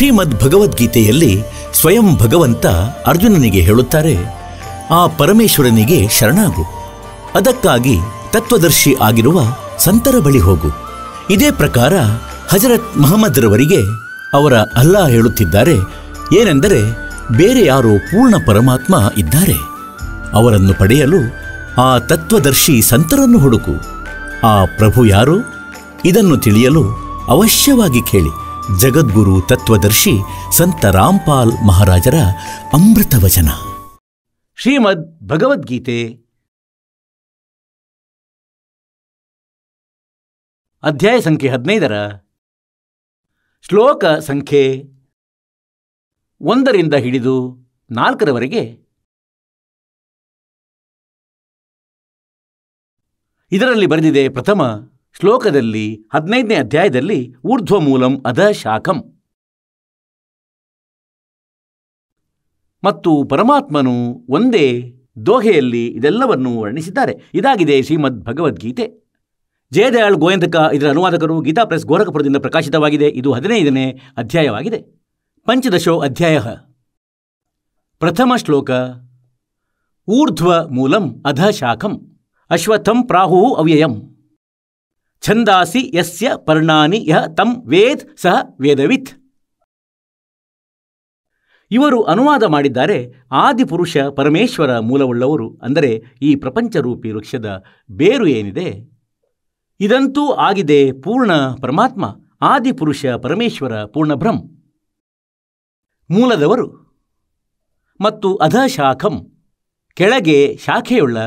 ಶ್ರೀಮದ್ ಭಗವದ್ಗೀತೆಯಲ್ಲಿ ಸ್ವಯಂ ಭಗವಂತ ಅರ್ಜುನನಿಗೆ ಹೇಳುತ್ತಾರೆ, ಆ ಪರಮೇಶ್ವರನಿಗೆ ಶರಣಾಗು, ಅದಕ್ಕಾಗಿ ತತ್ವದರ್ಶಿ ಆಗಿರುವ ಸಂತರ ಬಳಿ ಹೋಗು. ಇದೇ ಪ್ರಕಾರ ಹಜರತ್ ಮಹಮ್ಮದ್ರವರಿಗೆ ಅವರ ಅಲ್ಲಾ ಹೇಳುತ್ತಿದ್ದಾರೆ, ಏನೆಂದರೆ ಬೇರೆ ಯಾರೋ ಪೂರ್ಣ ಪರಮಾತ್ಮ ಇದ್ದಾರೆ, ಅವರನ್ನು ಪಡೆಯಲು ಆ ತತ್ವದರ್ಶಿ ಸಂತರನ್ನು ಹುಡುಕು. ಆ ಪ್ರಭು ಯಾರು? ಇದನ್ನು ತಿಳಿಯಲು ಅವಶ್ಯವಾಗಿ ಕೇಳಿ ಜಗದ್ಗುರು ತತ್ವದರ್ಶಿ ಸಂತ ರಾಮ್ಪಾಲ್ ಮಹಾರಾಜರ ಅಮೃತ ವಚನ. ಶ್ರೀಮದ್ ಭಗವದ್ಗೀತೆ ಅಧ್ಯಾಯ ಸಂಖ್ಯೆ 15 ಶ್ಲೋಕ ಸಂಖ್ಯೆ 1ರಿಂದ ಹಿಡಿದು 4ರವರೆಗೆ. ಇದರಲ್ಲಿ ಬರೆದಿದೆ, ಪ್ರಥಮ ಶ್ಲೋಕದಲ್ಲಿ 15ನೇ ಅಧ್ಯಾಯದಲ್ಲಿ ಊರ್ಧ್ವಮೂಲಂ ಅಧಃಶಾಖಂ ಮತ್ತು ಪರಮಾತ್ಮನು ಒಂದೇ ದೋಹೆಯಲ್ಲಿ ಇದೆಲ್ಲವನ್ನು ವರ್ಣಿಸಿದ್ದಾರೆ. ಇದಾಗಿದೆ ಶ್ರೀಮದ್ ಭಗವದ್ಗೀತೆ. ಜಯದಯಾಳ್ ಗೋಯಂತಕ ಇದರ ಅನುವಾದಕರು. ಗೀತಾ ಪ್ರೆಸ್, ಗೋರಖಪುರದಿಂದ ಪ್ರಕಾಶಿತವಾಗಿದೆ. ಇದು 15ನೇ ಅಧ್ಯಾಯವಾಗಿದೆ. ಪಂಚದಶೋ ಅಧ್ಯಾಯ. ಪ್ರಥಮ ಶ್ಲೋಕ. ಊರ್ಧ್ವ ಮೂಲಂ ಅಧಃಶಾಖಂ ಅಶ್ವತ್ಥಂ ಪ್ರಾಹು ಅವ್ಯಯಂ ಛಂದಾಸಿ ಯಸ್ಯ ಪರ್ಣಾನಿ ಯಃ ತಂ ವೇದ್ ಸಹ ವೇದವಿತ್. ಇವರು ಅನುವಾದ ಮಾಡಿದ್ದಾರೆ, ಆದಿಪುರುಷ ಪರಮೇಶ್ವರ ಮೂಲವುಳ್ಳವರು, ಅಂದರೆ ಈ ಪ್ರಪಂಚರೂಪಿ ವೃಕ್ಷದ ಬೇರು ಏನಿದೆ ಇದಂತೂ ಆಗಿದೆ ಪೂರ್ಣ ಪರಮಾತ್ಮ, ಆದಿಪುರುಷ ಪರಮೇಶ್ವರ ಪೂರ್ಣಬ್ರಹ್ಮ ಮೂಲದವರು. ಮತ್ತು ಅಧಃಶಾಖಂ ಕೆಳಗೆ ಶಾಖೆಯುಳ್ಳ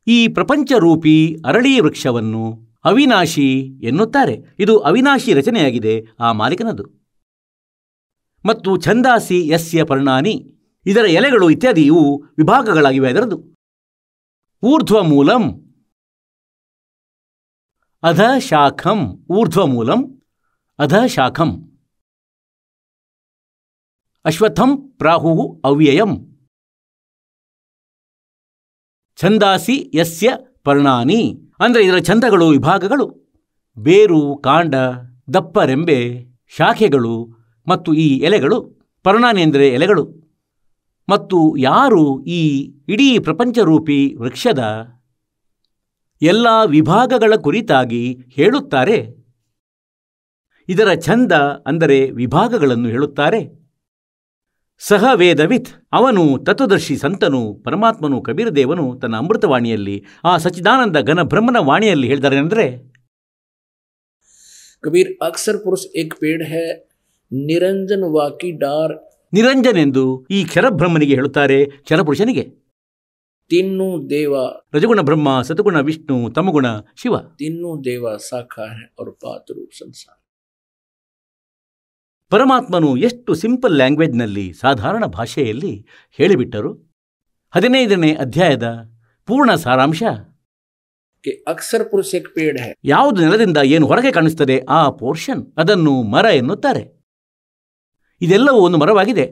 ಈ ಪ್ರಪಂಚರೂಪಿ ಅರಳಿ ವೃಕ್ಷವನ್ನು ಅವಿನಾಶಿ ಎನ್ನುತ್ತಾರೆ. ಇದು ಅವಿನಾಶಿ ರಚನೆಯಾಗಿದೆ ಆ ಮಾಲೀಕನದು. ಮತ್ತು ಛಂದಾಸಿ ಯಸ್ಯ ಪರ್ಣಾನಿ, ಇದರ ಎಲೆಗಳು ಇತ್ಯಾದಿ ಇವು ವಿಭಾಗಗಳಾಗಿವೆ ಅದರದು. ಊರ್ಧ್ವಮೂಲಂ ಅಧಃಶಾಖಂ, ಊರ್ಧ್ವಮೂಲಂ ಅಧಃಶಾಖಂ ಅಶ್ವತ್ಥಂ ಪ್ರಾಹು ಅವ್ಯಯಂ ಛಂದಾಸಿ ಯಸ್ಯ ಪರ್ಣಾನಿ, ಅಂದರೆ ಇದರ ಛಂದಗಳು ವಿಭಾಗಗಳು, ಬೇರು, ಕಾಂಡ, ದಪ್ಪ ರೆಂಬೆ, ಶಾಖೆಗಳು ಮತ್ತು ಈ ಎಲೆಗಳು. ಪರ್ಣಾನಿ ಅಂದರೆ ಎಲೆಗಳು. ಮತ್ತು ಯಾರು ಈ ಇಡೀ ಪ್ರಪಂಚರೂಪಿ ವೃಕ್ಷದ ಎಲ್ಲ ವಿಭಾಗಗಳ ಕುರಿತಾಗಿ ಹೇಳುತ್ತಾರೆ, ಇದರ ಛಂದ ಅಂದರೆ ವಿಭಾಗಗಳನ್ನು ಹೇಳುತ್ತಾರೆ, ಸಹ ವೇದವಿತ್, ಅವನು ತತ್ವದರ್ಶಿ ಸಂತನು, ಪರಮಾತ್ಮನು ಕಬೀರದೇವನು ತನ್ನ ಅಮೃತವಾಣಿಯಲ್ಲಿ ಆ ಸಚ್ಚಿದಾನಂದ ಘನ ಬ್ರಹ್ಮನ ವಾಣಿಯಲ್ಲಿ ಹೇಳಿದ್ದಾರೆ. ಅಂದರೆ ಕಬೀರ್ ಅಕ್ಷರ ಪುರುಷ ಏಕ್ ಪೇಡ್ ಹೈ, ನಿರಂಜನ್ ವಾಕಿ ಡಾರ್. ನಿರಂಜನ್ ಎಂದು ಈ ಕ್ಷರಬ್ರಹ್ಮನಿಗೆ ಹೇಳುತ್ತಾರೆ, ಕ್ಷರಪುರುಷನಿಗೆ. ತಿನ್ನು ದೇವ, ರಜಗುಣ ಬ್ರಹ್ಮ, ಸತಗುಣ ವಿಷ್ಣು, ತಮಗುಣ ಶಿವ. ತಿನ್ನು ದೇವ ಸಾಕಾರ ಹೈ ಔರ್ ಪಾತ್ ರೂಪ ಸಂಸಾರ. ಪರಮಾತ್ಮನು ಎಷ್ಟು ಸಿಂಪಲ್ ಲ್ಯಾಂಗ್ವೇಜ್ನಲ್ಲಿ, ಸಾಧಾರಣ ಭಾಷೆಯಲ್ಲಿ ಹೇಳಿಬಿಟ್ಟರು. 15ನೇ ಅಧ್ಯಾಯದ ಪೂರ್ಣ ಸಾರಾಂಶ. ಅಕ್ಷರ ಪುರುಷ ಏಕ್ ಪೇಡ್ ಹೈ, ಯಾವುದು ನೆಲದಿಂದ ಏನು ಹೊರಗೆ ಕಾಣಿಸುತ್ತದೆ ಆ ಪೋರ್ಷನ್, ಅದನ್ನು ಮರ ಎನ್ನುತ್ತಾರೆ. ಇದೆಲ್ಲವೂ ಒಂದು ಮರವಾಗಿದೆ.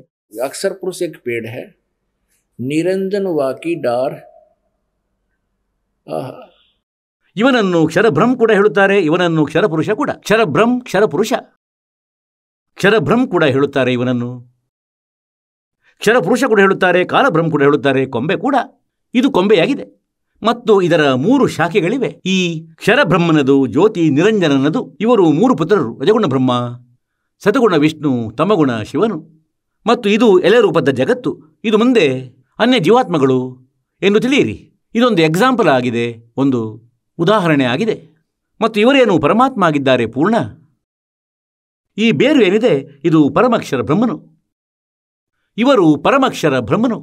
ಅಕ್ಷರ ಪುರುಷ ಏಕ್ ಪೇಡ್ ಹೈ, ನಿರಂಜನ್ ವಾಕಿ ಡಾರ್. ಇವನನ್ನು ಕ್ಷರಬ್ರಹ್ಮ ಕೂಡ ಹೇಳುತ್ತಾರೆ, ಇವನನ್ನು ಕ್ಷರಪುರುಷ ಕೂಡ. ಕ್ಷರಬ್ರಹ್ಮ, ಕ್ಷರಪುರುಷ. ಕ್ಷರಬ್ರಹ್ಮ ಕೂಡ ಹೇಳುತ್ತಾರೆ ಇವನನ್ನು, ಕ್ಷರಪುರುಷ ಕೂಡ ಹೇಳುತ್ತಾರೆ, ಕಾಲಬ್ರಹ್ಮ ಕೂಡ ಹೇಳುತ್ತಾರೆ, ಕೊಂಬೆ ಕೂಡ. ಇದು ಕೊಂಬೆಯಾಗಿದೆ. ಮತ್ತು ಇದರ 3 ಶಾಖೆಗಳಿವೆ. ಈ ಕ್ಷರಬ್ರಹ್ಮನದು, ಜ್ಯೋತಿ ನಿರಂಜನನದು. ಇವರು 3 ಪುತ್ರರು, ರಜಗುಣ ಬ್ರಹ್ಮ, ಸತಗುಣ ವಿಷ್ಣು, ತಮಗುಣ ಶಿವನು. ಮತ್ತು ಇದು ಎಲೆ ರೂಪದ ಜಗತ್ತು. ಇದು ಮುಂದೆ ಅನ್ಯ ಜೀವಾತ್ಮಗಳು ಎಂದು ತಿಳಿಯಿರಿ. ಇದೊಂದು ಎಕ್ಸಾಂಪಲ್ ಆಗಿದೆ, ಒಂದು ಉದಾಹರಣೆ ಆಗಿದೆ. ಮತ್ತು ಇವರೇನು ಪರಮಾತ್ಮ ಆಗಿದ್ದಾರೆ ಪೂರ್ಣ. ಈ ಬೇರು ಏನಿದೆ ಇದು ಪರಮಕ್ಷರ ಬ್ರಹ್ಮನು, ಇವರು ಪರಮಕ್ಷರ ಬ್ರಹ್ಮನು.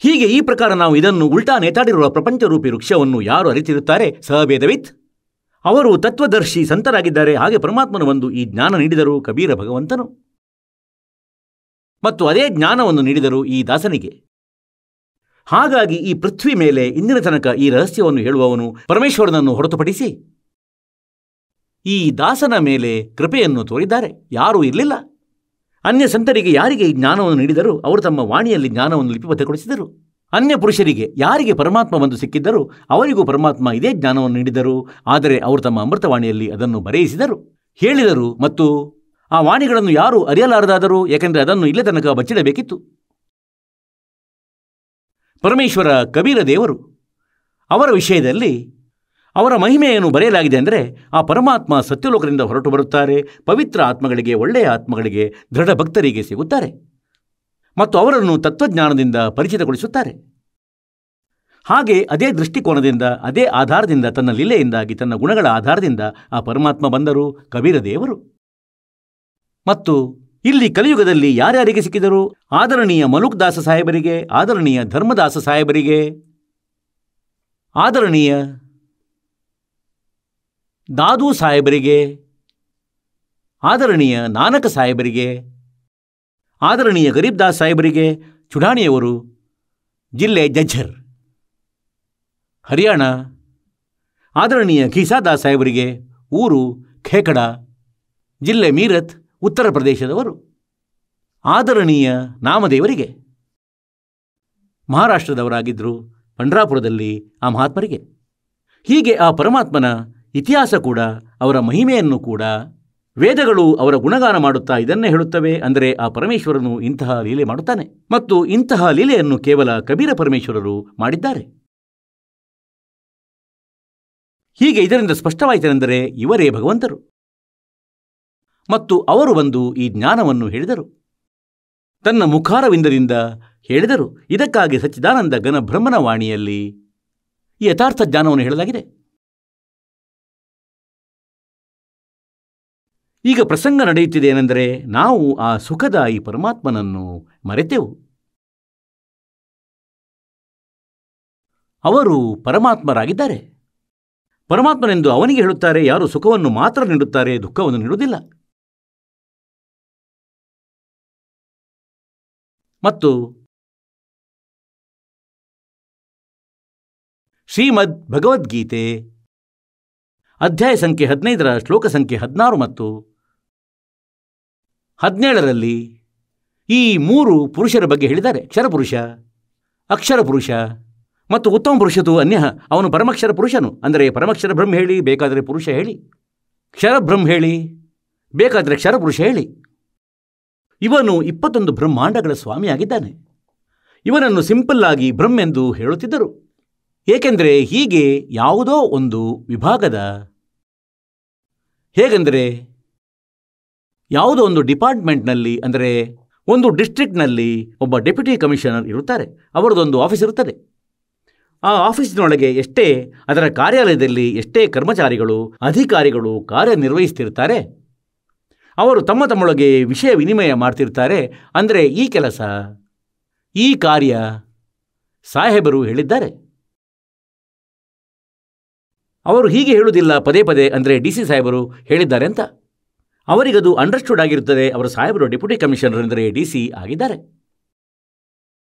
ಹೀಗೆ ಈ ಪ್ರಕಾರ ನಾವು ಇದನ್ನು ಉಲ್ಟಾ ನೇತಾಡಿರುವ ಪ್ರಪಂಚರೂಪಿ ವೃಕ್ಷವನ್ನು ಯಾರು ಅರಿತಿರುತ್ತಾರೆ, ಸಹವೇದವಿತ್, ಅವರು ತತ್ವದರ್ಶಿ ಸಂತರಾಗಿದ್ದಾರೆ. ಹಾಗೆ ಪರಮಾತ್ಮನು ಒಂದು ಈ ಜ್ಞಾನ ನೀಡಿದರು ಕಬೀರ ಭಗವಂತನು, ಮತ್ತು ಅದೇ ಜ್ಞಾನವನ್ನು ನೀಡಿದರು ಈ ದಾಸನಿಗೆ. ಹಾಗಾಗಿ ಈ ಪೃಥ್ವಿ ಮೇಲೆ ಇಂದಿನ ತನಕ ಈ ರಹಸ್ಯವನ್ನು ಹೇಳುವವನು ಪರಮೇಶ್ವರನನ್ನು ಹೊರತುಪಡಿಸಿ ಈ ದಾಸನ ಮೇಲೆ ಕೃಪೆಯನ್ನು ತೋರಿದ್ದಾರೆ ಯಾರೂ ಇರಲಿಲ್ಲ. ಅನ್ಯ ಸಂತರಿಗೆ ಯಾರಿಗೆ ಈ ಜ್ಞಾನವನ್ನು ನೀಡಿದರು, ಅವರು ತಮ್ಮ ವಾಣಿಯಲ್ಲಿ ಜ್ಞಾನವನ್ನು ಲಿಪಿಬದ್ಧಗೊಳಿಸಿದರು. ಅನ್ಯ ಪುರುಷರಿಗೆ ಯಾರಿಗೆ ಪರಮಾತ್ಮ ಬಂದು ಸಿಕ್ಕಿದ್ದರು, ಅವರಿಗೂ ಪರಮಾತ್ಮ ಇದೇ ಜ್ಞಾನವನ್ನು ನೀಡಿದರು. ಆದರೆ ಅವರು ತಮ್ಮ ಅಮೃತವಾಣಿಯಲ್ಲಿ ಅದನ್ನು ಬರೆಯಿಸಿದರು, ಹೇಳಿದರು ಮತ್ತು ಆ ವಾಣಿಗಳನ್ನು ಯಾರೂ ಅರಿಯಲಾರದಾದರೂ, ಏಕೆಂದರೆ ಅದನ್ನು ಇಲ್ಲೇ ತನಕ ಬಚ್ಚಿಡಬೇಕಿತ್ತು. ಪರಮೇಶ್ವರ ಕಬೀರ ದೇವರು, ಅವರ ವಿಷಯದಲ್ಲಿ ಅವರ ಮಹಿಮೆಯನ್ನು ಬರೆಯಲಾಗಿದೆ ಅಂದರೆ ಆ ಪರಮಾತ್ಮ ಸತ್ಯಲೋಕದಿಂದ ಹೊರಟು ಬರುತ್ತಾರೆ, ಪವಿತ್ರ ಆತ್ಮಗಳಿಗೆ, ಒಳ್ಳೆಯ ಆತ್ಮಗಳಿಗೆ, ದೃಢ ಭಕ್ತರಿಗೆ ಸಿಗುತ್ತಾರೆ ಮತ್ತು ಅವರನ್ನು ತತ್ವಜ್ಞಾನದಿಂದ ಪರಿಚಿತಗೊಳಿಸುತ್ತಾರೆ. ಹಾಗೆ ಅದೇ ದೃಷ್ಟಿಕೋನದಿಂದ, ಅದೇ ಆಧಾರದಿಂದ, ತನ್ನ ಲೀಲೆಯಿಂದಾಗಿ, ತನ್ನ ಗುಣಗಳ ಆಧಾರದಿಂದ ಆ ಪರಮಾತ್ಮ ಬಂದರು ಕಬೀರ ದೇವರು. ಮತ್ತು ಇಲ್ಲಿ ಕಲಿಯುಗದಲ್ಲಿ ಯಾರ್ಯಾರಿಗೆ ಸಿಕ್ಕಿದರು? ಆದರಣೀಯ ಮಲುಕ್ ದಾಸ ಸಾಹೇಬರಿಗೆ, ಆದರಣೀಯ ಧರ್ಮದಾಸ ಸಾಹೇಬರಿಗೆ, ಆದರಣೀಯ ದಾದೂ ಸಾಹೇಬರಿಗೆ, ಆದರಣೀಯ ನಾನಕ ಸಾಹೇಬರಿಗೆ, ಆದರಣೀಯ ಗರೀಬ್ ದಾಸ್ ಸಾಹೇಬರಿಗೆ, ಚುಡಾಣಿಯವರು, ಜಿಲ್ಲೆ ಜಜ್ಜರ್ ಹರಿಯಾಣ, ಆದರಣೀಯ ಖೀಸಾದಾಸ್ ಸಾಹೇಬರಿಗೆ, ಊರು ಖೇಕಡ, ಜಿಲ್ಲೆ ಮೀರತ್ ಉತ್ತರ ಪ್ರದೇಶದವರು, ಆದರಣೀಯ ನಾಮದೇವರಿಗೆ, ಮಹಾರಾಷ್ಟ್ರದವರಾಗಿದ್ದರು, ಪಂಡ್ರಾಪುರದಲ್ಲಿ ಆ ಮಹಾತ್ಮರಿಗೆ. ಹೀಗೆ ಆ ಪರಮಾತ್ಮನ ಇತಿಹಾಸ ಕೂಡ, ಅವರ ಮಹಿಮೆಯನ್ನು ಕೂಡ ವೇದಗಳು ಅವರ ಗುಣಗಾನ ಮಾಡುತ್ತಾ ಇದನ್ನೇ ಹೇಳುತ್ತವೆ. ಅಂದರೆ ಆ ಪರಮೇಶ್ವರನು ಇಂತಹ ಲೀಲೆ ಮಾಡುತ್ತಾನೆ ಮತ್ತು ಇಂತಹ ಲೀಲೆಯನ್ನು ಕೇವಲ ಕಬೀರ ಪರಮೇಶ್ವರರು ಮಾಡಿದ್ದಾರೆ. ಹೀಗೆ ಇದರಿಂದ ಸ್ಪಷ್ಟವಾಯಿತೆಂದರೆ ಇವರೇ ಭಗವಂತರು ಮತ್ತು ಅವರು ಬಂದು ಈ ಜ್ಞಾನವನ್ನು ಹೇಳಿದರು, ತನ್ನ ಮುಖಾರವಿಂದದಿಂದ ಹೇಳಿದರು. ಇದಕ್ಕಾಗಿ ಸಚ್ಚಿದಾನಂದ ಘನ ಬ್ರಹ್ಮನ ವಾಣಿಯಲ್ಲಿ ಈ ಯಥಾರ್ಥ ಜ್ಞಾನವನ್ನು ಹೇಳಲಾಗಿದೆ. ಈಗ ಪ್ರಸಂಗ ನಡೆಯುತ್ತಿದೆ ಏನೆಂದರೆ, ನಾವು ಆ ಸುಖದಾಯಿ ಪರಮಾತ್ಮನನ್ನು ಮರೆತೆವು. ಅವರು ಪರಮಾತ್ಮರಾಗಿದ್ದಾರೆ. ಪರಮಾತ್ಮನೆಂದು ಅವನಿಗೆ ಹೇಳುತ್ತಾರೆ. ಯಾರು ಸುಖವನ್ನು ಮಾತ್ರ ನೀಡುತ್ತಾರೆ, ದುಃಖವನ್ನು ನೀಡುವುದಿಲ್ಲ. ಮತ್ತು ಶ್ರೀಮದ್ ಭಗವದ್ಗೀತೆ ಅಧ್ಯಾಯ ಸಂಖ್ಯೆ 15 ಶ್ಲೋಕ ಸಂಖ್ಯೆ 16 ಮತ್ತು 17ರಲ್ಲಿ ಈ 3 ಪುರುಷರ ಬಗ್ಗೆ ಹೇಳಿದ್ದಾರೆ. ಕ್ಷರಪುರುಷ, ಅಕ್ಷರ ಪುರುಷ ಮತ್ತು ಉತ್ತಮ ಪುರುಷತು ಅನ್ಯ. ಅವನು ಪರಮಕ್ಷರ ಪುರುಷನು, ಅಂದರೆ ಪರಮಕ್ಷರ ಬ್ರಹ್ಮ ಹೇಳಿ, ಬೇಕಾದರೆ ಪುರುಷ ಹೇಳಿ. ಕ್ಷರಬ್ರಹ್ಮ ಹೇಳಿ, ಬೇಕಾದರೆ ಕ್ಷರಪುರುಷ ಹೇಳಿ. ಇವನು 21 ಬ್ರಹ್ಮಾಂಡಗಳ ಸ್ವಾಮಿಯಾಗಿದ್ದಾನೆ. ಇವನನ್ನು ಸಿಂಪಲ್ ಆಗಿ ಬ್ರಹ್ಮೆಂದು ಹೇಳುತ್ತಿದ್ದರು. ಏಕೆಂದರೆ ಹೀಗೆ ಯಾವುದೋ ಒಂದು ವಿಭಾಗದ, ಹೇಗೆಂದರೆ ಯಾವುದೋ ಒಂದು ಡಿಪಾರ್ಟ್ಮೆಂಟ್ನಲ್ಲಿ, ಅಂದರೆ ಒಂದು ಡಿಸ್ಟ್ರಿಕ್ಟ್ನಲ್ಲಿ ಒಬ್ಬ ಡೆಪ್ಯೂಟಿ ಕಮಿಷನರ್ ಇರುತ್ತಾರೆ. ಅವರದೊಂದು ಆಫೀಸ್ ಇರುತ್ತದೆ. ಆ ಆಫೀಸಿನೊಳಗೆ ಎಷ್ಟೇ, ಅದರ ಕಾರ್ಯಾಲಯದಲ್ಲಿ ಎಷ್ಟೇ ಕರ್ಮಚಾರಿಗಳು, ಅಧಿಕಾರಿಗಳು ಕಾರ್ಯನಿರ್ವಹಿಸ್ತಿರ್ತಾರೆ, ಅವರು ತಮ್ಮ ತಮ್ಮೊಳಗೆ ವಿಷಯ ವಿನಿಮಯ ಮಾಡ್ತಿರ್ತಾರೆ. ಅಂದರೆ ಈ ಕೆಲಸ, ಈ ಕಾರ್ಯ ಸಾಹೇಬರು ಹೇಳಿದ್ದಾರೆ. ಅವರು ಹೀಗೆ ಹೇಳುವುದಿಲ್ಲ ಪದೇ ಪದೇ, ಅಂದರೆ ಡಿ ಸಿ ಸಾಹೇಬರು ಹೇಳಿದ್ದಾರೆ ಅಂತ. ಅವರಿಗದು ಅಂಡರ್ಸ್ಟುಡ್ ಆಗಿರುತ್ತದೆ. ಅವರ ಸಾಹೇಬರು ಡೆಪ್ಯೂಟಿ ಕಮಿಷನರ್ ಅಂದರೆ ಡಿ ಸಿ ಆಗಿದ್ದಾರೆ.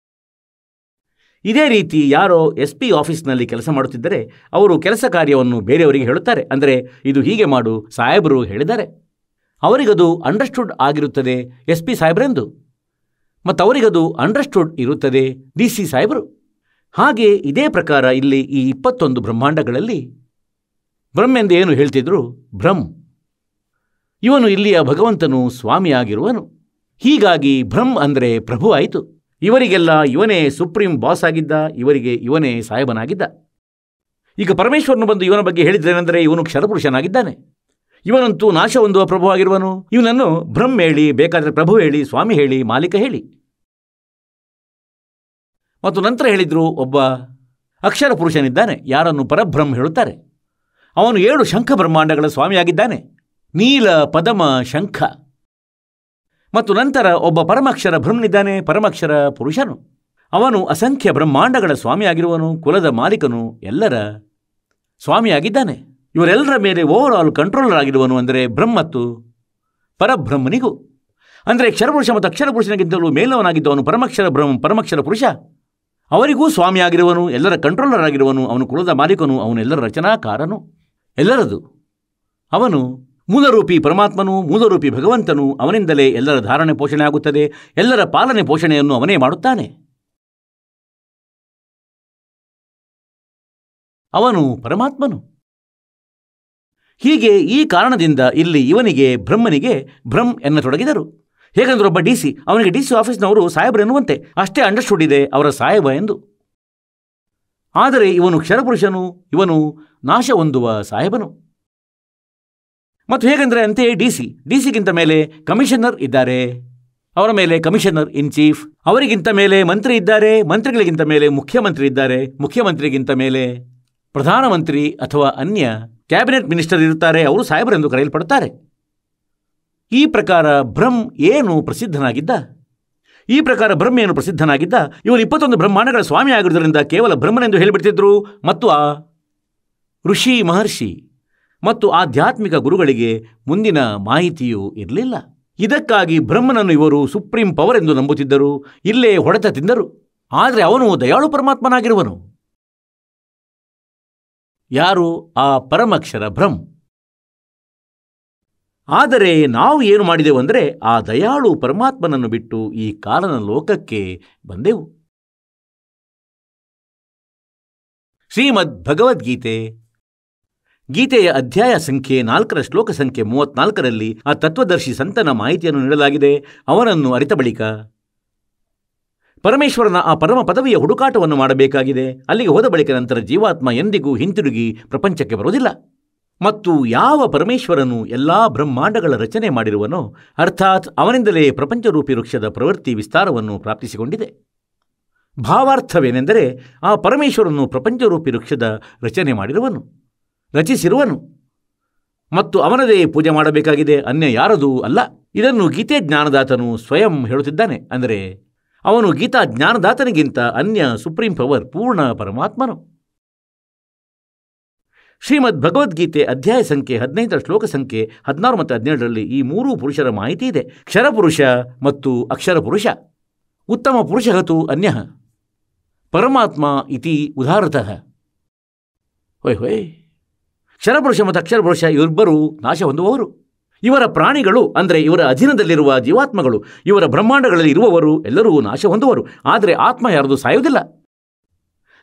ಇದೇ ರೀತಿ ಯಾರೋ SP ಆಫೀಸ್ನಲ್ಲಿ ಕೆಲಸ ಮಾಡುತ್ತಿದ್ದರೆ ಅವರು ಕೆಲಸ ಕಾರ್ಯವನ್ನು ಬೇರೆಯವರಿಗೆ ಹೇಳುತ್ತಾರೆ. ಅಂದರೆ ಇದು ಹೀಗೆ ಮಾಡು, ಸಾಹೇಬರು ಹೇಳಿದ್ದಾರೆ. ಅವರಿಗದು ಅಂಡರ್ಸ್ಟುಡ್ ಆಗಿರುತ್ತದೆ SP ಸಾಹೇಬರೆಂದು, ಮತ್ತು ಅವರಿಗದು ಅಂಡರ್ಸ್ಟುಡ್ ಇರುತ್ತದೆ ಡಿ ಸಿ ಸಾಹೇಬರು. ಹಾಗೆ ಇದೇ ಪ್ರಕಾರ ಇಲ್ಲಿ ಈ 21 ಬ್ರಹ್ಮಾಂಡಗಳಲ್ಲಿ ಬ್ರಹ್ಮೆಂದು ಏನು ಹೇಳ್ತಿದ್ರು? ಬ್ರಹ್ಮ್. ಇವನು ಇಲ್ಲಿಯ ಭಗವಂತನು ಸ್ವಾಮಿಯಾಗಿರುವನು. ಹೀಗಾಗಿ ಬ್ರಹ್ಮ್ ಅಂದರೆ ಪ್ರಭು ಆಯಿತು. ಇವರಿಗೆಲ್ಲ ಇವನೇ ಸುಪ್ರೀಂ ಬಾಸ್ ಆಗಿದ್ದ, ಇವರಿಗೆ ಇವನೇ ಸಾಹೇಬನಾಗಿದ್ದ. ಈಗ ಪರಮೇಶ್ವರನು ಬಂದು ಇವನ ಬಗ್ಗೆ ಹೇಳಿದ್ರೇನೆಂದರೆ, ಇವನು ಕ್ಷರಪುರುಷನಾಗಿದ್ದಾನೆ. ಇವನಂತೂ ನಾಶ ಹೊಂದುವ ಪ್ರಭು ಆಗಿರುವನು. ಇವನನ್ನು ಬ್ರಹ್ಮ ಹೇಳಿ, ಬೇಕಾದರೆ ಪ್ರಭು ಹೇಳಿ, ಸ್ವಾಮಿ ಹೇಳಿ, ಮಾಲೀಕ ಹೇಳಿ. ಮತ್ತು ನಂತರ ಹೇಳಿದ್ರು, ಒಬ್ಬ ಅಕ್ಷರ ಪುರುಷನಿದ್ದಾನೆ, ಯಾರನ್ನು ಪರಬ್ರಹ್ಮ ಹೇಳುತ್ತಾರೆ. ಅವನು 7 ಶಂಖ ಬ್ರಹ್ಮಾಂಡಗಳ ಸ್ವಾಮಿಯಾಗಿದ್ದಾನೆ, ನೀಲ ಪದಮ ಶಂಖ. ಮತ್ತು ನಂತರ ಒಬ್ಬ ಪರಮಾಕ್ಷರ ಬ್ರಹ್ಮನಿದ್ದಾನೆ, ಪರಮಾಕ್ಷರ ಪುರುಷನು. ಅವನು ಅಸಂಖ್ಯ ಬ್ರಹ್ಮಾಂಡಗಳ ಸ್ವಾಮಿಯಾಗಿರುವನು, ಕುಲದ ಮಾಲೀಕನು, ಎಲ್ಲರ ಸ್ವಾಮಿಯಾಗಿದ್ದಾನೆ. ಇವರೆಲ್ಲರ ಮೇಲೆ ಓವರ್ ಆಲ್ ಕಂಟ್ರೋಲರ್ ಆಗಿರುವನು. ಅಂದರೆ ಬ್ರಹ್ಮ ಮತ್ತು ಪರಬ್ರಹ್ಮನಿಗೂ, ಅಂದರೆ ಕ್ಷರಪುರುಷ ಮತ್ತು ಅಕ್ಷರ ಪುರುಷನಿಗಿಂತಲೂ ಮೇಲವನಾಗಿದ್ದವನು ಪರಮಾಕ್ಷರ ಬ್ರಹ್ಮ, ಪರಮಾಕ್ಷರ ಪುರುಷ. ಅವರಿಗೂ ಸ್ವಾಮಿಯಾಗಿರುವನು, ಎಲ್ಲರ ಕಂಟ್ರೋಲರ್ ಆಗಿರುವನು. ಅವನು ಕುಲದ ಮಾಲೀಕನು, ಅವನು ಎಲ್ಲರ ರಚನಾಕಾರನು, ಎಲ್ಲರದು. ಅವನು ಮೂಲರೂಪಿ ಪರಮಾತ್ಮನು, ಮೂಲರೂಪಿ ಭಗವಂತನು. ಅವನಿಂದಲೇ ಎಲ್ಲರ ಧಾರಣೆ ಪೋಷಣೆ ಆಗುತ್ತದೆ, ಎಲ್ಲರ ಪಾಲನೆ ಪೋಷಣೆಯನ್ನು ಅವನೇ ಮಾಡುತ್ತಾನೆ. ಅವನು ಪರಮಾತ್ಮನು. ಹೀಗೆ ಈ ಕಾರಣದಿಂದ ಇಲ್ಲಿ ಇವನಿಗೆ ಬ್ರಹ್ಮನಿಗೆ ಭ್ರಮ್ ಎನ್ನತೊಡಗಿದರು. ಹೇಗಂದ್ರೆ ಒಬ್ಬ DC, ಅವನಿಗೆ DC ಆಫೀಸ್ನವರು ಸಾಹೇಬರು ಎನ್ನುವಂತೆ ಅಷ್ಟೇ ಅಂಡರ್ಸ್ಟುಡ್ ಇದೆ ಅವರ ಸಾಹೇಬ ಎಂದು. ಆದರೆ ಇವನು ಕ್ಷರಪುರುಷನು, ಇವನು ನಾಶ ಹೊಂದುವ ಸಾಹೇಬನು. ಮತ್ತು ಹೇಗೆಂದರೆ ಅಂತೆಯೇ ಡಿಸಿಗಿಂತ ಮೇಲೆ ಕಮಿಷನರ್ ಇದ್ದಾರೆ, ಅವರ ಮೇಲೆ ಕಮಿಷನರ್ ಇನ್ ಚೀಫ್, ಅವರಿಗಿಂತ ಮೇಲೆ ಮಂತ್ರಿ ಇದ್ದಾರೆ, ಮಂತ್ರಿಗಳಿಗಿಂತ ಮೇಲೆ ಮುಖ್ಯಮಂತ್ರಿ ಇದ್ದಾರೆ, ಮುಖ್ಯಮಂತ್ರಿಗಿಂತ ಮೇಲೆ ಪ್ರಧಾನಮಂತ್ರಿ ಅಥವಾ ಅನ್ಯ ಕ್ಯಾಬಿನೆಟ್ ಮಿನಿಸ್ಟರ್ ಇರುತ್ತಾರೆ, ಅವರು ಸಾಹೇಬರೆಂದು ಕರೆಯಲ್ಪಡುತ್ತಾರೆ. ಈ ಪ್ರಕಾರ ಬ್ರಹ್ಮ್ ಏನು ಪ್ರಸಿದ್ಧನಾಗಿದ್ದ? ಇವನು 21 ಬ್ರಹ್ಮಾಂಡಗಳ ಸ್ವಾಮಿ ಆಗಿರುವುದರಿಂದ ಕೇವಲ ಬ್ರಹ್ಮನೆಂದು ಹೇಳಿಬಿಡ್ತಿದ್ರು. ಮತ್ತು ಆ ಋಷಿ ಮಹರ್ಷಿ ಮತ್ತು ಆಧ್ಯಾತ್ಮಿಕ ಗುರುಗಳಿಗೆ ಮುಂದಿನ ಮಾಹಿತಿಯೂ ಇರಲಿಲ್ಲ. ಇದಕ್ಕಾಗಿ ಬ್ರಹ್ಮನನ್ನು ಇವರು ಸುಪ್ರೀಂ ಪವರ್ ಎಂದು ನಂಬುತ್ತಿದ್ದರು. ಇಲ್ಲೇ ಹೊಡೆತ ತಿಂದರು. ಆದರೆ ಅವನು ದಯಾಳು ಪರಮಾತ್ಮನಾಗಿರುವನು. ಯಾರು? ಆ ಪರಮಕ್ಷರ ಬ್ರಹ್ಮ್. ಆದರೆ ನಾವು ಏನು ಮಾಡಿದೆವಂದರೆ ಆ ದಯಾಳು ಪರಮಾತ್ಮನನ್ನು ಬಿಟ್ಟು ಈ ಕಾಲನ ಲೋಕಕ್ಕೆ ಬಂದೆವು. ಶ್ರೀಮದ್ ಭಗವದ್ಗೀತೆ, ಗೀತೆಯ ಅಧ್ಯಾಯ ಸಂಖ್ಯೆ 4 ಶ್ಲೋಕ ಸಂಖ್ಯೆ 34ರಲ್ಲಿ ಆ ತತ್ವದರ್ಶಿ ಸಂತನ ಮಾಹಿತಿಯನ್ನು ನೀಡಲಾಗಿದೆ. ಅವನನ್ನು ಅರಿತ ಬಳಿಕ ಪರಮೇಶ್ವರನ ಆ ಪರಮ ಪದವಿಯ ಹುಡುಕಾಟವನ್ನು ಮಾಡಬೇಕಾಗಿದೆ. ಅಲ್ಲಿಗೆ ಹೋದ ಬಳಿಕ ನಂತರ ಜೀವಾತ್ಮ ಎಂದಿಗೂ ಹಿಂತಿರುಗಿ ಪ್ರಪಂಚಕ್ಕೆ ಬರುವುದಿಲ್ಲ. ಮತ್ತು ಯಾವ ಪರಮೇಶ್ವರನು ಎಲ್ಲ ಬ್ರಹ್ಮಾಂಡಗಳ ರಚನೆ ಮಾಡಿರುವನೋ, ಅರ್ಥಾತ್ ಅವನಿಂದಲೇ ಪ್ರಪಂಚರೂಪಿ ವೃಕ್ಷದ ಪ್ರವೃತ್ತಿ ವಿಸ್ತಾರವನ್ನು ಪ್ರಾಪ್ತಿಸಿಕೊಂಡಿದೆ. ಭಾವಾರ್ಥವೇನೆಂದರೆ ಆ ಪರಮೇಶ್ವರನು ಪ್ರಪಂಚರೂಪಿ ವೃಕ್ಷದ ರಚನೆ ಮಾಡಿರುವನು, ರಚಿಸಿರುವನು ಮತ್ತು ಅವನದೇ ಪೂಜೆ ಮಾಡಬೇಕಾಗಿದೆ, ಅನ್ಯ ಯಾರದೂ ಅಲ್ಲ. ಇದನ್ನು ಗೀತೆ ಜ್ಞಾನದಾತನು ಸ್ವಯಂ ಹೇಳುತ್ತಿದ್ದಾನೆ. ಅಂದರೆ ಅವನು ಗೀತಾ ಜ್ಞಾನದಾತನಿಗಿಂತ ಅನ್ಯ ಸುಪ್ರೀಂ ಪವರ್ ಪೂರ್ಣ ಪರಮಾತ್ಮನು. ಶ್ರೀಮದ್ ಭಗವದ್ಗೀತೆ ಅಧ್ಯಾಯ ಸಂಖ್ಯೆ 15 ಶ್ಲೋಕ ಸಂಖ್ಯೆ 16 ಮತ್ತು 17ರಲ್ಲಿ ಈ 3 ಪುರುಷರ ಮಾಹಿತಿ ಇದೆ. ಕ್ಷರಪುರುಷ ಮತ್ತು ಅಕ್ಷರ ಪುರುಷ. ಉತ್ತಮ ಪುರುಷಹತು ಅನ್ಯಃ ಪರಮಾತ್ಮ ಇತಿ ಉದಾಹೃತಃ. ಹೊಯ್ ಕ್ಷರಪುರುಷ ಮತ್ತು ಅಕ್ಷರ ಪುರುಷ ಇವರಿಬ್ಬರು ನಾಶ ಹೊಂದುವವರು. ಇವರ ಪ್ರಾಣಿಗಳು ಅಂದರೆ ಇವರ ಅಧೀನದಲ್ಲಿರುವ ಜೀವಾತ್ಮಗಳು, ಇವರ ಬ್ರಹ್ಮಾಂಡಗಳಲ್ಲಿ ಇರುವವರು ಎಲ್ಲರೂ ನಾಶ ಹೊಂದುವರು. ಆದರೆ ಆತ್ಮ ಯಾರದು ಸಾಯುವುದಿಲ್ಲ.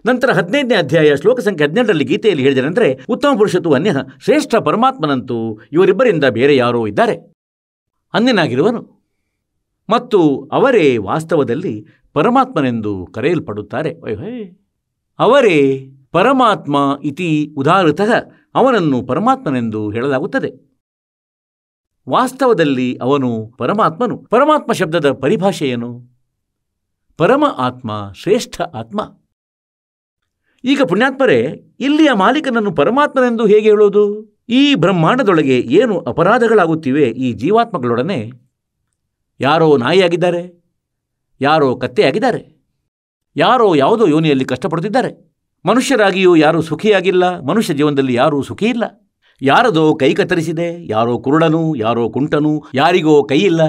ನಂತರ 15ನೇ ಅಧ್ಯಾಯ ಶ್ಲೋಕ ಸಂಖ್ಯೆ 12ರಲ್ಲಿ ಗೀತೆಯಲ್ಲಿ ಹೇಳಿದನೆಂದರೆ ಉತ್ತಮ ಪುರುಷತು ಅನ್ಯಃ, ಶ್ರೇಷ್ಠ ಪರಮಾತ್ಮನಂತೂ ಇವರಿಬ್ಬರಿಂದ ಬೇರೆ ಯಾರೋ ಇದ್ದಾರೆ, ಅನ್ಯನಾಗಿರುವನು. ಮತ್ತು ಅವರೇ ವಾಸ್ತವದಲ್ಲಿ ಪರಮಾತ್ಮನೆಂದು ಕರೆಯಲ್ಪಡುತ್ತಾರೆ. ಅವರೇ ಪರಮಾತ್ಮ ಇತಿ ಉದಾಹೃತಃ, ಅವನನ್ನು ಪರಮಾತ್ಮನೆಂದು ಹೇಳಲಾಗುತ್ತದೆ. ವಾಸ್ತವದಲ್ಲಿ ಅವನು ಪರಮಾತ್ಮನು. ಪರಮಾತ್ಮ ಶಬ್ದದ ಪರಿಭಾಷೆ ಏನು? ಪರಮ ಆತ್ಮ, ಶ್ರೇಷ್ಠ ಆತ್ಮ. ಈಗ ಪುಣ್ಯಾತ್ಮರೇ, ಇಲ್ಲಿಯ ಮಾಲೀಕನನ್ನು ಪರಮಾತ್ಮನೆಂದು ಹೇಗೆ ಹೇಳೋದು? ಈ ಬ್ರಹ್ಮಾಂಡದೊಳಗೆ ಏನು ಅಪರಾಧಗಳಾಗುತ್ತಿವೆ ಈ ಜೀವಾತ್ಮಗಳೊಡನೆ? ಯಾರೋ ನಾಯಿಯಾಗಿದ್ದಾರೆ, ಯಾರೋ ಕತ್ತೆಯಾಗಿದ್ದಾರೆ, ಯಾರೋ ಯಾವುದೋ ಯೋನಿಯಲ್ಲಿ ಕಷ್ಟಪಡುತ್ತಿದ್ದಾರೆ. ಮನುಷ್ಯರಾಗಿಯೂ ಯಾರೂ ಸುಖಿಯಾಗಿಲ್ಲ, ಮನುಷ್ಯ ಜೀವನದಲ್ಲಿ ಯಾರೂ ಸುಖಿಯಿಲ್ಲ. ಯಾರದೋ ಕೈ ಕತ್ತರಿಸಿದೆ, ಯಾರೋ ಕುರುಡನು, ಯಾರೋ ಕುಂಟನು, ಯಾರಿಗೋ ಕೈಯಿಲ್ಲ.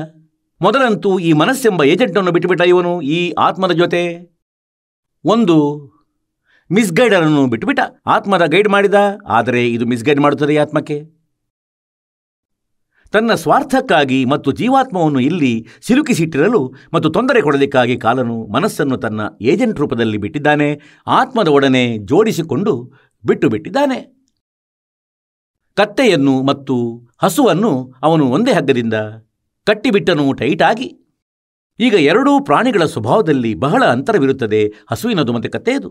ಮೊದಲಂತೂ ಈ ಮನಸ್ಸೆಂಬ ಏಜೆಂಟನ್ನು ಬಿಟ್ಟುಬಿಟ್ಟ ಇವನು ಈ ಆತ್ಮದ ಜೊತೆ. ಒಂದು ಮಿಸ್ಗೈಡರನ್ನು ಬಿಟ್ಟುಬಿಟ್ಟ, ಆತ್ಮದ ಗೈಡ್ ಮಾಡಿದ. ಆದರೆ ಇದು ಮಿಸ್ಗೈಡ್ ಮಾಡುತ್ತದೆ ಆತ್ಮಕ್ಕೆ. ತನ್ನ ಸ್ವಾರ್ಥಕ್ಕಾಗಿ ಮತ್ತು ಜೀವಾತ್ಮವನ್ನು ಇಲ್ಲಿ ಸಿಲುಕಿಸಿಟ್ಟಿರಲು ಮತ್ತು ತೊಂದರೆ ಕೊಡಲಿಕ್ಕಾಗಿ ಕಾಲನು ಮನಸ್ಸನ್ನು ತನ್ನ ಏಜೆಂಟ್ ರೂಪದಲ್ಲಿ ಬಿಟ್ಟಿದ್ದಾನೆ. ಆತ್ಮದ ಒಡನೆ ಜೋಡಿಸಿಕೊಂಡು ಬಿಟ್ಟಿದ್ದಾನೆ. ಕತ್ತೆಯನ್ನು ಮತ್ತು ಹಸುವನ್ನು ಅವನು ಒಂದೇ ಹಗ್ಗದಿಂದ ಕಟ್ಟಿಬಿಟ್ಟನು ಟೈಟಾಗಿ. ಈಗ ಎರಡೂ ಪ್ರಾಣಿಗಳ ಸ್ವಭಾವದಲ್ಲಿ ಬಹಳ ಅಂತರವಿರುತ್ತದೆ, ಹಸುವಿನದು ಮತ್ತು ಕತ್ತೆಯದು.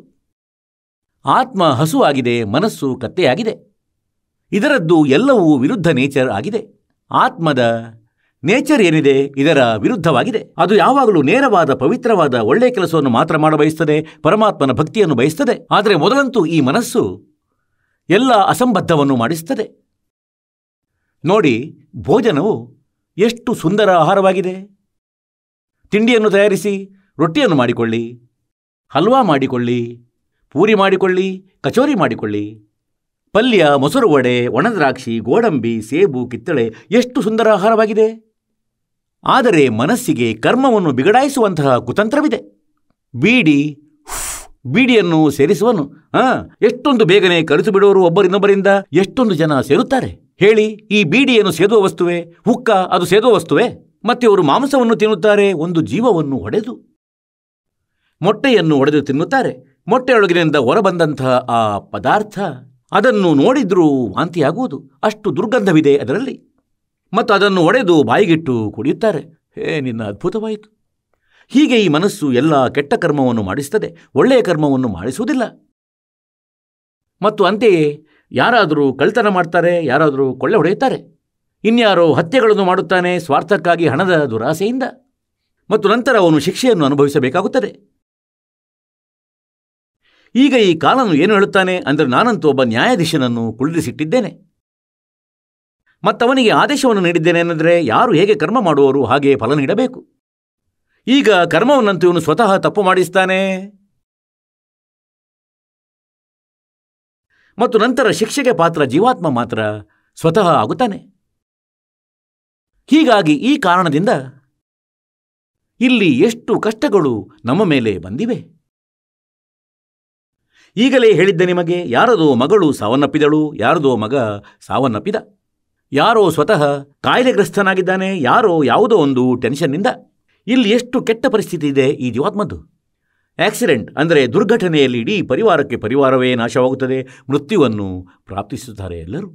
ಆತ್ಮ ಹಸುವಾಗಿದೆ, ಮನಸ್ಸು ಕತ್ತೆಯಾಗಿದೆ. ಇದರದ್ದು ಎಲ್ಲವೂ ವಿರುದ್ಧ ನೇಚರ್ ಆಗಿದೆ. ಆತ್ಮದ ನೇಚರ್ ಏನಿದೆ ಇದರ ವಿರುದ್ಧವಾಗಿದೆ. ಅದು ಯಾವಾಗಲೂ ನೇರವಾದ, ಪವಿತ್ರವಾದ, ಒಳ್ಳೆಯ ಕೆಲಸವನ್ನು ಮಾತ್ರ ಮಾಡಬಯಸ್ತದೆ, ಪರಮಾತ್ಮನ ಭಕ್ತಿಯನ್ನು ಬಯಸ್ತದೆ. ಆದರೆ ಮೊದಲಂತೂ ಈ ಮನಸ್ಸು ಎಲ್ಲ ಅಸಂಬದ್ಧವನ್ನು ಮಾಡಿಸುತ್ತದೆ. ನೋಡಿ, ಭೋಜನವು ಎಷ್ಟು ಸುಂದರ ಆಹಾರವಾಗಿದೆ. ತಿಂಡಿಯನ್ನು ತಯಾರಿಸಿ, ರೊಟ್ಟಿಯನ್ನು ಮಾಡಿಕೊಳ್ಳಿ, ಹಲ್ವಾ ಮಾಡಿಕೊಳ್ಳಿ, ಪೂರಿ ಮಾಡಿಕೊಳ್ಳಿ, ಕಚೋರಿ ಮಾಡಿಕೊಳ್ಳಿ, ಪಲ್ಯ, ಮೊಸರು ವಡೆ, ಒಣದ್ರಾಕ್ಷಿ, ಗೋಡಂಬಿ, ಸೇಬು, ಕಿತ್ತಳೆ, ಎಷ್ಟು ಸುಂದರ ಆಹಾರವಾಗಿದೆ. ಆದರೆ ಮನಸ್ಸಿಗೆ ಕರ್ಮವನ್ನು ಬಿಗಡಾಯಿಸುವಂತಹ ಕುತಂತ್ರವಿದೆ. ಬೀಡಿಯನ್ನು ಸೇರಿಸುವನು. ಎಷ್ಟೊಂದು ಬೇಗನೆ ಕಲಿತು ಬಿಡುವರು ಒಬ್ಬರಿನ್ನೊಬ್ಬರಿಂದ. ಎಷ್ಟೊಂದು ಜನ ಸೇರುತ್ತಾರೆ ಹೇಳಿ. ಈ ಬೀಡಿಯನ್ನು ಸೇದುವ ವಸ್ತುವೇ? ಹುಕ್ಕ ಅದು ಸೇದುವ ವಸ್ತುವೇ? ಮತ್ತೆ ಅವರು ಮಾಂಸವನ್ನು ತಿನ್ನುತ್ತಾರೆ, ಒಂದು ಜೀವವನ್ನು ಹೊಡೆದು. ಮೊಟ್ಟೆಯನ್ನು ಒಡೆದು ತಿನ್ನುತ್ತಾರೆ. ಮೊಟ್ಟೆಯೊಳಗಿನಿಂದ ಹೊರಬಂದಂತಹ ಆ ಪದಾರ್ಥ, ಅದನ್ನು ನೋಡಿದ್ರೂ ವಾಂತಿಯಾಗುವುದು, ಅಷ್ಟು ದುರ್ಗಂಧವಿದೆ ಅದರಲ್ಲಿ. ಮತ್ತು ಅದನ್ನು ಒಡೆದು ಬಾಯಿಗಿಟ್ಟು ಕುಡಿಯುತ್ತಾರೆ. ನಿನ್ನ ಅದ್ಭುತವಾಯಿತು. ಹೀಗೆ ಈ ಮನಸ್ಸು ಎಲ್ಲ ಕೆಟ್ಟ ಕರ್ಮವನ್ನು ಮಾಡಿಸುತ್ತದೆ, ಒಳ್ಳೆಯ ಕರ್ಮವನ್ನು ಮಾಡಿಸುವುದಿಲ್ಲ. ಮತ್ತು ಅಂತೆಯೇ ಯಾರಾದರೂ ಕಳ್ತನ ಮಾಡ್ತಾರೆ, ಯಾರಾದರೂ ಕೊಳ್ಳೆ ಹೊಡೆಯುತ್ತಾರೆ, ಇನ್ಯಾರೋ ಹತ್ಯೆಗಳನ್ನು ಮಾಡುತ್ತಾನೆ ಸ್ವಾರ್ಥಕ್ಕಾಗಿ, ಹಣದ ದುರಾಸೆಯಿಂದ. ಮತ್ತು ನಂತರ ಅವನು ಶಿಕ್ಷೆಯನ್ನು ಅನುಭವಿಸಬೇಕಾಗುತ್ತದೆ. ಈಗ ಈ ಕಾಲನು ಏನು ಹೇಳುತ್ತಾನೆ ಅಂದರೆ, ನಾನಂತೂ ಒಬ್ಬ ನ್ಯಾಯಾಧೀಶನನ್ನು ಕುಳ್ಳಿರಿಸಿಟ್ಟಿದ್ದೇನೆ ಮತ್ತವನಿಗೆ ಆದೇಶವನ್ನು ನೀಡಿದ್ದೇನೆ ಏನೆಂದರೆ, ಯಾರು ಹೇಗೆ ಕರ್ಮ ಮಾಡುವವರು ಹಾಗೆ ಫಲ ನೀಡಬೇಕು. ಈಗ ಕರ್ಮವನ್ನಂತೂ ಇವನು ಸ್ವತಃ ತಪ್ಪು ಮಾಡಿಸ್ತಾನೆ ಮತ್ತು ನಂತರ ಶಿಕ್ಷೆಗೆ ಪಾತ್ರ ಜೀವಾತ್ಮ ಮಾತ್ರ ಸ್ವತಃ ಆಗುತ್ತಾನೆ. ಹೀಗಾಗಿ ಈ ಕಾರಣದಿಂದ ಇಲ್ಲಿ ಎಷ್ಟು ಕಷ್ಟಗಳು ನಮ್ಮ ಮೇಲೆ ಬಂದಿವೆ. ಈಗಲೇ ಹೇಳಿದ್ದೆ ನಿಮಗೆ, ಯಾರದೋ ಮಗಳು ಸಾವನ್ನಪ್ಪಿದಳು, ಯಾರದೋ ಮಗ ಸಾವನ್ನಪ್ಪಿದ, ಯಾರೋ ಸ್ವತಃ ಕಾಯಿಲೆಗ್ರಸ್ತನಾಗಿದ್ದಾನೆ, ಯಾರೋ ಯಾವುದೋ ಒಂದು ಟೆನ್ಷನ್ನಿಂದ. ಇಲ್ಲಿ ಎಷ್ಟು ಕೆಟ್ಟ ಪರಿಸ್ಥಿತಿ ಇದೆ ಈ ಜೀವಾತ್ಮದ್ದು. ಆಕ್ಸಿಡೆಂಟ್ ಅಂದರೆ ದುರ್ಘಟನೆಯಲ್ಲಿ ಇಡೀ ಪರಿವಾರವೇ ನಾಶವಾಗುತ್ತದೆ, ಮೃತ್ಯುವನ್ನು ಪ್ರಾಪ್ತಿಸುತ್ತಾರೆ ಎಲ್ಲರೂ.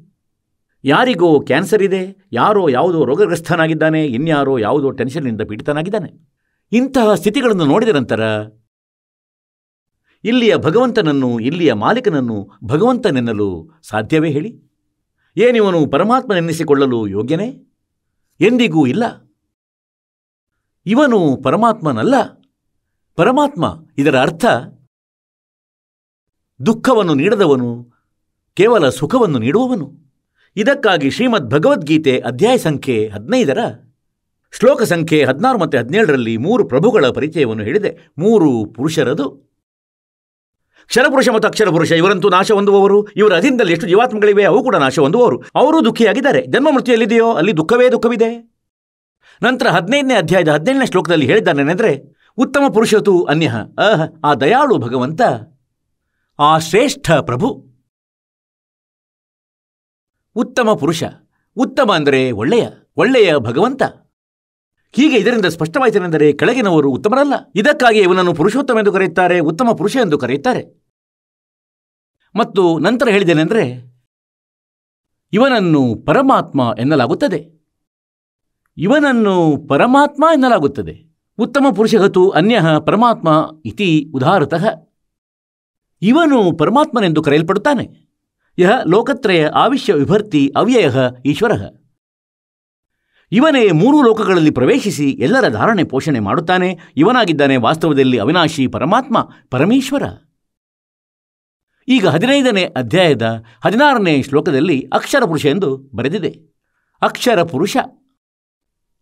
ಯಾರಿಗೋ ಕ್ಯಾನ್ಸರ್ ಇದೆ, ಯಾರೋ ಯಾವುದೋ ರೋಗಗ್ರಸ್ತನಾಗಿದ್ದಾನೆ, ಇನ್ಯಾರೋ ಯಾವುದೋ ಟೆನ್ಷನ್ನಿಂದ ಪೀಡಿತನಾಗಿದ್ದಾನೆ. ಇಂತಹ ಸ್ಥಿತಿಗಳನ್ನು ನೋಡಿದ ನಂತರ ಇಲ್ಲಿಯ ಭಗವಂತನನ್ನು, ಇಲ್ಲಿಯ ಮಾಲೀಕನನ್ನು ಭಗವಂತನೆನ್ನಲು ಸಾಧ್ಯವೇ ಹೇಳಿ? ಏನಿವನು ಪರಮಾತ್ಮನೆನ್ನಿಸಿಕೊಳ್ಳಲು ಯೋಗ್ಯನೇ? ಎಂದಿಗೂ ಇಲ್ಲ. ಇವನು ಪರಮಾತ್ಮನಲ್ಲ. ಪರಮಾತ್ಮ ಇದರ ಅರ್ಥ ದುಃಖವನ್ನು ನೀಡದವನು, ಕೇವಲ ಸುಖವನ್ನು ನೀಡುವವನು. ಇದಕ್ಕಾಗಿ ಶ್ರೀಮದ್ ಭಗವದ್ಗೀತೆ ಅಧ್ಯಾಯ ಸಂಖ್ಯೆ 15 ಶ್ಲೋಕ ಸಂಖ್ಯೆ 16 ಮತ್ತು 17ರಲ್ಲಿ 3 ಪ್ರಭುಗಳ ಪರಿಚಯವನ್ನು ಹೇಳಿದೆ. 3 ಪುರುಷರದು. ಕ್ಷರಪುರುಷ ಮತ್ತು ಅಕ್ಷರಪುರುಷ ಇವರಂತೂ ನಾಶ ಹೊಂದುವವರು. ಇವರ ಅಧೀನದಲ್ಲಿ ಎಷ್ಟು ಜೀವಾತ್ಮಗಳಿವೆ ಅವು ಕೂಡ ನಾಶ ಹೊಂದುವವರು. ಅವರೂ ದುಃಖಿಯಾಗಿದ್ದಾರೆ. ಜನ್ಮ ಮೃತ್ಯು ಎಲ್ಲಿದೆಯೋ ಅಲ್ಲಿ ದುಃಖವಿದೆ. ನಂತರ 15ನೇ ಅಧ್ಯಾಯದ 17ನೇ ಶ್ಲೋಕದಲ್ಲಿ ಹೇಳಿದ್ದಾನೆಂದರೆ, ಉತ್ತಮ ಪುರುಷತು ಅನ್ಯಃ, ಆ ದಯಾಳು ಭಗವಂತ, ಆ ಶ್ರೇಷ್ಠ ಪ್ರಭು. ಉತ್ತಮ ಪುರುಷ, ಉತ್ತಮ ಅಂದರೆ ಒಳ್ಳೆಯ ಭಗವಂತ. ಹೀಗೆ ಇದರಿಂದ ಸ್ಪಷ್ಟವಾಯಿತೆನೆಂದರೆ ಕೆಳಗಿನವರು ಉತ್ತಮರಲ್ಲ. ಇದಕ್ಕಾಗಿ ಇವನನ್ನು ಪುರುಷೋತ್ತಮ ಎಂದು ಕರೆಯುತ್ತಾರೆ, ಉತ್ತಮ ಪುರುಷ ಎಂದು ಕರೆಯುತ್ತಾರೆ. ಮತ್ತು ನಂತರ ಹೇಳಿದ್ದೇನೆಂದರೆ, ಇವನನ್ನು ಪರಮಾತ್ಮ ಎನ್ನಲಾಗುತ್ತದೆ. ಉತ್ತಮ ಪುರುಷಗತು ಅನ್ಯಃ ಪರಮಾತ್ಮ ಇತಿ ಉದಾಹೃತಃ. ಇವನು ಪರಮಾತ್ಮನೆಂದು ಕರೆಯಲ್ಪಡುತ್ತಾನೆ. ಯಹ ಲೋಕತ್ರಯ ಆವಿಶ್ಯ ವಿಭರ್ತಿ ಅವ್ಯಯಃ ಈಶ್ವರಃ. ಇವನೇ 3 ಲೋಕಗಳಲ್ಲಿ ಪ್ರವೇಶಿಸಿ ಎಲ್ಲರ ಧಾರಣೆ ಪೋಷಣೆ ಮಾಡುತ್ತಾನೆ. ಇವನಾಗಿದ್ದಾನೆ ವಾಸ್ತವದಲ್ಲಿ ಅವಿನಾಶಿ ಪರಮಾತ್ಮ, ಪರಮೇಶ್ವರ. ಈಗ 15ನೇ ಅಧ್ಯಾಯದ 16ನೇ ಶ್ಲೋಕದಲ್ಲಿ ಅಕ್ಷರ ಪುರುಷ ಎಂದು ಬರೆದಿದೆ. ಅಕ್ಷರ ಪುರುಷ,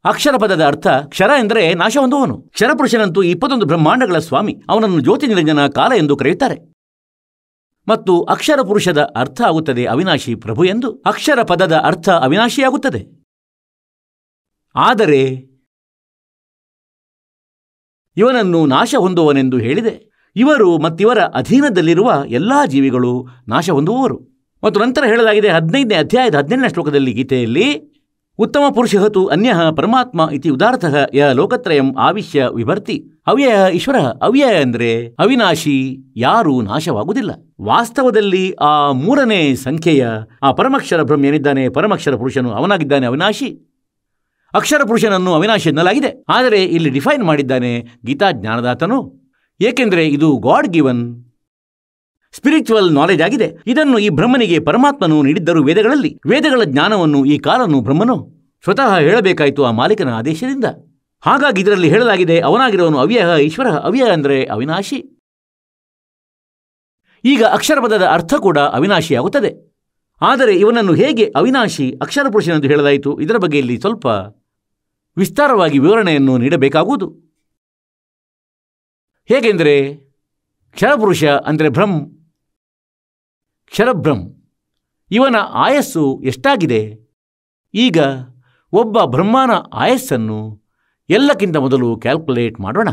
ಅಕ್ಷರ ಪದದ ಅರ್ಥ ಕ್ಷರ ಎಂದರೆ ನಾಶ ಹೊಂದುವವನು. ಕ್ಷರಪುರುಷನಂತೂ 21 ಬ್ರಹ್ಮಾಂಡಗಳ ಸ್ವಾಮಿ. ಅವನನ್ನು ಜ್ಯೋತಿ ನಿರಂಜನ ಕಾಲ ಎಂದು ಕರೆಯುತ್ತಾರೆ. ಮತ್ತು ಅಕ್ಷರ ಪುರುಷದ ಅರ್ಥ ಆಗುತ್ತದೆ ಅವಿನಾಶಿ ಪ್ರಭು ಎಂದು. ಅಕ್ಷರ ಪದದ ಅರ್ಥ ಅವಿನಾಶಿಯಾಗುತ್ತದೆ. ಆದರೆ ಇವನನ್ನು ನಾಶ ಹೊಂದುವನೆಂದು ಹೇಳಿದೆ. ಇವರು ಮತ್ತಿವರ ಅಧೀನದಲ್ಲಿರುವ ಎಲ್ಲಾ ಜೀವಿಗಳು ನಾಶ ಹೊಂದುವವರು. ಮತ್ತು ನಂತರ ಹೇಳಲಾಗಿದೆ 15ನೇ ಅಧ್ಯಾಯದ 17ನೇ ಶ್ಲೋಕದಲ್ಲಿ ಗೀತೆಯಲ್ಲಿ, ಉತ್ತಮ ಪುರುಷಹತು ಅನ್ಯಃ ಪರಮಾತ್ಮ ಇತಿ ಉದಾರ್ಥಃ ಯ ಲೋಕತ್ರಯಂ ಆವಿಶ್ಯ ವಿಭರ್ತಿ ಅವ್ಯಯ ಈಶ್ವರ. ಅವ್ಯಯ ಅಂದರೆ ಅವಿನಾಶಿ, ಯಾರೂ ನಾಶವಾಗುವುದಿಲ್ಲ. ವಾಸ್ತವದಲ್ಲಿ ಆ 3ನೇ ಸಂಖ್ಯೆಯ ಆ ಪರಮಕ್ಷರ ಬ್ರಹ್ಮ ಏನಿದ್ದಾನೆ, ಪರಮಕ್ಷರ ಪುರುಷನು ಅವನಾಗಿದ್ದಾನೆ ಅವಿನಾಶಿ. ಅಕ್ಷರ ಪುರುಷನನ್ನು ಅವಿನಾಶಿ ಎನ್ನಲಾಗಿದೆ. ಆದರೆ ಇಲ್ಲಿ ಡಿಫೈನ್ ಮಾಡಿದ್ದಾನೆ ಗೀತಾ ಜ್ಞಾನದಾತನು. ಏಕೆಂದರೆ ಇದು ಗಾಡ್ ಗಿವನ್ ಸ್ಪಿರಿಚುವಲ್ ನಾಲೆಜ್ ಆಗಿದೆ. ಇದನ್ನು ಈ ಬ್ರಹ್ಮನಿಗೆ ಪರಮಾತ್ಮನು ನೀಡಿದ್ದರು ವೇದಗಳಲ್ಲಿ. ವೇದಗಳ ಜ್ಞಾನವನ್ನು ಈ ಕಾಲನು ಬ್ರಹ್ಮನು ಸ್ವತಃ ಹೇಳಬೇಕಾಯಿತು ಆ ಮಾಲೀಕನ ಆದೇಶದಿಂದ. ಹಾಗಾಗಿ ಇದರಲ್ಲಿ ಹೇಳಲಾಗಿದೆ, ಅವನಾಗಿರುವನು ಅವ್ಯಯ ಈಶ್ವರ. ಅವ್ಯಯ ಅಂದರೆ ಅವಿನಾಶಿ. ಈಗ ಅಕ್ಷರ ಪದದ ಅರ್ಥ ಕೂಡ ಅವಿನಾಶಿಯಾಗುತ್ತದೆ. ಆದರೆ ಇವನನ್ನು ಹೇಗೆ ಅವಿನಾಶಿ ಅಕ್ಷರ ಪುರುಷನೆಂದು ಹೇಳಲಾಯಿತು, ಇದರ ಬಗ್ಗೆ ಇಲ್ಲಿ ಸ್ವಲ್ಪ ವಿಸ್ತಾರವಾಗಿ ವಿವರಣೆಯನ್ನು ನೀಡಬೇಕಾಗುವುದು. ಹೇಗೆಂದರೆ ಕ್ಷರಪುರುಷ ಅಂದರೆ ಕ್ಷರಬ್ರಹ್ಮ. ಇವನ ಆಯಸ್ಸು ಎಷ್ಟಾಗಿದೆ? ಈಗ ಒಬ್ಬ ಬ್ರಹ್ಮನ ಆಯಸ್ಸನ್ನು ಎಲ್ಲಕ್ಕಿಂತ ಮೊದಲು ಕ್ಯಾಲ್ಕುಲೇಟ್ ಮಾಡೋಣ.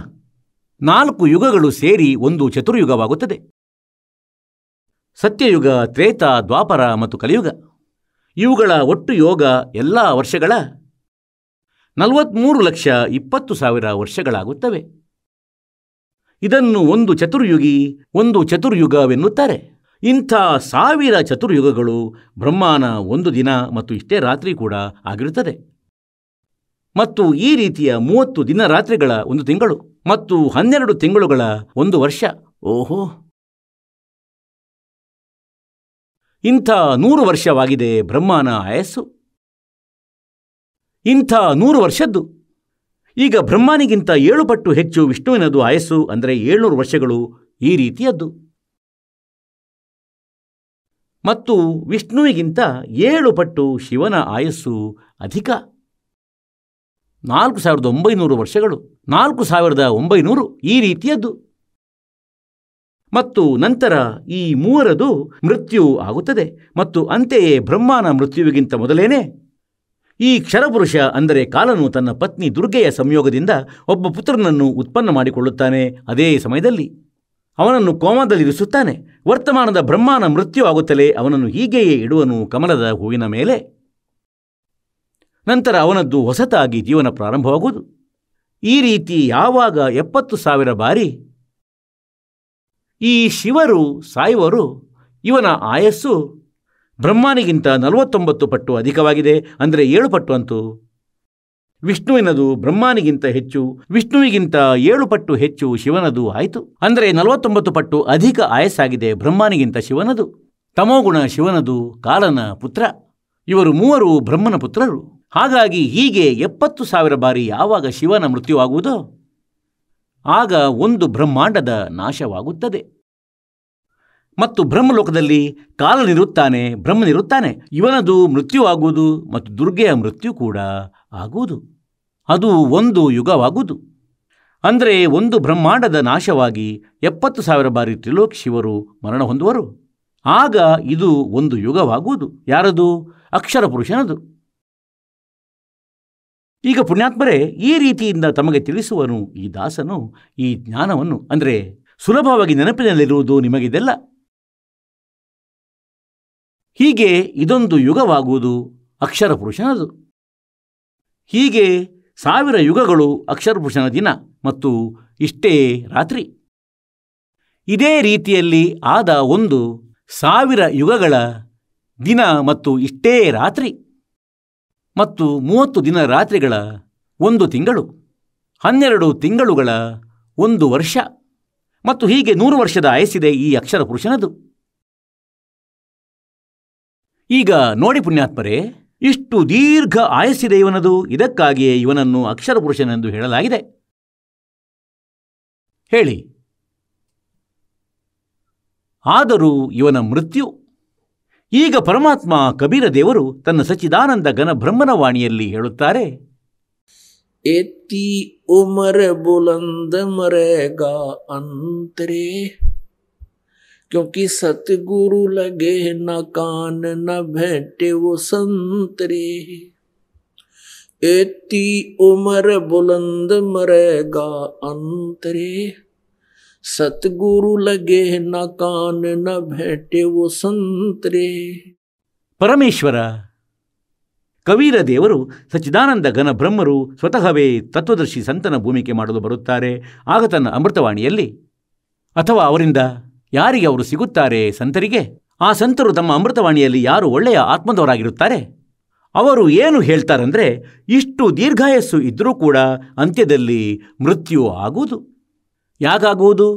4 ಯುಗಗಳು ಸೇರಿ ಒಂದು ಚತುರ್ಯುಗವಾಗುತ್ತದೆ. ಸತ್ಯಯುಗ, ತ್ರೇತ, ದ್ವಾಪರ ಮತ್ತು ಕಲಿಯುಗ. ಇವುಗಳ ಒಟ್ಟು ಯೋಗ ಎಲ್ಲ ವರ್ಷಗಳ 43,20,000 ವರ್ಷಗಳಾಗುತ್ತವೆ. ಇದನ್ನು ಒಂದು ಚತುರ್ಯುಗವೆನ್ನುತ್ತಾರೆ. ಇಂಥ 1000 ಚತುರ್ಯುಗಗಳು ಬ್ರಹ್ಮನ ಒಂದು ದಿನ ಮತ್ತು ಇಷ್ಟೇ ರಾತ್ರಿ ಕೂಡ ಆಗಿರುತ್ತದೆ. ಮತ್ತು ಈ ರೀತಿಯ 30 ದಿನ ರಾತ್ರಿಗಳ ಒಂದು ತಿಂಗಳು ಮತ್ತು 12 ತಿಂಗಳುಗಳ ಒಂದು ವರ್ಷ. ಓಹೋ, ಇಂಥ 100 ವರ್ಷವಾಗಿದೆ ಬ್ರಹ್ಮನ ಆಯಸ್ಸು. ಇಂಥ 100 ವರ್ಷದ್ದು. ಈಗ ಬ್ರಹ್ಮನಿಗಿಂತ 7 ಪಟ್ಟು ಹೆಚ್ಚು ವಿಷ್ಣುವಿನದು ಆಯಸ್ಸು, ಅಂದರೆ 700 ವರ್ಷಗಳು ಈ ರೀತಿಯದ್ದು. ಮತ್ತು ವಿಷ್ಣುವಿಗಿಂತ 7 ಪಟ್ಟು ಶಿವನ ಆಯಸ್ಸು ಅಧಿಕ, 4900 ವರ್ಷಗಳು, 4900 ಈ ರೀತಿಯದ್ದು. ಮತ್ತು ನಂತರ ಈ ಮೂವರದು ಮೃತ್ಯು ಆಗುತ್ತದೆ. ಮತ್ತು ಅಂತೆಯೇ ಬ್ರಹ್ಮನ ಮೃತ್ಯುವಿಗಿಂತ ಮೊದಲೇನೆ ಈ ಕ್ಷರಪುರುಷ ಅಂದರೆ ಕಾಲನು ತನ್ನ ಪತ್ನಿ ದುರ್ಗೆಯ ಸಂಯೋಗದಿಂದ ಒಬ್ಬ ಪುತ್ರನನ್ನು ಉತ್ಪನ್ನ ಮಾಡಿಕೊಳ್ಳುತ್ತಾನೆ. ಅದೇ ಸಮಯದಲ್ಲಿ ಅವನನ್ನು ಕೋಮದಲ್ಲಿರಿಸುತ್ತಾನೆ. ವರ್ತಮಾನದ ಬ್ರಹ್ಮನ ಮೃತ್ಯು ಆಗುತ್ತಲೇ ಅವನನ್ನು ಹೀಗೆಯೇ ಇಡುವನು ಕಮಲದ ಹೂವಿನ ಮೇಲೆ. ನಂತರ ಅವನದ್ದು ಹೊಸತಾಗಿ ಜೀವನ ಪ್ರಾರಂಭವಾಗುವುದು. ಈ ರೀತಿ ಯಾವಾಗ 70,000 ಬಾರಿ ಈ ಶಿವರು ಸಾಯುವರು, ಇವನ ಆಯಸ್ಸು ಬ್ರಹ್ಮನಿಗಿಂತ 49 ಪಟ್ಟು ಅಧಿಕವಾಗಿದೆ, ಅಂದರೆ 7 ಪಟ್ಟು ಅಂತು. ವಿಷ್ಣುವಿನದು ಬ್ರಹ್ಮನಿಗಿಂತ ಹೆಚ್ಚು, ವಿಷ್ಣುವಿಗಿಂತ 7 ಪಟ್ಟು ಹೆಚ್ಚು ಶಿವನದು ಆಯಿತು. ಅಂದರೆ 49 ಪಟ್ಟು ಅಧಿಕ ಆಯಸ್ಸಾಗಿದೆ ಬ್ರಹ್ಮನಿಗಿಂತ ಶಿವನದು. ತಮೋಗುಣ ಶಿವನದು ಕಾಲನ ಪುತ್ರ. ಇವರು ಮೂವರು ಬ್ರಹ್ಮನ ಪುತ್ರರು. ಹಾಗಾಗಿ ಹೀಗೆ 70,000 ಬಾರಿ ಯಾವಾಗ ಶಿವನ ಮೃತ್ಯುವಾಗುವುದೋ ಆಗ ಒಂದು ಬ್ರಹ್ಮಾಂಡದ ನಾಶವಾಗುತ್ತದೆ. ಮತ್ತು ಬ್ರಹ್ಮಲೋಕದಲ್ಲಿ ಕಾಲನಿರುತ್ತಾನೆ, ಬ್ರಹ್ಮನಿರುತ್ತಾನೆ. ಇವನದು ಮೃತ್ಯುವಾಗುವುದು ಮತ್ತು ದುರ್ಗೆಯ ಮೃತ್ಯು ಕೂಡ ಆಗುವುದು. ಅದು ಒಂದು ಯುಗವಾಗುವುದು. ಅಂದರೆ ಒಂದು ಬ್ರಹ್ಮಾಂಡದ ನಾಶವಾಗಿ 70,000 ಬಾರಿ ತ್ರಿಲೋಕಿ ಶಿವರು ಮರಣ ಹೊಂದುವರು. ಆಗ ಇದು ಒಂದು ಯುಗವಾಗುವುದು. ಯಾರದು? ಅಕ್ಷರ ಪುರುಷನದು. ಈಗ ಪುಣ್ಯಾತ್ಮರೇ, ಈ ರೀತಿಯಿಂದ ತಮಗೆ ತಿಳಿಸುವನು ಈ ದಾಸನು ಈ ಜ್ಞಾನವನ್ನು. ಅಂದರೆ ಸುಲಭವಾಗಿ ನೆನಪಿನಲ್ಲಿರುವುದು ನಿಮಗಿದೆಲ್ಲ. ಹೀಗೆ ಇದೊಂದು ಯುಗವಾಗುವುದು ಅಕ್ಷರ ಪುರುಷನದು. ಹೀಗೆ 1000 ಯುಗಗಳು ಅಕ್ಷರ ಪುರುಷನ ದಿನ ಮತ್ತು ಇಷ್ಟೇ ರಾತ್ರಿ. ಇದೇ ರೀತಿಯಲ್ಲಿ ಆದ ಒಂದು 1000 ಯುಗಗಳ ದಿನ ಮತ್ತು ಇಷ್ಟೇ ರಾತ್ರಿ ಮತ್ತು 30 ದಿನ ರಾತ್ರಿಗಳ ಒಂದು ತಿಂಗಳು, 12 ತಿಂಗಳುಗಳ ಒಂದು ವರ್ಷ ಮತ್ತು ಹೀಗೆ 100 ವರ್ಷದ ಆಯಸ್ಸಿದೆ ಈ ಅಕ್ಷರ ಪುರುಷನದು. ಈಗ ನೋಡಿ ಪುಣ್ಯಾತ್ಮರೇ, ಇಷ್ಟು ದೀರ್ಘ ಆಯಸ್ಸಿದೆ ಇವನದು. ಇದಕ್ಕಾಗಿಯೇ ಇವನನ್ನು ಅಕ್ಷರ ಪುರುಷನೆಂದು ಹೇಳಲಾಗಿದೆ. ಹೇಳಿ, ಆದರೂ ಇವನ ಮೃತ್ಯು. ಈಗ ಪರಮಾತ್ಮ ಕಬೀರ ದೇವರು ತನ್ನ ಸಚ್ಚಿದಾನಂದ ಘನ ಬ್ರಹ್ಮನ ವಾಣಿಯಲ್ಲಿ ಹೇಳುತ್ತಾರೆ, एती उमर बुलंद मरेगा अंतरे, क्योंकि सतगुरु लगे न कान न भेटे वो संतरे। एती उमर बुलंद मरेगा अंतरे, सतगुरु लगे न कान न भेटे वो संतरे। ಪರಮೇಶ್ವರ ಕಬೀರ ದೇವರು ಸಚ್ಚಿದಾನಂದ ಘನ ಬ್ರಹ್ಮರು ಸ್ವತಃವೇ ತತ್ವದರ್ಶಿ ಸಂತನ ಭೂಮಿಕೆ ಮಾಡಲು ಬರುತ್ತಾರೆ. ಆಗ ತನ್ನ ಅಮೃತವಾಣಿಯಲ್ಲಿ, ಅಥವಾ ಅವರಿಂದ ಯಾರಿಗೆ ಅವರು ಸಿಗುತ್ತಾರೆ, ಸಂತರಿಗೆ, ಆ ಸಂತರು ತಮ್ಮ ಅಮೃತವಾಣಿಯಲ್ಲಿ ಯಾರು ಒಳ್ಳೆಯ ಆತ್ಮದವರಾಗಿರುತ್ತಾರೆ ಅವರು ಏನು ಹೇಳ್ತಾರಂದರೆ, ಇಷ್ಟು ದೀರ್ಘಾಯಸ್ಸು ಇದ್ದರೂ ಕೂಡ ಅಂತ್ಯದಲ್ಲಿ ಮೃತ್ಯು ಆಗುವುದು. ಯಾಕಾಗುವುದು?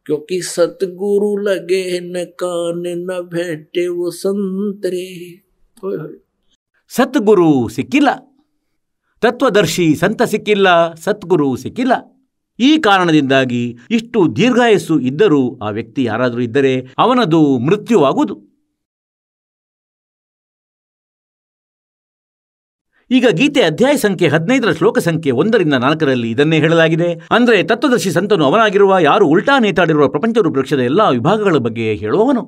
क्योंकि सतगुरु लगे न कान न भेटे वो संतरे। ಸದ್ಗುರು ಸಿಕ್ಕಿಲ್ಲ, ತತ್ವದರ್ಶಿ ಸಂತ ಸಿಕ್ಕಿಲ್ಲ, ಸದ್ಗುರು ಸಿಕ್ಕಿಲ್ಲ. ಈ ಕಾರಣದಿಂದಾಗಿ ಇಷ್ಟು ದೀರ್ಘಾಯಸ್ಸು ಇದ್ದರೂ ಆ ವ್ಯಕ್ತಿ ಯಾರಾದರೂ ಇದ್ದರೆ ಅವನದು ಮೃತ್ಯುವಾಗುವುದು. ಈಗ ಗೀತೆ ಅಧ್ಯಾಯ ಸಂಖ್ಯೆ 15 ಶ್ಲೋಕ ಸಂಖ್ಯೆ 1-4 ಇದನ್ನೇ ಹೇಳಲಾಗಿದೆ. ಅಂದರೆ ತತ್ವದರ್ಶಿ ಸಂತನು ಅವನಾಗಿರುವ ಯಾರು ಉಲ್ಟಾ ನೇತಾಡಿರುವ ಪ್ರಪಂಚ ವೃಕ್ಷದ ಎಲ್ಲ ವಿಭಾಗಗಳ ಬಗ್ಗೆ ಹೇಳುವವನು.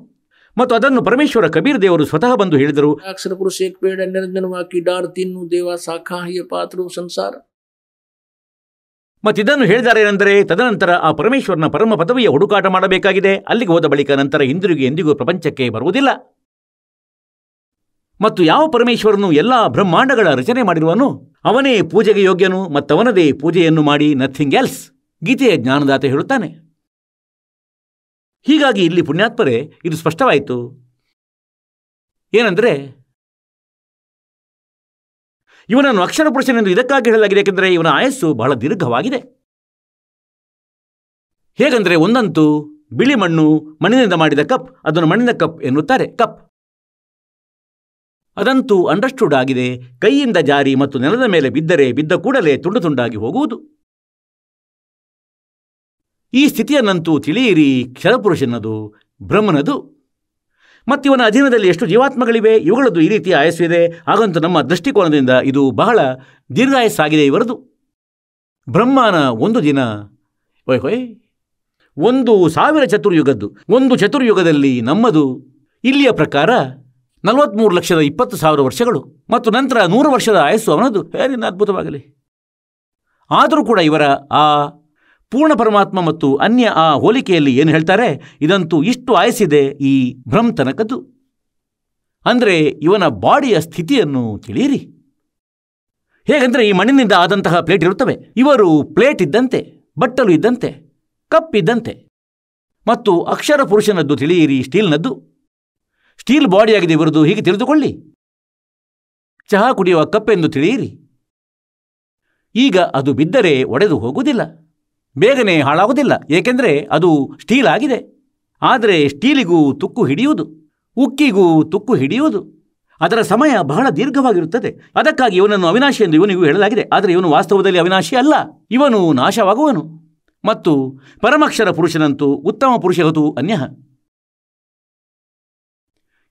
ಮತ್ತು ಅದನ್ನು ಪರಮೇಶ್ವರ ಕಬೀರ್ ದೇವರು ಸ್ವತಃ ಬಂದು ಹೇಳಿದರು. अक्षर पुरुष एक पेड़ है, निरंजन वाकी डार, तीनों देवा शाखा, ये पात्र संसार। ಮತ್ತಿದನ್ನು ಹೇಳಿದಾರೇನೆಂದರೆ, ತದನಂತರ ಆ ಪರಮೇಶ್ವರನ ಪರಮ ಪದವಿಯ ಹುಡುಕಾಟ ಮಾಡಬೇಕಾಗಿದೆ. ಅಲ್ಲಿಗೆ ಹೋದ ಬಳಿಕ ನಂತರ ಹಿಂದಿರುಗಿ ಎಂದಿಗೂ ಪ್ರಪಂಚಕ್ಕೆ ಬರುವುದಿಲ್ಲ. ಮತ್ತು ಯಾವ ಪರಮೇಶ್ವರನು ಎಲ್ಲ ಬ್ರಹ್ಮಾಂಡಗಳ ರಚನೆ ಮಾಡಿರುವನು ಅವನೇ ಪೂಜೆಗೆ ಯೋಗ್ಯನು, ಮತ್ತವನದೇ ಪೂಜೆಯನ್ನು ಮಾಡಿ, ನಥಿಂಗ್ ಎಲ್ಸ್. ಗೀತೆಯ ಜ್ಞಾನದಾತ ಹೇಳುತ್ತಾನೆ. ಹೀಗಾಗಿ ಇಲ್ಲಿ ಪುಣ್ಯಾತ್ಮರೇ ಇದು ಸ್ಪಷ್ಟವಾಯಿತು. ಏನಂದರೆ ಇವನನ್ನು ಅಕ್ಷರ ಪುರುಷನೆಂದು ಇದಕ್ಕಾಗಿ ಹೇಳಲಾಗಿದೆ, ಏಕೆಂದರೆ ಇವನ ಆಯಸ್ಸು ಬಹಳ ದೀರ್ಘವಾಗಿದೆ. ಹೇಗೆಂದರೆ ಒಂದಂತೂ ಬಿಳಿ ಮಣ್ಣು, ಮಣ್ಣಿನಿಂದ ಮಾಡಿದ ಕಪ್, ಅದನ್ನು ಮಣ್ಣಿನ ಕಪ್ ಎನ್ನುತ್ತಾರೆ. ಕಪ್ ಅದಂತೂ ಅಂಡರ್ಸ್ಟುಡ್ ಆಗಿದೆ. ಕೈಯಿಂದ ಜಾರಿ ಮತ್ತು ನೆಲದ ಮೇಲೆ ಬಿದ್ದರೆ ಬಿದ್ದ ಕೂಡಲೇ ತುಂಡು ತುಂಡಾಗಿ ಹೋಗುವುದು. ಈ ಸ್ಥಿತಿಯನ್ನಂತೂ ತಿಳಿಯಿರಿ, ಕ್ಷರಪುರುಷನದು, ಬ್ರಹ್ಮನದು. ಮತ್ತಿವನ ಅಧೀನದಲ್ಲಿ ಎಷ್ಟು ಜೀವಾತ್ಮಗಳಿವೆ, ಇವುಗಳದ್ದು ಈ ರೀತಿಯ ಆಯಸ್ಸು ಇದೆ. ಹಾಗಂತೂ ನಮ್ಮ ದೃಷ್ಟಿಕೋನದಿಂದ ಇದು ಬಹಳ ದೀರ್ಘಾಯಸ್ಸಾಗಿದೆ ಇವರದು. ಬ್ರಹ್ಮನ ಒಂದು ದಿನ 1,000 ಚತುರ್ಯುಗದ್ದು. ಒಂದು ಚತುರ್ಯುಗದಲ್ಲಿ ನಮ್ಮದು ಇಲ್ಲಿಯ ಪ್ರಕಾರ 43,20,000 ವರ್ಷಗಳು, ಮತ್ತು ನಂತರ 100 ವರ್ಷದ ಆಯಸ್ಸು ಅವನದು. ಏನಿನ್ನ ಅದ್ಭುತವಾಗಲಿ. ಆದರೂ ಕೂಡ ಇವರ ಆ ಪೂರ್ಣ ಪರಮಾತ್ಮ ಮತ್ತು ಅನ್ಯ ಆ ಹೋಲಿಕೆಯಲ್ಲಿ ಏನು ಹೇಳ್ತಾರೆ, ಇದಂತೂ ಇಷ್ಟು ಆಯಸ್ಸಿದೆ ಈ ಬ್ರಹ್ಮತನಕದ್ದು. ಅಂದರೆ ಇವನ ಬಾಡಿಯ ಸ್ಥಿತಿಯನ್ನು ತಿಳಿಯಿರಿ. ಹೇಗೆಂದರೆ ಈ ಮಣ್ಣಿನಿಂದ ಆದಂತಹ ಪ್ಲೇಟ್ ಇರುತ್ತವೆ, ಇವರು ಪ್ಲೇಟ್ ಇದ್ದಂತೆ, ಬಟ್ಟಲು ಇದ್ದಂತೆ, ಕಪ್ ಇದ್ದಂತೆ. ಮತ್ತು ಅಕ್ಷರ ಪುರುಷನದ್ದು ತಿಳಿಯಿರಿ, ಸ್ಟೀಲ್ನದ್ದು. ಸ್ಟೀಲ್ ಬಾಡಿಯಾಗಿದೆ ಇವರದು, ಹೀಗೆ ತಿಳಿದುಕೊಳ್ಳಿ. ಚಹಾ ಕುಡಿಯುವ ಕಪ್ ಎಂದು ತಿಳಿಯಿರಿ. ಈಗ ಅದು ಬಿದ್ದರೆ ಒಡೆದು ಹೋಗುವುದಿಲ್ಲ, ಬೇಗನೆ ಹಾಳಾಗುವುದಿಲ್ಲ, ಏಕೆಂದರೆ ಅದು ಸ್ಟೀಲ್ ಆಗಿದೆ. ಆದರೆ ಸ್ಟೀಲಿಗೂ ತುಕ್ಕು ಹಿಡಿಯುವುದು, ಉಕ್ಕಿಗೂ ತುಕ್ಕು ಹಿಡಿಯುವುದು, ಅದರ ಸಮಯ ಬಹಳ ದೀರ್ಘವಾಗಿರುತ್ತದೆ. ಅದಕ್ಕಾಗಿ ಇವನನ್ನು ಅವಿನಾಶಿ ಎಂದು ಇವನಿಗೂ ಹೇಳಲಾಗಿದೆ. ಆದರೆ ಇವನು ವಾಸ್ತವದಲ್ಲಿ ಅವಿನಾಶಿ ಅಲ್ಲ, ಇವನು ನಾಶವಾಗುವನು. ಮತ್ತು ಪರಮಾಕ್ಷರ ಪುರುಷನಂತೂ ಉತ್ತಮ ಪುರುಷವತು ಅನ್ಯ.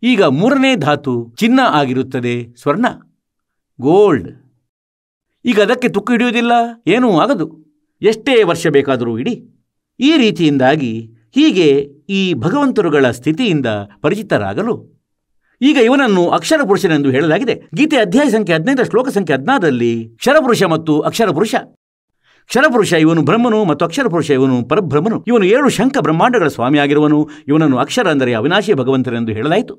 ಈಗ 3ನೇ ಧಾತು ಚಿನ್ನ ಆಗಿರುತ್ತದೆ, ಸ್ವರ್ಣ, ಗೋಲ್ಡ್. ಈಗ ಅದಕ್ಕೆ ತುಕ್ಕು ಹಿಡಿಯುವುದಿಲ್ಲ, ಏನೂ ಆಗದು, ಎಷ್ಟೇ ವರ್ಷ ಬೇಕಾದರೂ ಇಡಿ. ಈ ರೀತಿಯಿಂದಾಗಿ ಹೀಗೆ ಈ ಭಗವಂತರುಗಳ ಸ್ಥಿತಿಯಿಂದ ಪರಿಚಿತರಾಗಲು ಈಗ ಇವನನ್ನು ಅಕ್ಷರ ಪುರುಷನೆಂದು ಹೇಳಲಾಗಿದೆ. ಗೀತೆ ಅಧ್ಯಾಯ ಸಂಖ್ಯೆ 15 ಶ್ಲೋಕ ಸಂಖ್ಯೆ 16ರಲ್ಲಿ ಕ್ಷರಪುರುಷ ಮತ್ತು ಅಕ್ಷರ ಪುರುಷ. ಕ್ಷರಪುರುಷ ಇವನು ಬ್ರಹ್ಮನು ಮತ್ತು ಅಕ್ಷರ ಪುರುಷ ಇವನು ಪರಬ್ರಹ್ಮನು. ಇವನು 7 ಶಂಖ ಬ್ರಹ್ಮಾಂಡಗಳ ಸ್ವಾಮಿಯಾಗಿರುವನು. ಇವನನ್ನು ಅಕ್ಷರ ಅಂದರೆ ಅವಿನಾಶಿ ಭಗವಂತನೆಂದು ಹೇಳಲಾಯಿತು.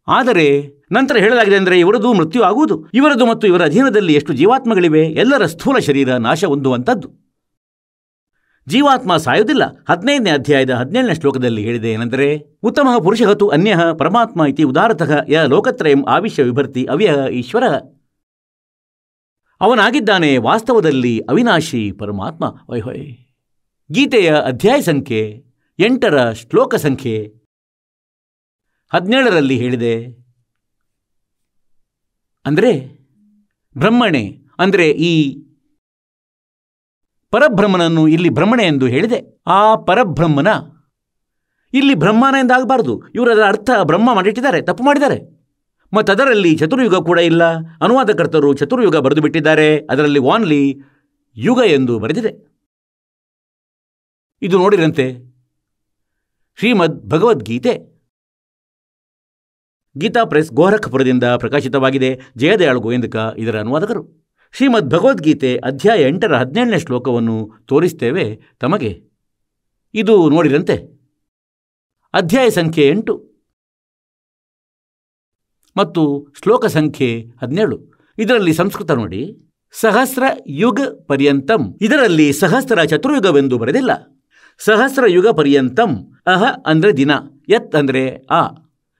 ಆದರೆ ನಂತರ ಹೇಳಲಾಗಿದೆ ಅಂದರೆ ಇವರದು ಮೃತ್ಯು ಆಗುವುದು. ಇವರದು ಮತ್ತು ಇವರ ಅಧೀನದಲ್ಲಿ ಎಷ್ಟು ಜೀವಾತ್ಮಗಳಿವೆ, ಎಲ್ಲರ ಸ್ಥೂಲ ಶರೀರ ನಾಶ ಹೊಂದುವಂಥದ್ದು. ಜೀವಾತ್ಮ ಸಾಯುವುದಿಲ್ಲ. 15ನೇ ಅಧ್ಯಾಯದ 17ನೇ ಶ್ಲೋಕದಲ್ಲಿ ಹೇಳಿದೆ ಏನೆಂದರೆ, ಉತ್ತಮ ಪುರುಷಹತು ಅನ್ಯ ಪರಮಾತ್ಮ ಇತಿ ಉದಾರತಃ ಯ ಲೋಕತ್ರಯಂ ಆವಿಶ್ಯ ವಿಭರ್ತಿ ಅವ್ಯಯ ಈಶ್ವರ. ಅವನಾಗಿದ್ದಾನೆ ವಾಸ್ತವದಲ್ಲಿ ಅವಿನಾಶಿ ಪರಮಾತ್ಮ. ಗೀತೆಯ ಅಧ್ಯಾಯ ಸಂಖ್ಯೆ 8ರ ಶ್ಲೋಕ ಸಂಖ್ಯೆ 17ರಲ್ಲಿ ಹೇಳಿದೆ. ಅಂದರೆ ಬ್ರಹ್ಮಣೆ ಅಂದರೆ ಈ ಪರಬ್ರಹ್ಮನನ್ನು ಇಲ್ಲಿ ಬ್ರಹ್ಮಣೆ ಎಂದು ಹೇಳಿದೆ. ಆ ಪರಬ್ರಹ್ಮನ ಇಲ್ಲಿ ಬ್ರಹ್ಮನ ಎಂದಾಗಬಾರದು. ಇವರು ಅದರ ಅರ್ಥ ಬ್ರಹ್ಮ ಮಾಡಿಟ್ಟಿದ್ದಾರೆ, ತಪ್ಪು ಮಾಡಿದ್ದಾರೆ. ಮತ್ತು ಅದರಲ್ಲಿ ಚತುರ್ಯುಗ ಕೂಡ ಇಲ್ಲ. ಅನುವಾದಕರ್ತರು ಚತುರ್ಯುಗ ಬರೆದು ಬಿಟ್ಟಿದ್ದಾರೆ, ಅದರಲ್ಲಿ ಓನ್ಲಿ ಯುಗ ಎಂದು ಬರೆದಿದೆ. ಇದು ನೋಡಿರಂತೆ ಶ್ರೀಮದ್ ಭಗವದ್ಗೀತೆ, ಗೀತಾ ಪ್ರೆಸ್, ಗೋರಖಪುರದಿಂದ ಪ್ರಕಾಶಿತವಾಗಿದೆ. ಜಯದಯಾಳು ಗೋವಿಂದಕ ಇದರ ಅನುವಾದಕರು. ಶ್ರೀಮದ್ ಭಗವದ್ಗೀತೆ ಅಧ್ಯಾಯ 8ರ 17ನೇ ಶ್ಲೋಕವನ್ನು ತೋರಿಸ್ತೇವೆ ತಮಗೆ. ಇದು ನೋಡಿರಂತೆ ಅಧ್ಯಾಯ ಸಂಖ್ಯೆ 8 ಮತ್ತು ಶ್ಲೋಕ ಸಂಖ್ಯೆ 17. ಇದರಲ್ಲಿ ಸಂಸ್ಕೃತ ನೋಡಿ, ಸಹಸ್ರ ಯುಗ ಪರ್ಯಂತಂ. ಇದರಲ್ಲಿ ಸಹಸ್ರ ಚತುರ್ಯುಗವೆಂದು ಬರೆದಿಲ್ಲ, ಸಹಸ್ರ ಯುಗ ಪರ್ಯಂತಂ. ಅಹ ಅಂದರೆ ದಿನ, ಯತ್ ಅಂದರೆ ಆ.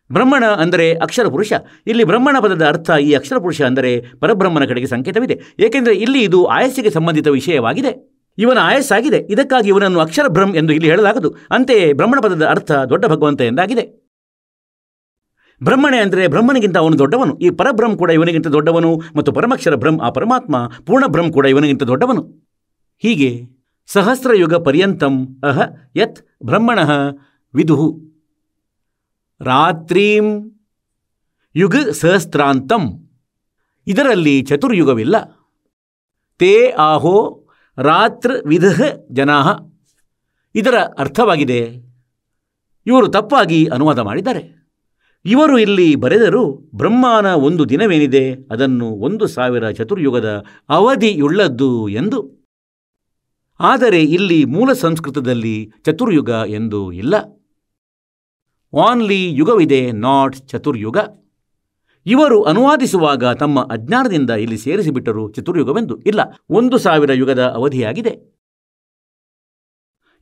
ಬ್ರಹ್ಮಣ ಅಂದರೆ ಅಕ್ಷರ ಪುರುಷ. ಇಲ್ಲಿ ಬ್ರಹ್ಮಣ ಪದದ ಅರ್ಥ ಈ ಅಕ್ಷರ ಪುರುಷ ಅಂದರೆ ಪರಬ್ರಹ್ಮನ ಕಡೆಗೆ ಸಂಕೇತವಿದೆ, ಏಕೆಂದರೆ ಇಲ್ಲಿ ಇದು ಆಯಸ್ಸಿಗೆ ಸಂಬಂಧಿತ ವಿಷಯವಾಗಿದೆ. ಇವನ ಆಯಸ್ಸಾಗಿದೆ, ಇದಕ್ಕಾಗಿ ಇವನನ್ನು ಅಕ್ಷರ ಬ್ರಹ್ಮ ಎಂದು ಇಲ್ಲಿ ಹೇಳಲಾಗದು. ಅಂತೆಯೇ ಬ್ರಹ್ಮಣ ಪದದ ಅರ್ಥ ದೊಡ್ಡ ಭಗವಂತ ಎಂದಾಗಿದೆ. ಬ್ರಹ್ಮಣೆ ಅಂದರೆ ಬ್ರಹ್ಮನಿಗಿಂತ ಅವನು ದೊಡ್ಡವನು. ಈ ಪರಬ್ರಹ್ಮ ಕೂಡ ಇವನಿಗಿಂತ ದೊಡ್ಡವನು, ಮತ್ತು ಪರಮಾಕ್ಷರ ಬ್ರಹ್ಮ ಆ ಪರಮಾತ್ಮ ಪೂರ್ಣ ಬ್ರಹ್ಮ ಕೂಡ ಇವನಿಗಿಂತ ದೊಡ್ಡವನು. ಹೀಗೆ ಸಹಸ್ರಯುಗ ಪರ್ಯಂತಂ ಅಹ ಯತ್ ಬ್ರಹ್ಮಣಃ ವಿದುಹು ರಾತ್ರೀಂ ಯುಗ ಸಹಸ್ರಾಂತಂ. ಇದರಲ್ಲಿ ಚತುರ್ಯುಗವಿಲ್ಲ. ತೇ ಆಹೋ ರಾತ್ರ ವಿಧಃ ಜನಾಃ. ಇದರ ಅರ್ಥವಾಗಿದೆ, ಇವರು ತಪ್ಪಾಗಿ ಅನುವಾದ ಮಾಡಿದ್ದಾರೆ. ಇವರು ಇಲ್ಲಿ ಬರೆದರು ಬ್ರಹ್ಮನ ಒಂದು ದಿನವೇನಿದೆ ಅದನ್ನು 1,000 ಚತುರ್ಯುಗದ ಅವಧಿಯುಳ್ಳದ್ದು ಎಂದು. ಆದರೆ ಇಲ್ಲಿ ಮೂಲ ಸಂಸ್ಕೃತದಲ್ಲಿ ಚತುರ್ಯುಗ ಎಂದು ಇಲ್ಲ, ಓನ್ಲಿ ಯುಗವಿದೆ, ನಾಟ್ ಚತುರ್ಯುಗ. ಇವರು ಅನುವಾದಿಸುವಾಗ ತಮ್ಮ ಅಜ್ಞಾನದಿಂದ ಇಲ್ಲಿ ಸೇರಿಸಿಬಿಟ್ಟರು ಚತುರ್ಯುಗವೆಂದು. ಇಲ್ಲ, 1,000 ಯುಗದ ಅವಧಿಯಾಗಿದೆ.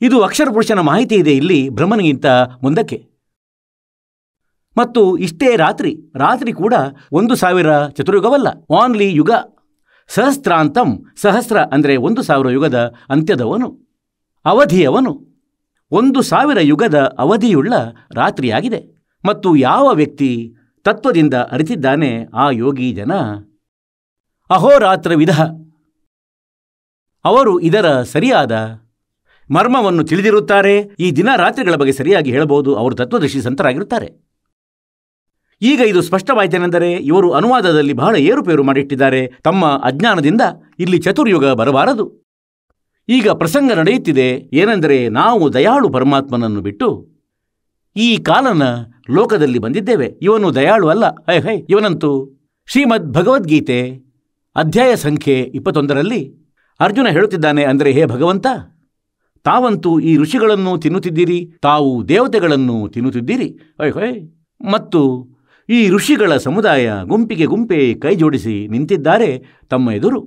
ಇದು ಅಕ್ಷರ ಪುರುಷನ ಮಾಹಿತಿ ಇದೆ ಇಲ್ಲಿ ಬ್ರಹ್ಮನಿಗಿಂತ ಮುಂದಕ್ಕೆ. ಮತ್ತು ಇಷ್ಟೇ ರಾತ್ರಿ ಕೂಡ 1000 ಚತುರ್ಯುಗವಲ್ಲ, ಓನ್ಲಿ ಯುಗ. ಸಹಸ್ರಾಂತಂ, ಸಹಸ್ರ ಅಂದರೆ 1000 ಯುಗದ ಅಂತ್ಯದವನು, ಅವಧಿಯವನು. 1000 ಯುಗದ ಅವಧಿಯುಳ್ಳ ರಾತ್ರಿಯಾಗಿದೆ. ಮತ್ತು ಯಾವ ವ್ಯಕ್ತಿ ತತ್ವದಿಂದ ಅರಿತಿದ್ದಾನೆ ಆ ಯೋಗಿ ಜನ ಅಹೋರಾತ್ರವಿಧ, ಅವರು ಇದರ ಸರಿಯಾದ ಮರ್ಮವನ್ನು ತಿಳಿದಿರುತ್ತಾರೆ. ಈ ದಿನ ರಾತ್ರಿಗಳ ಬಗ್ಗೆ ಸರಿಯಾಗಿ ಹೇಳಬಹುದು. ಅವರು ತತ್ವದರ್ಶಿ ಸಂತರಾಗಿರುತ್ತಾರೆ. ಈಗ ಇದು ಸ್ಪಷ್ಟವಾಯಿತೇನೆಂದರೆ ಇವರು ಅನುವಾದದಲ್ಲಿ ಬಹಳ ಏರುಪೇರು ಮಾಡಿಟ್ಟಿದ್ದಾರೆ. ತಮ್ಮ ಅಜ್ಞಾನದಿಂದ ಇಲ್ಲಿ ಚತುರ್ಯುಗ ಬರಬಾರದು. ಈಗ ಪ್ರಸಂಗ ನಡೆಯುತ್ತಿದೆ ಏನೆಂದರೆ, ನಾವು ದಯಾಳು ಪರಮಾತ್ಮನನ್ನು ಬಿಟ್ಟು ಈ ಕಾಲನ ಲೋಕದಲ್ಲಿ ಬಂದಿದ್ದೇವೆ. ಇವನು ದಯಾಳು ಅಲ್ಲ. ಇವನಂತೂ ಶ್ರೀಮದ್ ಭಗವದ್ಗೀತೆ ಅಧ್ಯಾಯ ಸಂಖ್ಯೆ 21ರಲ್ಲಿ ಅರ್ಜುನ ಹೇಳುತ್ತಿದ್ದಾನೆ, ಅಂದರೆ ಹೇ ಭಗವಂತ, ತಾವಂತೂ ಈ ಋಷಿಗಳನ್ನು ತಿನ್ನುತ್ತಿದ್ದೀರಿ, ತಾವು ದೇವತೆಗಳನ್ನು ತಿನ್ನುತ್ತಿದ್ದೀರಿ. ಮತ್ತು ಈ ಋಷಿಗಳ ಸಮುದಾಯ ಗುಂಪೆ ಕೈ ಜೋಡಿಸಿ ನಿಂತಿದ್ದಾರೆ ತಮ್ಮ ಎದುರು.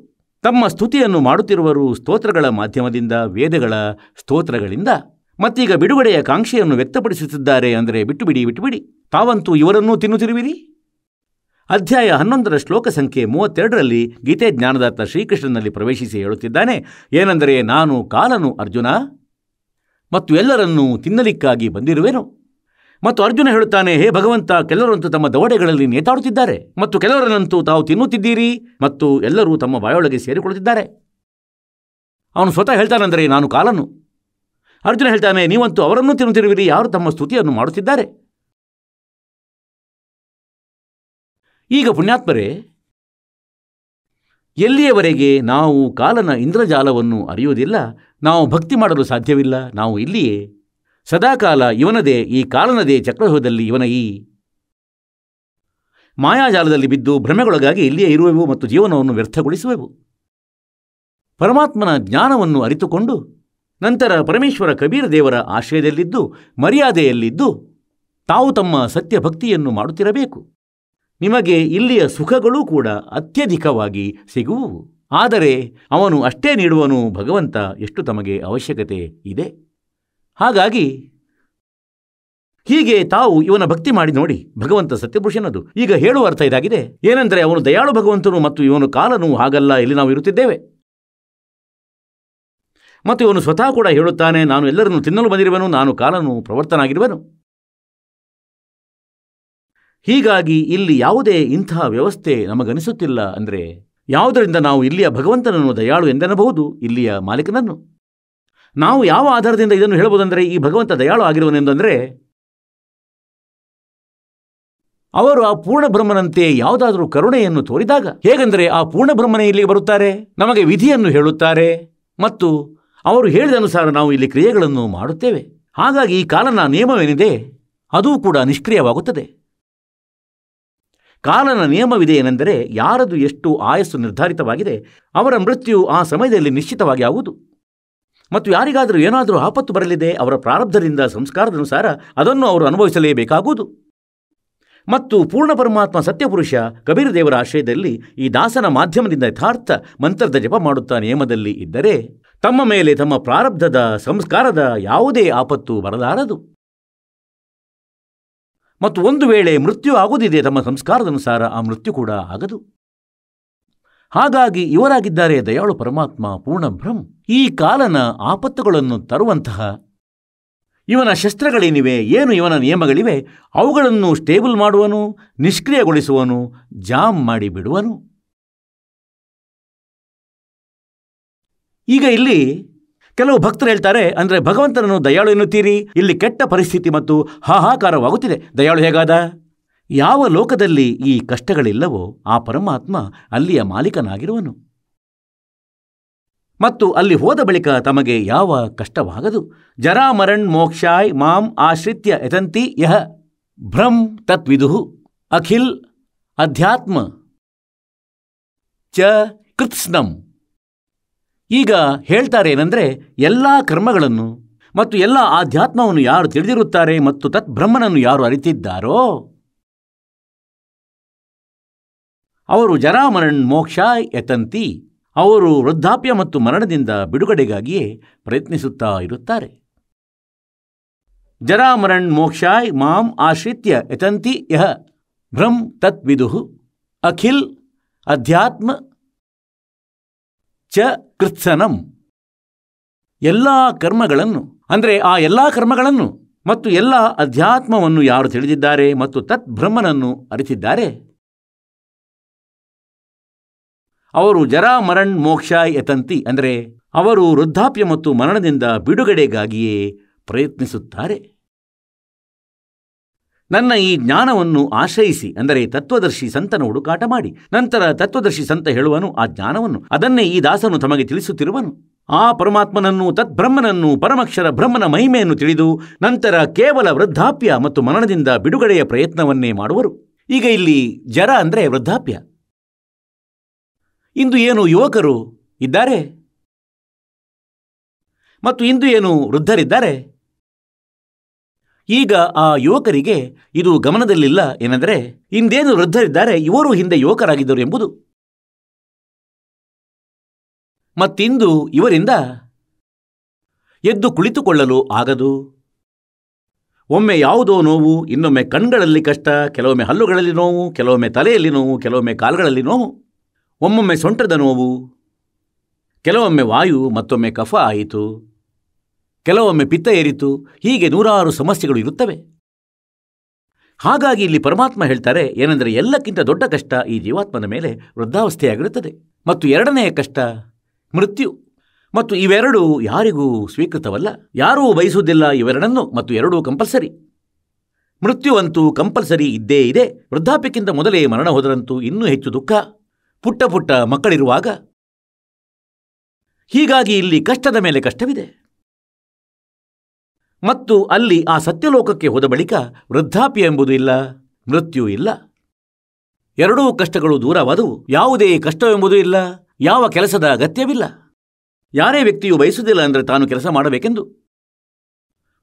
ತಮ್ಮ ಸ್ತುತಿಯನ್ನು ಮಾಡುತ್ತಿರುವರು ಸ್ತೋತ್ರಗಳ ಮಾಧ್ಯಮದಿಂದ, ವೇದಗಳ ಸ್ತೋತ್ರಗಳಿಂದ. ಮತ್ತೀಗ ಬಿಡುಗಡೆಯ ಕಾಂಕ್ಷೆಯನ್ನು ವ್ಯಕ್ತಪಡಿಸುತ್ತಿದ್ದಾರೆ. ಅಂದರೆ ಬಿಟ್ಟುಬಿಡಿ, ತಾವಂತೂ ಇವರನ್ನೂ ತಿನ್ನುತ್ತಿರುವಿರಿ. ಅಧ್ಯಾಯ 11ರ ಶ್ಲೋಕ ಸಂಖ್ಯೆ 32ರಲ್ಲಿ ಗೀತೆ ಜ್ಞಾನದಾತ ಶ್ರೀಕೃಷ್ಣನಲ್ಲಿ ಪ್ರವೇಶಿಸಿ ಹೇಳುತ್ತಿದ್ದಾನೆ, ಏನೆಂದರೆ ನಾನು ಕಾಲನು ಅರ್ಜುನ, ಮತ್ತು ಎಲ್ಲರನ್ನೂ ತಿನ್ನಲಿಕ್ಕಾಗಿ ಬಂದಿರುವೆನು. ಮತ್ತು ಅರ್ಜುನ ಹೇಳುತ್ತಾನೆ, ಹೇ ಭಗವಂತ, ಕೆಲವರಂತೂ ತಮ್ಮ ದವಡೆಗಳಲ್ಲಿ ನೇತಾಡುತ್ತಿದ್ದಾರೆ, ಮತ್ತು ಕೆಲವರನ್ನಂತೂ ತಾವು ತಿನ್ನುತ್ತಿದ್ದೀರಿ, ಮತ್ತು ಎಲ್ಲರೂ ತಮ್ಮ ಬಾಯೊಳಗೆ ಸೇರಿಕೊಳ್ಳುತ್ತಿದ್ದಾರೆ. ಅವನು ಸ್ವತಃ ಹೇಳ್ತಾನೆಂದರೆ ನಾನು ಕಾಲನು. ಅರ್ಜುನ ಹೇಳ್ತಾನೆ, ನೀವಂತೂ ಅವರನ್ನೂ ತಿನ್ನುತ್ತಿರುವಿರಿ, ಯಾರು ತಮ್ಮ ಸ್ತುತಿಯನ್ನು ಮಾಡುತ್ತಿದ್ದಾರೆ. ಈಗ ಪುಣ್ಯಾತ್ಮರೇ, ಎಲ್ಲಿಯವರೆಗೆ ನಾವು ಕಾಲನ ಇಂದ್ರಜಾಲವನ್ನು ಅರಿಯುವುದಿಲ್ಲ, ನಾವು ಭಕ್ತಿ ಮಾಡಲು ಸಾಧ್ಯವಿಲ್ಲ. ನಾವು ಇಲ್ಲಿಯೇ ಸದಾಕಾಲ ಇವನದೇ, ಈ ಕಾಲನದೇ ಚಕ್ರವ್ಯೂಹದಲ್ಲಿ, ಇವನ ಈ ಮಾಯಾಜಾಲದಲ್ಲಿ ಬಿದ್ದು ಭ್ರಮೆಗೊಳಗಾಗಿ ಇಲ್ಲಿಯೇ ಇರುವೆವು ಮತ್ತು ಜೀವನವನ್ನು ವ್ಯರ್ಥಗೊಳಿಸುವೆವು. ಪರಮಾತ್ಮನ ಜ್ಞಾನವನ್ನು ಅರಿತುಕೊಂಡು ನಂತರ ಪರಮೇಶ್ವರ ಕಬೀರ ದೇವರ ಆಶ್ರಯದಲ್ಲಿದ್ದು ಮರ್ಯಾದೆಯಲ್ಲಿದ್ದು ತಾವು ತಮ್ಮ ಸತ್ಯ ಭಕ್ತಿಯನ್ನು ಮಾಡುತ್ತಿರಬೇಕು. ನಿಮಗೆ ಇಲ್ಲಿಯ ಸುಖಗಳೂ ಕೂಡ ಅತ್ಯಧಿಕವಾಗಿ ಸಿಗುವು. ಆದರೆ ಅವನು ಅಷ್ಟೇ ನೀಡುವನು ಭಗವಂತ, ಎಷ್ಟು ತಮಗೆ ಅವಶ್ಯಕತೆ ಇದೆ. ಹಾಗಾಗಿ ಹೀಗೆ ತಾವು ಇವನ ಭಕ್ತಿ ಮಾಡಿ ನೋಡಿ. ಭಗವಂತ ಸತ್ಯಪುರುಷನದು. ಈಗ ಹೇಳುವ ಅರ್ಥ ಇದಾಗಿದೆ, ಏನೆಂದರೆ ಅವನು ದಯಾಳು ಭಗವಂತನು ಮತ್ತು ಇವನು ಕಾಲನು. ಹಾಗಲ್ಲ, ಇಲ್ಲಿ ನಾವು ಇರುತ್ತಿದ್ದೇವೆ. ಮತ್ತು ಇವನು ಸ್ವತಃ ಕೂಡ ಹೇಳುತ್ತಾನೆ, ನಾನು ಎಲ್ಲರನ್ನು ತಿನ್ನಲು ಬಂದಿರುವನು, ನಾನು ಕಾಲನು ಪ್ರವರ್ತನಾಗಿರುವನು. ಹೀಗಾಗಿ ಇಲ್ಲಿ ಯಾವುದೇ ಇಂತಹ ವ್ಯವಸ್ಥೆ ನಮಗನಿಸುತ್ತಿಲ್ಲ. ಅಂದರೆ ಯಾವುದರಿಂದ ನಾವು ಇಲ್ಲಿಯ ಭಗವಂತನನ್ನು ದಯಾಳು ಎಂದೆನ್ನಬಹುದು, ಇಲ್ಲಿಯ ಮಾಲೀಕನನ್ನು. ನಾವು ಯಾವ ಆಧಾರದಿಂದ ಇದನ್ನು ಹೇಳಬಹುದಂದರೆ, ಈ ಭಗವಂತ ದಯಾಳು ಆಗಿರುವನೆಂದರೆ ಅವರು ಆ ಪೂರ್ಣ ಬ್ರಹ್ಮನಂತೆ ಯಾವುದಾದರೂ ಕರುಣೆಯನ್ನು ತೋರಿದಾಗ. ಹೇಗೆಂದರೆ ಆ ಪೂರ್ಣ ಬ್ರಹ್ಮನೇ ಇಲ್ಲಿಗೆ ಬರುತ್ತಾರೆ, ನಮಗೆ ವಿಧಿಯನ್ನು ಹೇಳುತ್ತಾರೆ, ಮತ್ತು ಅವರು ಹೇಳಿದ ಅನುಸಾರ ನಾವು ಇಲ್ಲಿ ಕ್ರಿಯೆಗಳನ್ನು ಮಾಡುತ್ತೇವೆ. ಹಾಗಾಗಿ ಈ ಕಾಲನ ನಿಯಮವೇನಿದೆ ಅದೂ ಕೂಡ ನಿಷ್ಕ್ರಿಯವಾಗುತ್ತದೆ. ಕಾಲನ ನಿಯಮವಿದೆ ಏನೆಂದರೆ, ಯಾರದು ಎಷ್ಟು ಆಯಸ್ಸು ನಿರ್ಧಾರಿತವಾಗಿದೆ ಅವರ ಮೃತ್ಯು ಆ ಸಮಯದಲ್ಲಿ ನಿಶ್ಚಿತವಾಗಿ ಆಗುವುದು. ಮತ್ತು ಯಾರಿಗಾದರೂ ಏನಾದರೂ ಆಪತ್ತು ಬರಲಿದೆ, ಅವರ ಪ್ರಾರಬ್ಧದಿಂದ ಸಂಸ್ಕಾರದನುಸಾರ ಅದನ್ನು ಅವರು ಅನುಭವಿಸಲೇಬೇಕಾಗುವುದು. ಮತ್ತು ಪೂರ್ಣ ಪರಮಾತ್ಮ ಸತ್ಯಪುರುಷ ಕಬೀರ ದೇವರ ಆಶ್ರಯದಲ್ಲಿ ಈ ದಾಸನ ಮಾಧ್ಯಮದಿಂದ ಯಥಾರ್ಥ ಮಂತ್ರದ ಜಪ ಮಾಡುತ್ತಾ ನಿಯಮದಲ್ಲಿ ಇದ್ದರೆ ತಮ್ಮ ಮೇಲೆ ತಮ್ಮ ಪ್ರಾರಬ್ಧದ ಸಂಸ್ಕಾರದ ಯಾವುದೇ ಆಪತ್ತು ಬರಲಾರದು. ಮತ್ತು ಒಂದು ವೇಳೆ ಮೃತ್ಯು ಆಗುವುದಿದೆ ತಮ್ಮ ಸಂಸ್ಕಾರದನುಸಾರ, ಆ ಮೃತ್ಯು ಕೂಡ ಆಗದು. ಹಾಗಾಗಿ ಇವರಾಗಿದ್ದಾರೆ ದಯಾಳು ಪರಮಾತ್ಮ ಪೂರ್ಣ ಬ್ರಹ್ಮ. ಈ ಕಾಲನ ಆಪತ್ತುಗಳನ್ನು ತರುವಂತಹ ಇವನ ಶಸ್ತ್ರಗಳೇನಿವೆ, ಏನು ಇವನ ನಿಯಮಗಳಿವೆ, ಅವುಗಳನ್ನು ಸ್ಟೇಬಲ್ ಮಾಡುವನು, ನಿಷ್ಕ್ರಿಯಗೊಳಿಸುವನು, ಜಾಮ್ ಮಾಡಿ ಬಿಡುವನು. ಈಗ ಇಲ್ಲಿ ಕೆಲವು ಭಕ್ತರು ಹೇಳ್ತಾರೆ, ಅಂದರೆ ಭಗವಂತನನ್ನು ದಯಾಳು ಎನ್ನುತ್ತೀರಿ, ಇಲ್ಲಿ ಕೆಟ್ಟ ಪರಿಸ್ಥಿತಿ ಮತ್ತು ಹಾಹಾಕಾರವಾಗುತ್ತಿದೆ. ದಯಾಳು ಹೇಗಾದ? ಯಾವ ಲೋಕದಲ್ಲಿ ಈ ಕಷ್ಟಗಳಿಲ್ಲವೋ ಆ ಪರಮಾತ್ಮ ಅಲ್ಲಿಯ ಮಾಲೀಕನಾಗಿರುವನು. ಮತ್ತು ಅಲ್ಲಿ ಹೋದ ಬಳಿಕ ತಮಗೆ ಯಾವ ಕಷ್ಟವಾಗದು. ಜರಾಮರಣ್ ಮೋಕ್ಷಾಯ್ ಮಾಂ ಆಶ್ರಿತ್ಯ ಯತಂತಿ ಯಹ ಭ್ರಂ ತತ್ವಿದುಃ ಅಖಿಲ್ ಅಧ್ಯಾತ್ಮ ಚ ಕೃತ್ಸ್ನಂ. ಈಗ ಹೇಳ್ತಾರೆ ಏನಂದರೆ, ಎಲ್ಲ ಕರ್ಮಗಳನ್ನು ಮತ್ತು ಎಲ್ಲ ಆಧ್ಯಾತ್ಮವನ್ನು ಯಾರು ತಿಳಿದಿರುತ್ತಾರೆ ಮತ್ತು ತತ್ ಬ್ರಹ್ಮನನ್ನು ಯಾರು ಅರಿತಿದ್ದಾರೋ ಅವರು ಜರಾಮರಣ್ ಮೋಕ್ಷಾಯ್ ಯತಂತಿ, ಅವರು ವೃದ್ಧಾಪ್ಯ ಮತ್ತು ಮರಣದಿಂದ ಬಿಡುಗಡೆಗಾಗಿಯೇ ಪ್ರಯತ್ನಿಸುತ್ತಾ ಇರುತ್ತಾರೆ. ಜರಾಮರಣ್ ಮೋಕ್ಷಾಯ್ ಮಾಂ ಆಶ್ರಿತ್ಯ ಯತಂತಿ ಯಹ ಭ್ರಂ ತತ್ ವಿದುಃ ಅಖಿಲ್ ಅಧ್ಯಾತ್ಮ ಚ ಕೃತ್ಸನಂ. ಎಲ್ಲ ಕರ್ಮಗಳನ್ನು ಅಂದರೆ ಆ ಎಲ್ಲ ಕರ್ಮಗಳನ್ನು ಮತ್ತು ಎಲ್ಲ ಅಧ್ಯಾತ್ಮವನ್ನು ಯಾರು ತಿಳಿದಿದ್ದಾರೆ ಮತ್ತು ತತ್ ಬ್ರಹ್ಮನನ್ನು ಅರಿತಿದ್ದಾರೆ ಅವರು ಜರಾಮರಣ್ ಮೋಕ್ಷಾಯ್ ಯತಂತಿ ಅಂದರೆ ಅವರು ವೃದ್ಧಾಪ್ಯ ಮತ್ತು ಮರಣದಿಂದ ಬಿಡುಗಡೆಗಾಗಿಯೇ ಪ್ರಯತ್ನಿಸುತ್ತಾರೆ. ನನ್ನ ಈ ಜ್ಞಾನವನ್ನು ಆಶ್ರಯಿಸಿ ಅಂದರೆ ತತ್ವದರ್ಶಿ ಸಂತನ ಹುಡುಕಾಟ ಮಾಡಿ, ನಂತರ ತತ್ವದರ್ಶಿ ಸಂತ ಹೇಳುವನು ಆ ಜ್ಞಾನವನ್ನು, ಅದನ್ನೇ ಈ ದಾಸನು ತಮಗೆ ತಿಳಿಸುತ್ತಿರುವನು. ಆ ಪರಮಾತ್ಮನನ್ನು ತತ್ಬ್ರಹ್ಮನನ್ನು ಪರಮಕ್ಷರ ಬ್ರಹ್ಮನ ಮಹಿಮೆಯನ್ನು ತಿಳಿದು ನಂತರ ಕೇವಲ ವೃದ್ಧಾಪ್ಯ ಮತ್ತು ಮರಣದಿಂದ ಬಿಡುಗಡೆಯ ಪ್ರಯತ್ನವನ್ನೇ ಮಾಡುವರು. ಈಗ ಇಲ್ಲಿ ಜರ ಅಂದರೆ ವೃದ್ಧಾಪ್ಯ. ಇಂದು ಏನು ಯುವಕರು ಇದ್ದಾರೆ ಮತ್ತು ಇಂದು ಏನು ವೃದ್ಧರಿದ್ದಾರೆ. ಈಗ ಆ ಯುವಕರಿಗೆ ಇದು ಗಮನದಲ್ಲಿಲ್ಲ. ಏನೆಂದರೆ ಇಂದೇನು ವೃದ್ಧರಿದ್ದಾರೆ ಇವರು ಹಿಂದೆ ಯುವಕರಾಗಿದ್ದರು ಎಂಬುದು. ಮತ್ತಿಂದು ಇವರಿಂದ ಎದ್ದು ಕುಳಿತುಕೊಳ್ಳಲು ಆಗದು. ಒಮ್ಮೆ ಯಾವುದೋ ನೋವು, ಇನ್ನೊಮ್ಮೆ ಕಣ್ಗಳಲ್ಲಿ ಕಷ್ಟ, ಕೆಲವೊಮ್ಮೆ ಹಲ್ಲುಗಳಲ್ಲಿ ನೋವು, ಕೆಲವೊಮ್ಮೆ ತಲೆಯಲ್ಲಿ ನೋವು, ಕೆಲವೊಮ್ಮೆ ಕಾಲುಗಳಲ್ಲಿ ನೋವು, ಒಮ್ಮೊಮ್ಮೆ ಸೊಂಟದ ನೋವು, ಕೆಲವೊಮ್ಮೆ ವಾಯು, ಮತ್ತೊಮ್ಮೆ ಕಫ ಆಯಿತು, ಕೆಲವೊಮ್ಮೆ ಪಿತ್ತ ಏರಿತು. ಹೀಗೆ ನೂರಾರು ಸಮಸ್ಯೆಗಳು ಇರುತ್ತವೆ. ಹಾಗಾಗಿ ಇಲ್ಲಿ ಪರಮಾತ್ಮ ಹೇಳ್ತಾರೆ ಏನೆಂದರೆ ಎಲ್ಲಕ್ಕಿಂತ ದೊಡ್ಡ ಕಷ್ಟ ಈ ಜೀವಾತ್ಮನ ಮೇಲೆ ವೃದ್ಧಾವಸ್ಥೆಯಾಗಿರುತ್ತದೆ ಮತ್ತು ಎರಡನೆಯ ಕಷ್ಟ ಮೃತ್ಯು. ಮತ್ತು ಇವೆರಡೂ ಯಾರಿಗೂ ಸ್ವೀಕೃತವಲ್ಲ, ಯಾರೂ ಬಯಸುವುದಿಲ್ಲ ಇವೆರಡನ್ನು, ಮತ್ತು ಎರಡೂ ಕಂಪಲ್ಸರಿ. ಮೃತ್ಯುವಂತೂ ಕಂಪಲ್ಸರಿ ಇದ್ದೇ ಇದೆ. ವೃದ್ಧಾಪ್ಯಕ್ಕಿಂತ ಮೊದಲೇ ಮರಣ ಹೋದರಂತೂ ಇನ್ನೂ ಹೆಚ್ಚು ದುಃಖ, ಪುಟ್ಟ ಪುಟ್ಟ ಮಕ್ಕಳಿರುವಾಗ. ಹೀಗಾಗಿ ಇಲ್ಲಿ ಕಷ್ಟದ ಮೇಲೆ ಕಷ್ಟವಿದೆ. ಮತ್ತು ಅಲ್ಲಿ ಆ ಸತ್ಯಲೋಕಕ್ಕೆ ಹೋದ ಬಳಿಕ ವೃದ್ಧಾಪ್ಯ ಎಂಬುದು ಇಲ್ಲ, ಮೃತ್ಯು ಇಲ್ಲ. ಎರಡೂ ಕಷ್ಟಗಳು ದೂರವಾದವು. ಯಾವುದೇ ಕಷ್ಟವೆಂಬುದೂ ಇಲ್ಲ, ಯಾವ ಕೆಲಸದ ಅಗತ್ಯವಿಲ್ಲ. ಯಾರೇ ವ್ಯಕ್ತಿಯು ಬಯಸುವುದಿಲ್ಲ ಅಂದರೆ ತಾನು ಕೆಲಸ ಮಾಡಬೇಕೆಂದು.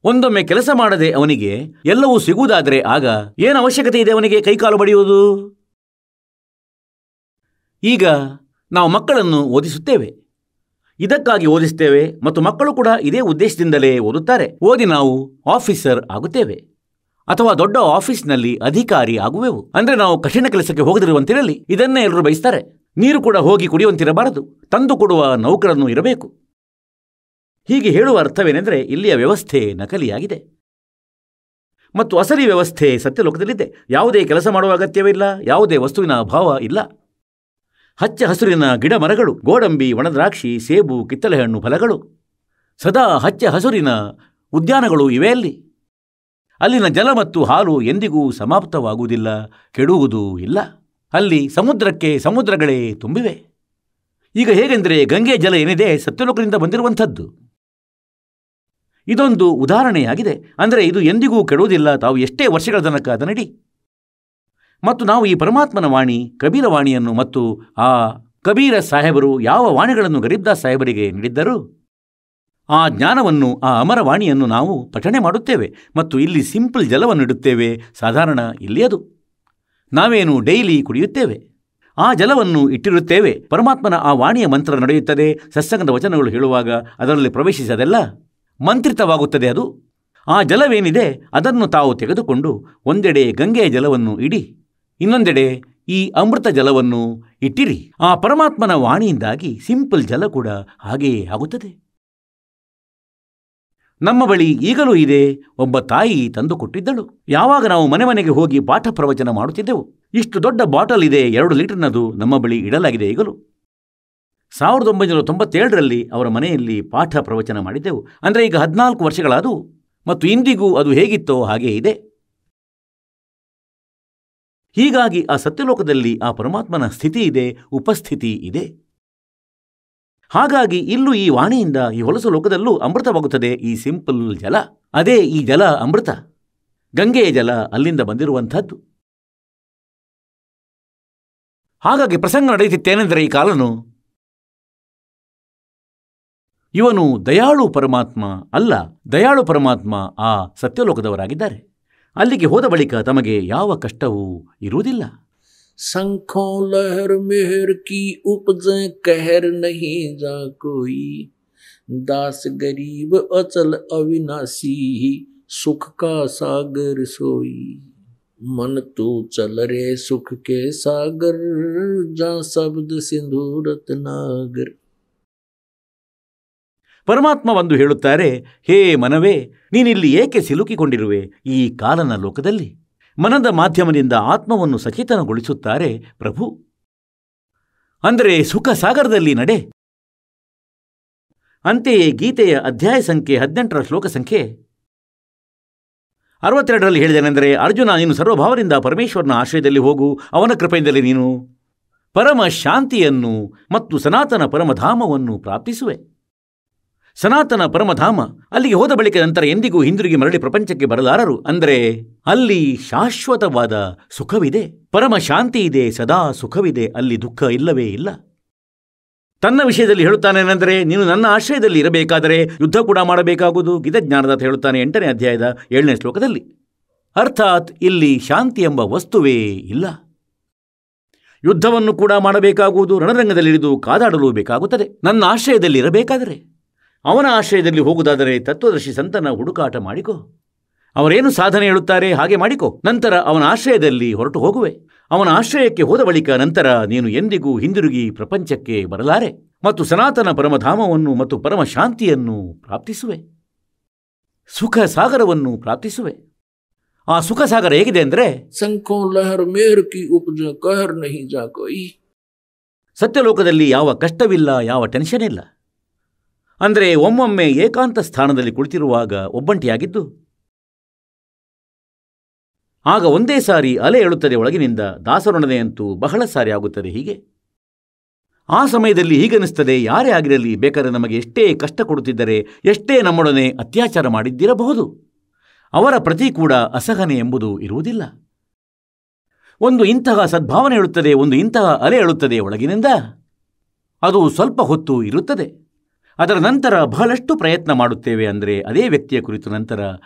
ಒಂದೊಮ್ಮೆ ಕೆಲಸ ಮಾಡದೆ ಅವನಿಗೆ ಎಲ್ಲವೂ ಸಿಗುವುದಾದರೆ ಆಗ ಏನು ಅವಶ್ಯಕತೆ ಇದೆ ಅವನಿಗೆ ಕೈಕಾಲು ಬಡಿಯುವುದು? ಈಗ ನಾವು ಮಕ್ಕಳನ್ನು ಓದಿಸುತ್ತೇವೆ, ಇದಕ್ಕಾಗಿ ಓದಿಸ್ತೇವೆ ಮತ್ತು ಮಕ್ಕಳು ಕೂಡ ಇದೇ ಉದ್ದೇಶದಿಂದಲೇ ಓದುತ್ತಾರೆ. ಓದಿ ನಾವು ಆಫೀಸರ್ ಆಗುತ್ತೇವೆ ಅಥವಾ ದೊಡ್ಡ ಆಫೀಸ್ನಲ್ಲಿ ಅಧಿಕಾರಿ ಆಗುವೆವು. ಅಂದರೆ ನಾವು ಕಠಿಣ ಕೆಲಸಕ್ಕೆ ಹೋಗದಿರುವಂತಿರಲಿ, ಇದನ್ನೇ ಎಲ್ಲರೂ ಬಯಸ್ತಾರೆ. ನೀರು ಕೂಡ ಹೋಗಿ ಕುಡಿಯುವಂತಿರಬಾರದು, ತಂದು ಕೊಡುವ ನೌಕರನ್ನು ಇರಬೇಕು. ಹೀಗೆ ಹೇಳುವ ಅರ್ಥವೇನೆಂದರೆ ಇಲ್ಲಿಯ ವ್ಯವಸ್ಥೆ ನಕಲಿಯಾಗಿದೆ ಮತ್ತು ಅಸಲಿ ವ್ಯವಸ್ಥೆ ಸತ್ಯಲೋಕದಲ್ಲಿದೆ. ಯಾವುದೇ ಕೆಲಸ ಮಾಡುವ ಅಗತ್ಯವಿಲ್ಲ, ಯಾವುದೇ ವಸ್ತುವಿನ ಅಭಾವ ಇಲ್ಲ. ಹಚ್ಚ ಹಸುರಿನ ಗಿಡ ಮರಗಳು, ಗೋಡಂಬಿ, ಒಣದ್ರಾಕ್ಷಿ, ಸೇಬು, ಕಿತ್ತಳೆ ಹಣ್ಣು ಫಲಗಳು, ಸದಾ ಹಚ್ಚ ಹಸುರಿನ ಉದ್ಯಾನಗಳು ಇವೆ ಅಲ್ಲಿ. ಅಲ್ಲಿನ ಜಲ ಮತ್ತು ಹಾಲು ಎಂದಿಗೂ ಸಮಾಪ್ತವಾಗುವುದಿಲ್ಲ, ಕೆಡುವುದೂ ಇಲ್ಲ. ಅಲ್ಲಿ ಸಮುದ್ರಕ್ಕೆ ಸಮುದ್ರಗಳೇ ತುಂಬಿವೆ. ಈಗ ಹೇಗೆಂದರೆ ಗಂಗೆ ಜಲ ಏನಿದೆ ಸತ್ಯಲೋಕದಿಂದ ಬಂದಿರುವಂಥದ್ದು. ಇದೊಂದು ಉದಾಹರಣೆಯಾಗಿದೆ. ಅಂದರೆ ಇದು ಎಂದಿಗೂ ಕೆಡುವುದಿಲ್ಲ, ತಾವು ಎಷ್ಟೇ ವರ್ಷಗಳ ತನಕ ಅದನಡಿ. ಮತ್ತು ನಾವು ಈ ಪರಮಾತ್ಮನ ವಾಣಿ ಕಬೀರ ವಾಣಿಯನ್ನು ಮತ್ತು ಆ ಕಬೀರ ಸಾಹೇಬರು ಯಾವ ವಾಣಿಗಳನ್ನು ಗರೀಬ್ದಾಸ್ ಸಾಹೇಬರಿಗೆ ನೀಡಿದ್ದರು ಆ ಜ್ಞಾನವನ್ನು, ಆ ಅಮರ ವಾಣಿಯನ್ನು ನಾವು ಪಠಣೆ ಮಾಡುತ್ತೇವೆ ಮತ್ತು ಇಲ್ಲಿ ಸಿಂಪಲ್ ಜಲವನ್ನು ಇಡುತ್ತೇವೆ. ಸಾಧಾರಣ ಇಲ್ಲಿ ಅದು ನಾವೇನು ಡೈಲಿ ಕುಡಿಯುತ್ತೇವೆ, ಆ ಜಲವನ್ನು ಇಟ್ಟಿರುತ್ತೇವೆ. ಪರಮಾತ್ಮನ ಆ ವಾಣಿಯ ಮಂತ್ರ ನಡೆಯುತ್ತದೆ. ಸತ್ಸಂಗದ ವಚನಗಳು ಹೇಳುವಾಗ ಅದರಲ್ಲಿ ಪ್ರವೇಶಿಸದೆಲ್ಲ ಮಂತ್ರಿತವಾಗುತ್ತದೆ. ಅದು ಆ ಜಲವೇನಿದೆ ಅದನ್ನು ತಾವು ತೆಗೆದುಕೊಂಡು ಒಂದೆಡೆ ಗಂಗೆಯ ಜಲವನ್ನು ಇಡಿ, ಇನ್ನೊಂದೆಡೆ ಈ ಅಮೃತ ಜಲವನ್ನು ಇಟ್ಟಿರಿ. ಆ ಪರಮಾತ್ಮನ ವಾಣಿಯಿಂದಾಗಿ ಸಿಂಪಲ್ ಜಲ ಕೂಡ ಹಾಗೆಯೇ ಆಗುತ್ತದೆ. ನಮ್ಮ ಬಳಿ ಈಗಲೂ ಇದೆ. ಒಬ್ಬ ತಾಯಿ ತಂದು ಕೊಟ್ಟಿದ್ದಳು. ಯಾವಾಗ ನಾವು ಮನೆ ಮನೆಗೆ ಹೋಗಿ ಪಾಠ ಪ್ರವಚನ ಮಾಡುತ್ತಿದ್ದೆವು, ಇಷ್ಟು ದೊಡ್ಡ ಬಾಟಲ್ ಇದೆ, 2 ಲೀಟರ್ನದು ನಮ್ಮ ಬಳಿ ಇಡಲಾಗಿದೆ ಈಗಲೂ. 1997ರಲ್ಲಿ ಅವರ ಮನೆಯಲ್ಲಿ ಪಾಠ ಪ್ರವಚನ ಮಾಡಿದ್ದೆವು. ಅಂದರೆ ಈಗ 14 ವರ್ಷಗಳಾದವು ಮತ್ತು ಇಂದಿಗೂ ಅದು ಹೇಗಿತ್ತೋ ಹಾಗೇ ಇದೆ. ಹೀಗಾಗಿ ಆ ಸತ್ಯಲೋಕದಲ್ಲಿ ಆ ಪರಮಾತ್ಮನ ಸ್ಥಿತಿ ಇದೆ, ಉಪಸ್ಥಿತಿ ಇದೆ. ಹಾಗಾಗಿ ಇಲ್ಲೂ ಈ ವಾಣಿಯಿಂದ ಈ ಹೊಲಸು ಲೋಕದಲ್ಲೂ ಅಮೃತವಾಗುತ್ತದೆ ಈ ಸಿಂಪಲ್ ಜಲ. ಅದೇ ಈ ಜಲ ಅಮೃತ, ಗಂಗೆಯ ಜಲ ಅಲ್ಲಿಂದ ಬಂದಿರುವಂಥದ್ದು. ಹಾಗಾಗಿ ಪ್ರಸಂಗ ನಡೆಯುತ್ತಿತ್ತೇನೆಂದರೆ ಈ ಕಾಲನು ಇವನು ದಯಾಳು ಪರಮಾತ್ಮ ಅಲ್ಲ, ದಯಾಳು ಪರಮಾತ್ಮ ಆ ಸತ್ಯಲೋಕದವರಾಗಿದ್ದಾರೆ. ಅಲ್ಲಿಗೆ ಹೋದ ಬಳಿಕ ತಮಗೆ ಯಾವ ಕಷ್ಟವೂ ಇರುವುದಿಲ್ಲ. शंखों लहर मेहर की उपजे कहर नहीं जा कोई, दास गरीब अचल अविनाशी सुख का सागर सोई मन तू चल रे सुख के सागर जा शब्द सिंधु रत्नागर. ಪರಮಾತ್ಮ ಒಂದು ಹೇಳುತ್ತಾರೆ, ಹೇ ಮನವೇ, ನೀನಿಲ್ಲಿ ಏಕೆ ಸಿಲುಕಿಕೊಂಡಿರುವೆ ಈ ಕಾಲನ ಲೋಕದಲ್ಲಿ? ಮನದ ಮಾಧ್ಯಮದಿಂದ ಆತ್ಮವನ್ನು ಸಚೇತನಗೊಳಿಸುತ್ತಾರೆ ಪ್ರಭು. ಅಂದರೆ ಸುಖ ಸಾಗರದಲ್ಲಿ ನಡೆ. ಅಂತೆಯೇ ಗೀತೆಯ ಅಧ್ಯಾಯ ಸಂಖ್ಯೆ 18ರ ಶ್ಲೋಕ ಸಂಖ್ಯೆ 62ರಲ್ಲಿ ಹೇಳಿದನೆಂದರೆ, ಅರ್ಜುನ, ನೀನು ಸರ್ವಭಾವದಿಂದ ಪರಮೇಶ್ವರನ ಆಶ್ರಯದಲ್ಲಿ ಹೋಗು. ಅವನ ಕೃಪೆಯಿಂದಲೇ ನೀನು ಪರಮ ಶಾಂತಿಯನ್ನು ಮತ್ತು ಸನಾತನ ಪರಮಧಾಮವನ್ನು ಪ್ರಾಪ್ತಿಸುವೆ. ಸನಾತನ ಪರಮಧಾಮ, ಅಲ್ಲಿಗೆ ಹೋದ ಬಳಿಕ ನಂತರ ಎಂದಿಗೂ ಹಿಂದಿರುಗಿ ಮರಳಿ ಪ್ರಪಂಚಕ್ಕೆ ಬರಲಾರರು. ಅಂದರೆ ಅಲ್ಲಿ ಶಾಶ್ವತವಾದ ಸುಖವಿದೆ, ಪರಮ ಶಾಂತಿ ಇದೆ, ಸದಾ ಸುಖವಿದೆ, ಅಲ್ಲಿ ದುಃಖ ಇಲ್ಲವೇ ಇಲ್ಲ. ತನ್ನ ವಿಷಯದಲ್ಲಿ ಹೇಳುತ್ತಾನೇನೆಂದರೆ, ನೀನು ನನ್ನ ಆಶ್ರಯದಲ್ಲಿ ಇರಬೇಕಾದರೆ ಯುದ್ಧ ಕೂಡ ಮಾಡಬೇಕಾಗುವುದು. ಗೀತಜ್ಞಾನದಾತ ಹೇಳುತ್ತಾನೆ 8ನೇ ಅಧ್ಯಾಯದ 7ನೇ ಶ್ಲೋಕದಲ್ಲಿ. ಅರ್ಥಾತ್ ಇಲ್ಲಿ ಶಾಂತಿ ಎಂಬ ವಸ್ತುವೇ ಇಲ್ಲ. ಯುದ್ಧವನ್ನು ಕೂಡ ಮಾಡಬೇಕಾಗುವುದು, ರಣರಂಗದಲ್ಲಿರಿದು ಕಾದಾಡಲು ಬೇಕಾಗುತ್ತದೆ. ನನ್ನ ಆಶ್ರಯದಲ್ಲಿ ಇರಬೇಕಾದರೆ, ಅವನ ಆಶ್ರಯದಲ್ಲಿ ಹೋಗುವುದಾದರೆ ತತ್ವದರ್ಶಿ ಸಂತನ ಹುಡುಕಾಟ ಮಾಡಿಕೊ. ಅವರೇನು ಸಾಧನೆ ಹೇಳುತ್ತಾರೆ ಹಾಗೆ ಮಾಡಿಕೊ. ನಂತರ ಅವನ ಆಶ್ರಯದಲ್ಲಿ ಹೊರಟು ಹೋಗುವೆ. ಅವನ ಆಶ್ರಯಕ್ಕೆ ಹೋದ ಬಳಿಕ ನಂತರ ನೀನು ಎಂದಿಗೂ ಹಿಂದಿರುಗಿ ಪ್ರಪಂಚಕ್ಕೆ ಬರಲಾರೆ ಮತ್ತು ಸನಾತನ ಪರಮಧಾಮವನ್ನು ಮತ್ತು ಪರಮ ಶಾಂತಿಯನ್ನು ಪ್ರಾಪ್ತಿಸುವೆ, ಸುಖ ಸಾಗರವನ್ನು ಪ್ರಾಪ್ತಿಸುವೆ. ಆ ಸುಖ ಸಾಗರ ಹೇಗಿದೆ ಅಂದರೆ, ಸಂಖೋं ಲಹರ್ ಮೇರ್ ಕಿ ಉಪಜ ಕಹರ್ ನಹಿ ಜಾ ಕೋಯಿ. ಸತ್ಯಲೋಕದಲ್ಲಿ ಯಾವ ಕಷ್ಟವಿಲ್ಲ, ಯಾವ ಟೆನ್ಷನ್ ಇಲ್ಲ. ಅಂದರೆ ಒಮ್ಮೊಮ್ಮೆ ಏಕಾಂತ ಸ್ಥಾನದಲ್ಲಿ ಕುಳಿತಿರುವಾಗ ಒಬ್ಬಂಟಿಯಾಗಿದ್ದು, ಆಗ ಒಂದೇ ಸಾರಿ ಅಲೆ ಏಳುತ್ತದೆ ಒಳಗಿನಿಂದ. ದಾಸರೊಡನೆಯಂತೂ ಬಹಳ ಸಾರಿ ಆಗುತ್ತದೆ ಹೀಗೆ. ಆ ಸಮಯದಲ್ಲಿ ಹೀಗನಿಸ್ತದೆ, ಯಾರೇ ಆಗಿರಲಿ, ಬೇಕಾದರೆ ನಮಗೆ ಎಷ್ಟೇ ಕಷ್ಟ ಕೊಡುತ್ತಿದ್ದರೆ, ಎಷ್ಟೇ ನಮ್ಮೊಡನೆ ಅತ್ಯಾಚಾರ ಮಾಡಿದ್ದಿರಬಹುದು, ಅವರ ಪ್ರತಿ ಕೂಡ ಅಸಹನೆ ಎಂಬುದು ಇರುವುದಿಲ್ಲ. ಒಂದು ಇಂತಹ ಸದ್ಭಾವನೆ ಹೇಳುತ್ತದೆ, ಒಂದು ಇಂತಹ ಅಲೆ ಹೇಳುತ್ತದೆ ಒಳಗಿನಿಂದ. ಅದು ಸ್ವಲ್ಪ ಹೊತ್ತು ಇರುತ್ತದೆ. ಅದರ ನಂತರ ಬಹಳಷ್ಟು ಪ್ರಯತ್ನ ಮಾಡುತ್ತೇವೆ. ಅಂದರೆ ಅದೇ ವ್ಯಕ್ತಿಯ ಕುರಿತು ನಂತರ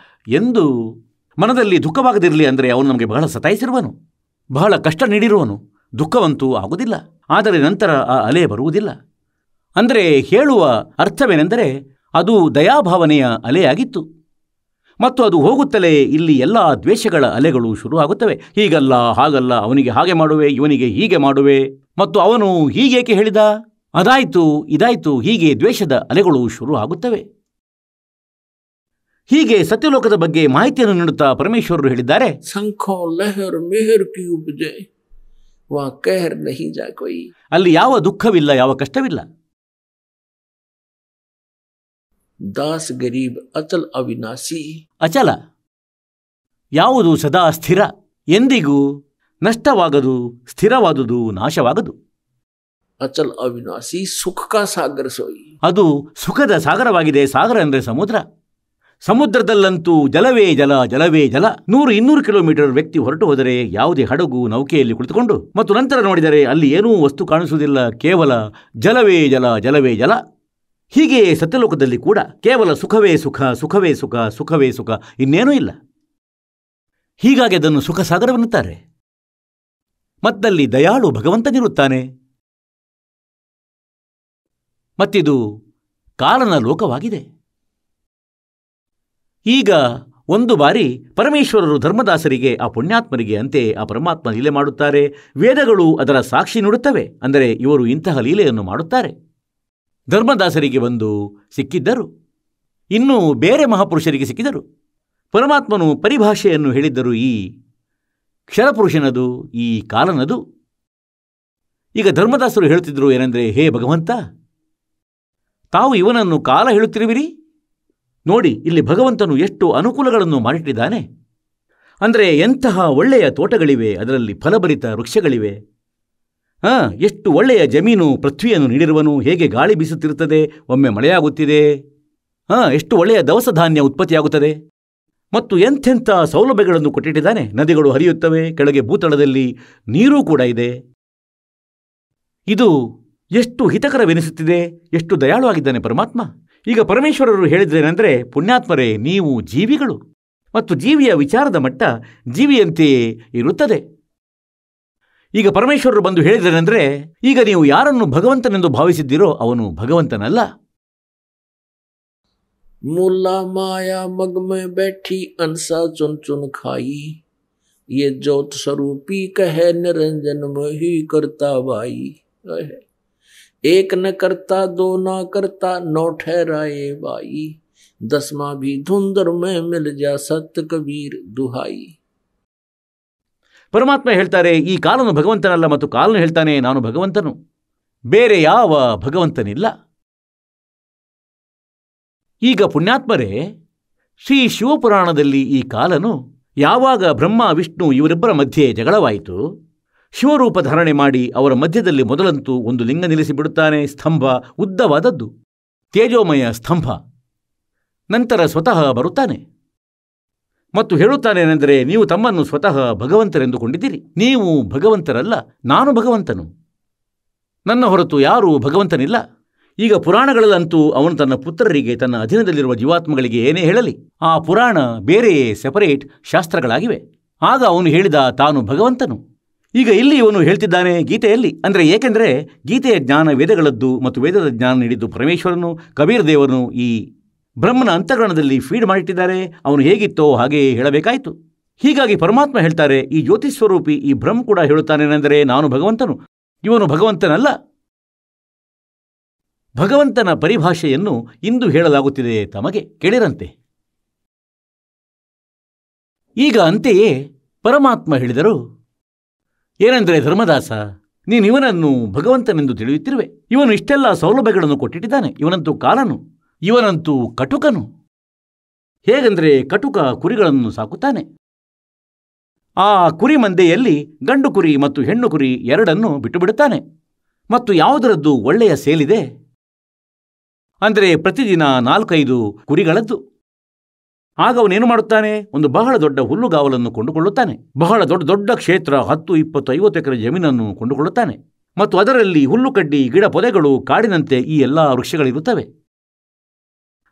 ಎಂದು ಮನದಲ್ಲಿ ದುಃಖವಾಗದಿರಲಿ. ಅಂದರೆ ಅವನು ನಮಗೆ ಬಹಳ ಸತಾಯಿಸಿರುವನು, ಬಹಳ ಕಷ್ಟ ನೀಡಿರುವನು, ದುಃಖವಂತೂ ಆಗುವುದಿಲ್ಲ. ಆದರೆ ನಂತರ ಆ ಅಲೆ ಬರುವುದಿಲ್ಲ. ಅಂದರೆ ಹೇಳುವ ಅರ್ಥವೇನೆಂದರೆ, ಅದು ದಯಾಭಾವನೆಯ ಅಲೆಯಾಗಿತ್ತು ಮತ್ತು ಅದು ಹೋಗುತ್ತಲೇ ಇಲ್ಲಿ ಎಲ್ಲ ದ್ವೇಷಗಳ ಅಲೆಗಳು ಶುರುವಾಗುತ್ತವೆ. ಹೀಗಲ್ಲ, ಹಾಗಲ್ಲ, ಅವನಿಗೆ ಹಾಗೆ ಮಾಡುವೆ, ಇವನಿಗೆ ಹೀಗೆ ಮಾಡುವೆ, ಮತ್ತು ಅವನು ಹೀಗೇಕೆ ಹೇಳಿದ, ಅದಾಯಿತು, ಇದಾಯಿತು, ಹೀಗೆ ದ್ವೇಷದ ಅಲೆಗಳು ಶುರು ಆಗುತ್ತವೆ. ಹೀಗೆ ಸತ್ಯಲೋಕದ ಬಗ್ಗೆ ಮಾಹಿತಿಯನ್ನು ನೀಡುತ್ತಾ ಪರಮೇಶ್ವರರು ಹೇಳಿದ್ದಾರೆ, ಸಂಖೋं ಲಹರ್ ಮೇರ್ ಕಿ ಉಪಜೆ ವಾ ಕಹರ್ ನಹಿ ಜಾ ಕೋಯಿ. ಅಲ್ಲಿ ಯಾವ ದುಃಖವಿಲ್ಲ, ಯಾವ ಕಷ್ಟವಿಲ್ಲ. ದಾಸ್ ಗರೀಬ್ ಅಚಲ್ ಅವಿನಾಶಿ. ಅಚಲ ಯಾವುದು ಸದಾ ಸ್ಥಿರ, ಎಂದಿಗೂ ನಷ್ಟವಾಗದು, ಸ್ಥಿರವಾದುದು, ನಾಶವಾಗದು. ಅಚಲ್ ಅವಿನಾಶಿ ಸುಖ ಕಾ ಸಾಗರ ಸೋಯಿ. ಅದು ಸುಖದ ಸಾಗರವಾಗಿದೆ. ಸಾಗರ ಅಂದರೆ ಸಮುದ್ರ. ಸಮುದ್ರದಲ್ಲಂತೂ ಜಲವೇ ಜಲ, ಜಲವೇ ಜಲ. 100-200 ಕಿಲೋಮೀಟರ್ ವ್ಯಕ್ತಿ ಹೊರಟು ಹೋದರೆ ಯಾವುದೇ ಹಡಗು ನೌಕೆಯಲ್ಲಿ ಕುಳಿತುಕೊಂಡು ಮತ್ತು ನಂತರ ನೋಡಿದರೆ ಅಲ್ಲಿ ಏನೂ ವಸ್ತು ಕಾಣಿಸುವುದಿಲ್ಲ, ಕೇವಲ ಜಲವೇ ಜಲ, ಜಲವೇ ಜಲ. ಹೀಗೆ ಸತ್ಯಲೋಕದಲ್ಲಿ ಕೂಡ ಕೇವಲ ಸುಖವೇ ಸುಖ, ಸುಖವೇ ಸುಖ, ಸುಖವೇ ಸುಖ, ಇನ್ನೇನೂ ಇಲ್ಲ. ಹೀಗಾಗಿ ಅದನ್ನು ಸುಖ ಸಾಗರವೆನ್ನುತ್ತಾರೆ. ಮತ್ತಲ್ಲಿ ದಯಾಳು ಭಗವಂತನಿರುತ್ತಾನೆ. ಮತ್ತಿದು ಕಾಲನ ಲೋಕವಾಗಿದೆ. ಈಗ ಒಂದು ಬಾರಿ ಪರಮೇಶ್ವರರು ಧರ್ಮದಾಸರಿಗೆ, ಆ ಪುಣ್ಯಾತ್ಮರಿಗೆ ಅಂತೆ ಆ ಪರಮಾತ್ಮ ಲೀಲೆ ಮಾಡುತ್ತಾರೆ. ವೇದಗಳು ಅದರ ಸಾಕ್ಷಿ ನುಡುತ್ತವೆ. ಅಂದರೆ ಇವರು ಇಂತಹ ಲೀಲೆಯನ್ನು ಮಾಡುತ್ತಾರೆ. ಧರ್ಮದಾಸರಿಗೆ ಒಂದು ಸಿಕ್ಕಿದ್ದರು, ಇನ್ನೂ ಬೇರೆ ಮಹಾಪುರುಷರಿಗೆ ಸಿಕ್ಕಿದರು. ಪರಮಾತ್ಮನು ಪರಿಭಾಷೆಯನ್ನು ಹೇಳಿದ್ದರು, ಈ ಕ್ಷರಪುರುಷನದು, ಈ ಕಾಲನದು. ಈಗ ಧರ್ಮದಾಸರು ಹೇಳುತ್ತಿದ್ದರು ಏನೆಂದರೆ, ಹೇ ಭಗವಂತ, ತಾವು ಇವನನ್ನು ಕಾಲ ಹೇಳುತ್ತಿರುವಿರಿ. ನೋಡಿ, ಇಲ್ಲಿ ಭಗವಂತನು ಎಷ್ಟು ಅನುಕೂಲಗಳನ್ನು ಮಾಡಿಟ್ಟಿದ್ದಾನೆ. ಅಂದರೆ ಎಂತಹ ಒಳ್ಳೆಯ ತೋಟಗಳಿವೆ, ಅದರಲ್ಲಿ ಫಲಭರಿತ ವೃಕ್ಷಗಳಿವೆ. ಎಷ್ಟು ಒಳ್ಳೆಯ ಜಮೀನು ಪೃಥ್ವಿಯನ್ನು ನೀಡಿರುವನು. ಹೇಗೆ ಗಾಳಿ ಬೀಸುತ್ತಿರುತ್ತದೆ, ಒಮ್ಮೆ ಮಳೆಯಾಗುತ್ತಿದೆ. ಎಷ್ಟು ಒಳ್ಳೆಯ ದವಸ ಧಾನ್ಯ ಉತ್ಪತ್ತಿಯಾಗುತ್ತದೆ. ಮತ್ತು ಎಂಥೆಂಥ ಸೌಲಭ್ಯಗಳನ್ನು ಕೊಟ್ಟಿಟ್ಟಿದ್ದಾನೆ. ನದಿಗಳು ಹರಿಯುತ್ತವೆ, ಕೆಳಗೆ ಭೂತಳದಲ್ಲಿ ನೀರೂ ಕೂಡ ಇದೆ. ಇದು ಎಷ್ಟು ಹಿತಕರವೆನಿಸುತ್ತಿದೆ, ಎಷ್ಟು ದಯಾಳು ಆಗಿದ್ದಾನೆ ಪರಮಾತ್ಮ. ಈಗ ಪರಮೇಶ್ವರರು ಹೇಳಿದ್ರೇನೆಂದರೆ, ಪುಣ್ಯಾತ್ಮರೇ, ನೀವು ಜೀವಿಗಳು ಮತ್ತು ಜೀವಿಯ ವಿಚಾರದ ಮಟ್ಟ ಜೀವಿಯಂತೆಯೇ ಇರುತ್ತದೆ. ಈಗ ಪರಮೇಶ್ವರರು ಬಂದು ಹೇಳಿದ್ರೇನೆಂದರೆ, ಈಗ ನೀವು ಯಾರನ್ನು ಭಗವಂತನೆಂದು ಭಾವಿಸಿದ್ದೀರೋ ಅವನು ಭಗವಂತನಲ್ಲ. मुला माया मग में बैठी अंसा चुन चुन खाई, ये ज्योत स्वरूपी कहे निरंजन में ही करता भाई। एक न करता दो न करता नौ ठहराए भाई, दसवां भी धुंधर में मिल जा सत्य कबीर दुहाई। ಪರಮಾತ್ಮ ಹೇಳ್ತಾರೆ, ಈ ಕಾಲನು ಭಗವಂತನಲ್ಲ ಮತ್ತು ಕಾಲನು ಹೇಳ್ತಾನೆ ನಾನು ಭಗವಂತನು, ಬೇರೆ ಯಾವ ಭಗವಂತನಿಲ್ಲ. ಈಗ ಪುಣ್ಯಾತ್ಮರೇ, ಶ್ರೀ ಶಿವಪುರಾಣದಲ್ಲಿ ಈ ಕಾಲನು ಯಾವಾಗ ಬ್ರಹ್ಮ ವಿಷ್ಣು ಇವರಿಬ್ಬರ ಮಧ್ಯೆ ಜಗಳವಾಯಿತು, ಶಿವರೂಪ ಧಾರಣೆ ಮಾಡಿ ಅವರ ಮಧ್ಯದಲ್ಲಿ ಮೊದಲಂತೂ ಒಂದು ಲಿಂಗ ನಿಲ್ಲಿಸಿಬಿಡುತ್ತಾನೆ. ಸ್ತಂಭ, ಉದ್ದವಾದದ್ದು, ತೇಜೋಮಯ ಸ್ತಂಭ. ನಂತರ ಸ್ವತಃ ಬರುತ್ತಾನೆ ಮತ್ತು ಹೇಳುತ್ತಾನೇನೆಂದರೆ, ನೀವು ತಮ್ಮನ್ನು ಸ್ವತಃ ಭಗವಂತರೆಂದುಕೊಂಡಿದ್ದೀರಿ. ನೀವು ಭಗವಂತರಲ್ಲ, ನಾನು ಭಗವಂತನು. ನನ್ನ ಹೊರತು ಯಾರೂ ಭಗವಂತನಿಲ್ಲ. ಈಗ ಪುರಾಣಗಳಲ್ಲಂತೂ ಅವನು ತನ್ನ ಪುತ್ರರಿಗೆ, ತನ್ನ ಅಧೀನದಲ್ಲಿರುವ ಜೀವಾತ್ಮಗಳಿಗೆ ಏನೇ ಹೇಳಲಿ, ಆ ಪುರಾಣ ಬೇರೆಯೇ ಸೆಪರೇಟ್ ಶಾಸ್ತ್ರಗಳಾಗಿವೆ. ಆಗ ಅವನು ಹೇಳಿದ ತಾನು ಭಗವಂತನು. ಈಗ ಇಲ್ಲಿ ಇವನು ಹೇಳ್ತಿದ್ದಾನೆ ಗೀತೆಯಲ್ಲಿ, ಅಂದರೆ ಏಕೆಂದರೆ ಗೀತೆಯ ಜ್ಞಾನ ವೇದಗಳದ್ದು ಮತ್ತು ವೇದದ ಜ್ಞಾನ ನೀಡಿದ್ದು ಪರಮೇಶ್ವರನು. ಕಬೀರ್ ದೇವರನು ಈ ಬ್ರಹ್ಮನ ಅಂತಃಕರಣದಲ್ಲಿ ಫೀಡ್ ಮಾಡಿಟ್ಟಿದ್ದಾರೆ. ಅವನು ಹೇಗಿತ್ತೋ ಹಾಗೆಯೇ ಹೇಳಬೇಕಾಯಿತು. ಹೀಗಾಗಿ ಪರಮಾತ್ಮ ಹೇಳ್ತಾರೆ, ಈ ಜ್ಯೋತಿಸ್ವರೂಪಿ ಈ ಬ್ರಹ್ಮ ಕೂಡ ಹೇಳುತ್ತಾನೇನೆಂದರೆ ನಾನು ಭಗವಂತನು, ಇವನು ಭಗವಂತನಲ್ಲ. ಭಗವಂತನ ಪರಿಭಾಷೆಯನ್ನು ಇಂದು ಹೇಳಲಾಗುತ್ತಿದೆ, ತಮಗೆ ಕೇಳಿರಂತೆ. ಈಗ ಅಂತೆಯೇ ಪರಮಾತ್ಮ ಹೇಳಿದರು, ಏನೆಂದರೆ ಧರ್ಮದಾಸ, ನೀನು ಇವನನ್ನು ಭಗವಂತನೆಂದು ತಿಳಿಯುತ್ತಿರುವೆ. ಇವನು ಇಷ್ಟೆಲ್ಲ ಸೌಲಭ್ಯಗಳನ್ನು ಕೊಟ್ಟಿಟ್ಟಿದ್ದಾನೆ. ಇವನಂತೂ ಕಾಲನು, ಇವನಂತೂ ಕಟುಕನು. ಹೇಗೆಂದರೆ ಕಟುಕ ಕುರಿಗಳನ್ನು ಸಾಕುತ್ತಾನೆ. ಆ ಕುರಿ ಮಂದೆಯಲ್ಲಿ ಗಂಡು ಕುರಿ ಮತ್ತು ಹೆಣ್ಣು ಕುರಿ ಎರಡನ್ನು ಬಿಟ್ಟು ಬಿಡುತ್ತಾನೆ. ಮತ್ತು ಯಾವುದರದ್ದು ಒಳ್ಳೆಯ ಸೇಲಿದೆ ಅಂದರೆ ಪ್ರತಿದಿನ 4-5 ಕುರಿಗಳದ್ದು. ಆಗ ಅವನೇನು ಮಾಡುತ್ತಾನೆ, ಒಂದು ಬಹಳ ದೊಡ್ಡ ಹುಲ್ಲುಗಾವಲನ್ನು ಕೊಂಡುಕೊಳ್ಳುತ್ತಾನೆ. ಬಹಳ ದೊಡ್ಡ ದೊಡ್ಡ ಕ್ಷೇತ್ರ, 10, 20, 50 ಎಕರೆ ಜಮೀನನ್ನು ಕೊಂಡುಕೊಳ್ಳುತ್ತಾನೆ. ಮತ್ತು ಅದರಲ್ಲಿ ಹುಲ್ಲು ಕಡ್ಡಿ, ಗಿಡ ಪೊದೆಗಳು, ಕಾಡಿನಂತೆ ಈ ಎಲ್ಲ ವೃಕ್ಷಗಳಿರುತ್ತವೆ.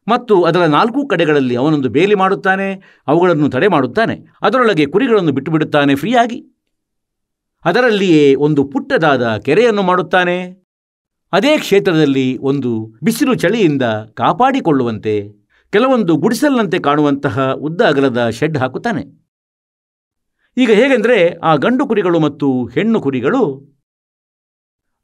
ಮತ್ತು ಅದರ 4 ಕಡೆಗಳಲ್ಲಿ ಅವನೊಂದು ಬೇಲಿ ಮಾಡುತ್ತಾನೆ, ಅವುಗಳನ್ನು ತಡೆ ಮಾಡುತ್ತಾನೆ. ಅದರೊಳಗೆ ಕುರಿಗಳನ್ನು ಬಿಟ್ಟು ಬಿಡುತ್ತಾನೆ ಫ್ರೀಯಾಗಿ. ಅದರಲ್ಲಿಯೇ ಒಂದು ಪುಟ್ಟದಾದ ಕೆರೆಯನ್ನು ಮಾಡುತ್ತಾನೆ. ಅದೇ ಕ್ಷೇತ್ರದಲ್ಲಿ ಒಂದು ಬಿಸಿಲು ಚಳಿಯಿಂದ ಕಾಪಾಡಿಕೊಳ್ಳುವಂತೆ ಕೆಲವೊಂದು ಗುಡಿಸಲಿನಂತೆ ಕಾಣುವಂತಹ ಉದ್ದ ಅಗಲದ ಶೆಡ್ ಹಾಕುತ್ತಾನೆ. ಈಗ ಹೇಗೆಂದರೆ ಆ ಗಂಡು ಕುರಿಗಳು ಮತ್ತು ಹೆಣ್ಣು ಕುರಿಗಳು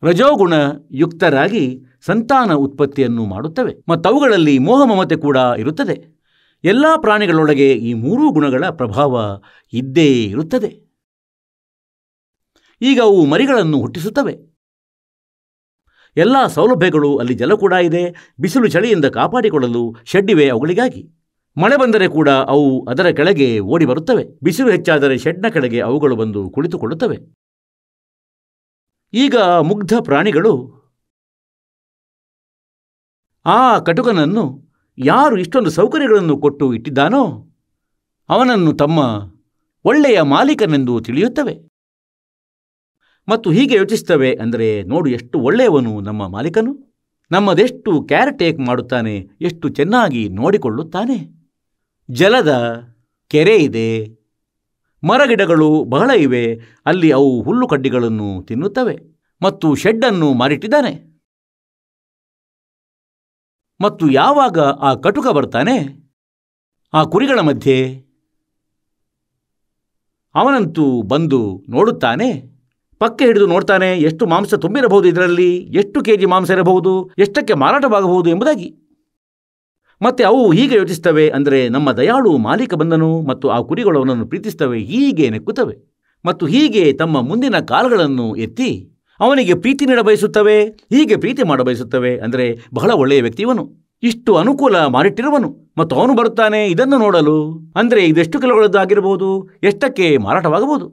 ರಜೋಗುಣ ಯುಕ್ತರಾಗಿ ಸಂತಾನ ಉತ್ಪತ್ತಿಯನ್ನು ಮಾಡುತ್ತವೆ ಮತ್ತು ಅವುಗಳಲ್ಲಿ ಮೋಹ ಮಮತೆ ಕೂಡ ಇರುತ್ತದೆ. ಎಲ್ಲ ಪ್ರಾಣಿಗಳೊಳಗೆ ಈ 3 ಗುಣಗಳ ಪ್ರಭಾವ ಇದ್ದೇ ಇರುತ್ತದೆ. ಈಗ ಅವು ಮರಿಗಳನ್ನು ಹುಟ್ಟಿಸುತ್ತವೆ. ಎಲ್ಲ ಸೌಲಭ್ಯಗಳು, ಅಲ್ಲಿ ಜಲ ಕೂಡ ಇದೆ, ಬಿಸಿಲು ಚಳಿಯಿಂದ ಕಾಪಾಡಿಕೊಳ್ಳಲು ಶೆಡ್ಡಿವೆ ಅವುಗಳಿಗಾಗಿ. ಮಳೆ ಬಂದರೆ ಕೂಡ ಅವು ಅದರ ಕೆಳಗೆ ಓಡಿ ಬರುತ್ತವೆ. ಬಿಸಿಲು ಹೆಚ್ಚಾದರೆ ಶೆಡ್ನ ಕೆಳಗೆ ಅವುಗಳು ಬಂದು ಕುಳಿತುಕೊಳ್ಳುತ್ತವೆ. ಈಗ ಮುಗ್ಧ ಪ್ರಾಣಿಗಳು ಆ ಕಟುಕನನ್ನು ಯಾರು ಇಷ್ಟೊಂದು ಸೌಕರ್ಯಗಳನ್ನು ಕೊಟ್ಟು ಇಟ್ಟಿದ್ದಾನೋ ಅವನನ್ನು ತಮ್ಮ ಒಳ್ಳೆಯ ಮಾಲೀಕನೆಂದು ತಿಳಿಯುತ್ತವೆ ಮತ್ತು ಹೀಗೆ ಯೋಚಿಸ್ತವೆ. ಅಂದರೆ ನೋಡು, ಎಷ್ಟು ಒಳ್ಳೆಯವನು ನಮ್ಮ ಮಾಲೀಕನು, ನಮ್ಮದೆಷ್ಟು ಕೇರ್ ಟೇಕ್ ಮಾಡುತ್ತಾನೆ, ಎಷ್ಟು ಚೆನ್ನಾಗಿ ನೋಡಿಕೊಳ್ಳುತ್ತಾನೆ. ಜಲದ ಕೆರೆ ಇದೆ, ಮರಗಿಡಗಳು ಬಹಳ ಇವೆ, ಅಲ್ಲಿ ಅವು ಹುಲ್ಲು ಕಡ್ಡಿಗಳನ್ನು ತಿನ್ನುತ್ತವೆ ಮತ್ತು ಶೆಡ್ಡನ್ನು ಮಾರಿಟ್ಟಿದ್ದಾನೆ. ಮತ್ತು ಯಾವಾಗ ಆ ಕಟುಕ ಬರ್ತಾನೆ ಆ ಕುರಿಗಳ ಮಧ್ಯೆ, ಅವನಂತೂ ಬಂದು ನೋಡುತ್ತಾನೆ, ಪಕ್ಕ ಹಿಡಿದು ನೋಡ್ತಾನೆ, ಎಷ್ಟು ಮಾಂಸ ತುಂಬಿರಬಹುದು, ಇದರಲ್ಲಿ ಎಷ್ಟು ಕೆಜಿ ಮಾಂಸ ಇರಬಹುದು, ಎಷ್ಟಕ್ಕೆ ಮಾರಾಟವಾಗಬಹುದು ಎಂಬುದಾಗಿ. ಮತ್ತೆ ಅವು ಹೀಗೆ ಯೋಚಿಸ್ತವೆ, ಅಂದರೆ ನಮ್ಮ ದಯಾಳು ಮಾಲೀಕ ಬಂದನು ಮತ್ತು ಆ ಕುರಿಗಳು ಅವನನ್ನು ಪ್ರೀತಿಸ್ತವೆ, ಹೀಗೆ ನೆಕ್ಕುತ್ತವೆ ಮತ್ತು ಹೀಗೆ ತಮ್ಮ ಮುಂದಿನ ಕಾಲಗಳನ್ನು ಎತ್ತಿ ಅವನಿಗೆ ಪ್ರೀತಿ ನೀಡಬಯಸುತ್ತವೆ, ಹೀಗೆ ಪ್ರೀತಿ ಮಾಡಬಯಸುತ್ತವೆ. ಅಂದರೆ ಬಹಳ ಒಳ್ಳೆಯ ವ್ಯಕ್ತಿ ಇವನು, ಇಷ್ಟು ಅನುಕೂಲ ಮಾಡಿಟ್ಟಿರುವನು ಮತ್ತು ಅವನು ಬರುತ್ತಾನೆ ಇದನ್ನು ನೋಡಲು. ಅಂದರೆ ಇದೆಷ್ಟು ಕಿಲೋಗಳದ್ದಾಗಿರಬಹುದು, ಎಷ್ಟಕ್ಕೆ ಮಾರಾಟವಾಗಬಹುದು.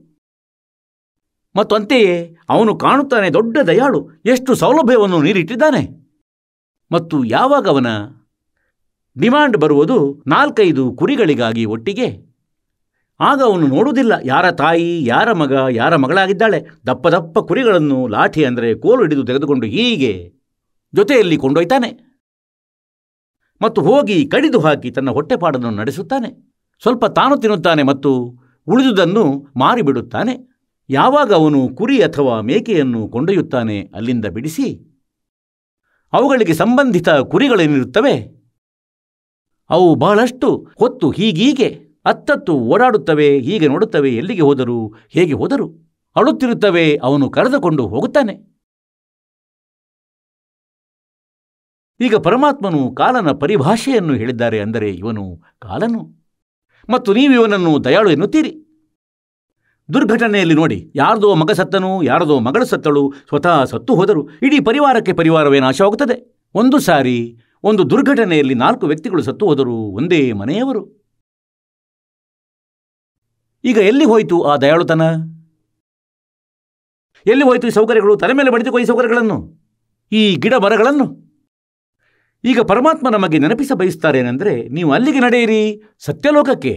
ಮತ್ತು ಅಂತೆಯೇ ಅವನು ಕಾಣುತ್ತಾನೆ ದೊಡ್ಡ ದಯಾಳು, ಎಷ್ಟು ಸೌಲಭ್ಯವನ್ನು ನೀಡಿಟ್ಟಿದ್ದಾನೆ. ಮತ್ತು ಯಾವಾಗ ಅವನ ಡಿಮಾಂಡ್ ಬರುವುದು 4-5 ಕುರಿಗಳಿಗಾಗಿ ಒಟ್ಟಿಗೆ, ಆಗ ಅವನು ನೋಡುವುದಿಲ್ಲ ಯಾರ ತಾಯಿ, ಯಾರ ಮಗ, ಯಾರ ಮಗಳಾಗಿದ್ದಾಳೆ. ದಪ್ಪ ದಪ್ಪ ಕುರಿಗಳನ್ನು ಲಾಠಿ ಅಂದರೆ ಕೋಲು ಹಿಡಿದು ತೆಗೆದುಕೊಂಡು ಹೀಗೆ ಜೊತೆಯಲ್ಲಿ ಕೊಂಡೊಯ್ತಾನೆ ಮತ್ತು ಹೋಗಿ ಕಡಿದು ಹಾಕಿ ತನ್ನ ಹೊಟ್ಟೆಪಾಡನ್ನು ನಡೆಸುತ್ತಾನೆ. ಸ್ವಲ್ಪ ತಾನು ತಿನ್ನುತ್ತಾನೆ ಮತ್ತು ಉಳಿದುದನ್ನು ಮಾರಿಬಿಡುತ್ತಾನೆ. ಯಾವಾಗ ಅವನು ಕುರಿ ಅಥವಾ ಮೇಕೆಯನ್ನು ಕೊಂಡೊಯ್ಯುತ್ತಾನೆ, ಅಲ್ಲಿಂದ ಬಿಡಿಸಿ ಅವುಗಳಿಗೆ ಸಂಬಂಧಿತ ಕುರಿಗಳೇನಿರುತ್ತವೆ ಅವು ಬಹಳಷ್ಟು ಹೊತ್ತು ಹೀಗೀಗೆ ಅತ್ತತ್ತು ಓಡಾಡುತ್ತವೆ, ಹೀಗೆ ನೋಡುತ್ತವೆ, ಎಲ್ಲಿಗೆ ಹೋದರು, ಹೇಗೆ ಹೋದರು, ಅಳುತ್ತಿರುತ್ತವೆ. ಅವನು ಕರೆದುಕೊಂಡು ಹೋಗುತ್ತಾನೆ. ಈಗ ಪರಮಾತ್ಮನು ಕಾಲನ ಪರಿಭಾಷೆಯನ್ನು ಹೇಳಿದ್ದಾರೆ. ಅಂದರೆ ಇವನು ಕಾಲನು ಮತ್ತು ನೀವು ಇವನನ್ನು ದಯಾಳು ಎನ್ನುತ್ತೀರಿ. ದುರ್ಘಟನೆಯಲ್ಲಿ ನೋಡಿ, ಯಾರದೋ ಮಗ ಸತ್ತನು, ಯಾರದೋ ಮಗಳು ಸತ್ತಳು, ಸ್ವತಃ ಸತ್ತು ಹೋದರು. ಇಡೀ ಪರಿವಾರಕ್ಕೆ ಪರಿವಾರವೇ ನಾಶವಾಗುತ್ತದೆ. ಒಂದು ಸಾರಿ ಒಂದು ದುರ್ಘಟನೆಯಲ್ಲಿ 4 ವ್ಯಕ್ತಿಗಳು ಸತ್ತು ಹೋದರು, ಒಂದೇ ಮನೆಯವರು. ಈಗ ಎಲ್ಲಿ ಹೋಯಿತು ಆ ದಯಾಳುತನ? ಎಲ್ಲಿ ಹೋಯಿತು ಈ ಸೌಕರ್ಯಗಳು? ತಲೆ ಮೇಲೆ ಬಡಿದುಕೋ ಈ ಸೌಕರ್ಯಗಳನ್ನು, ಈ ಗಿಡ ಮರಗಳನ್ನು. ಈಗ ಪರಮಾತ್ಮ ನಮಗೆ ನೆನಪಿಸ ಬಯಸ್ತಾರೇನೆಂದರೆ, ನೀವು ಅಲ್ಲಿಗೆ ನಡೆಯಿರಿ, ಸತ್ಯಲೋಕಕ್ಕೆ.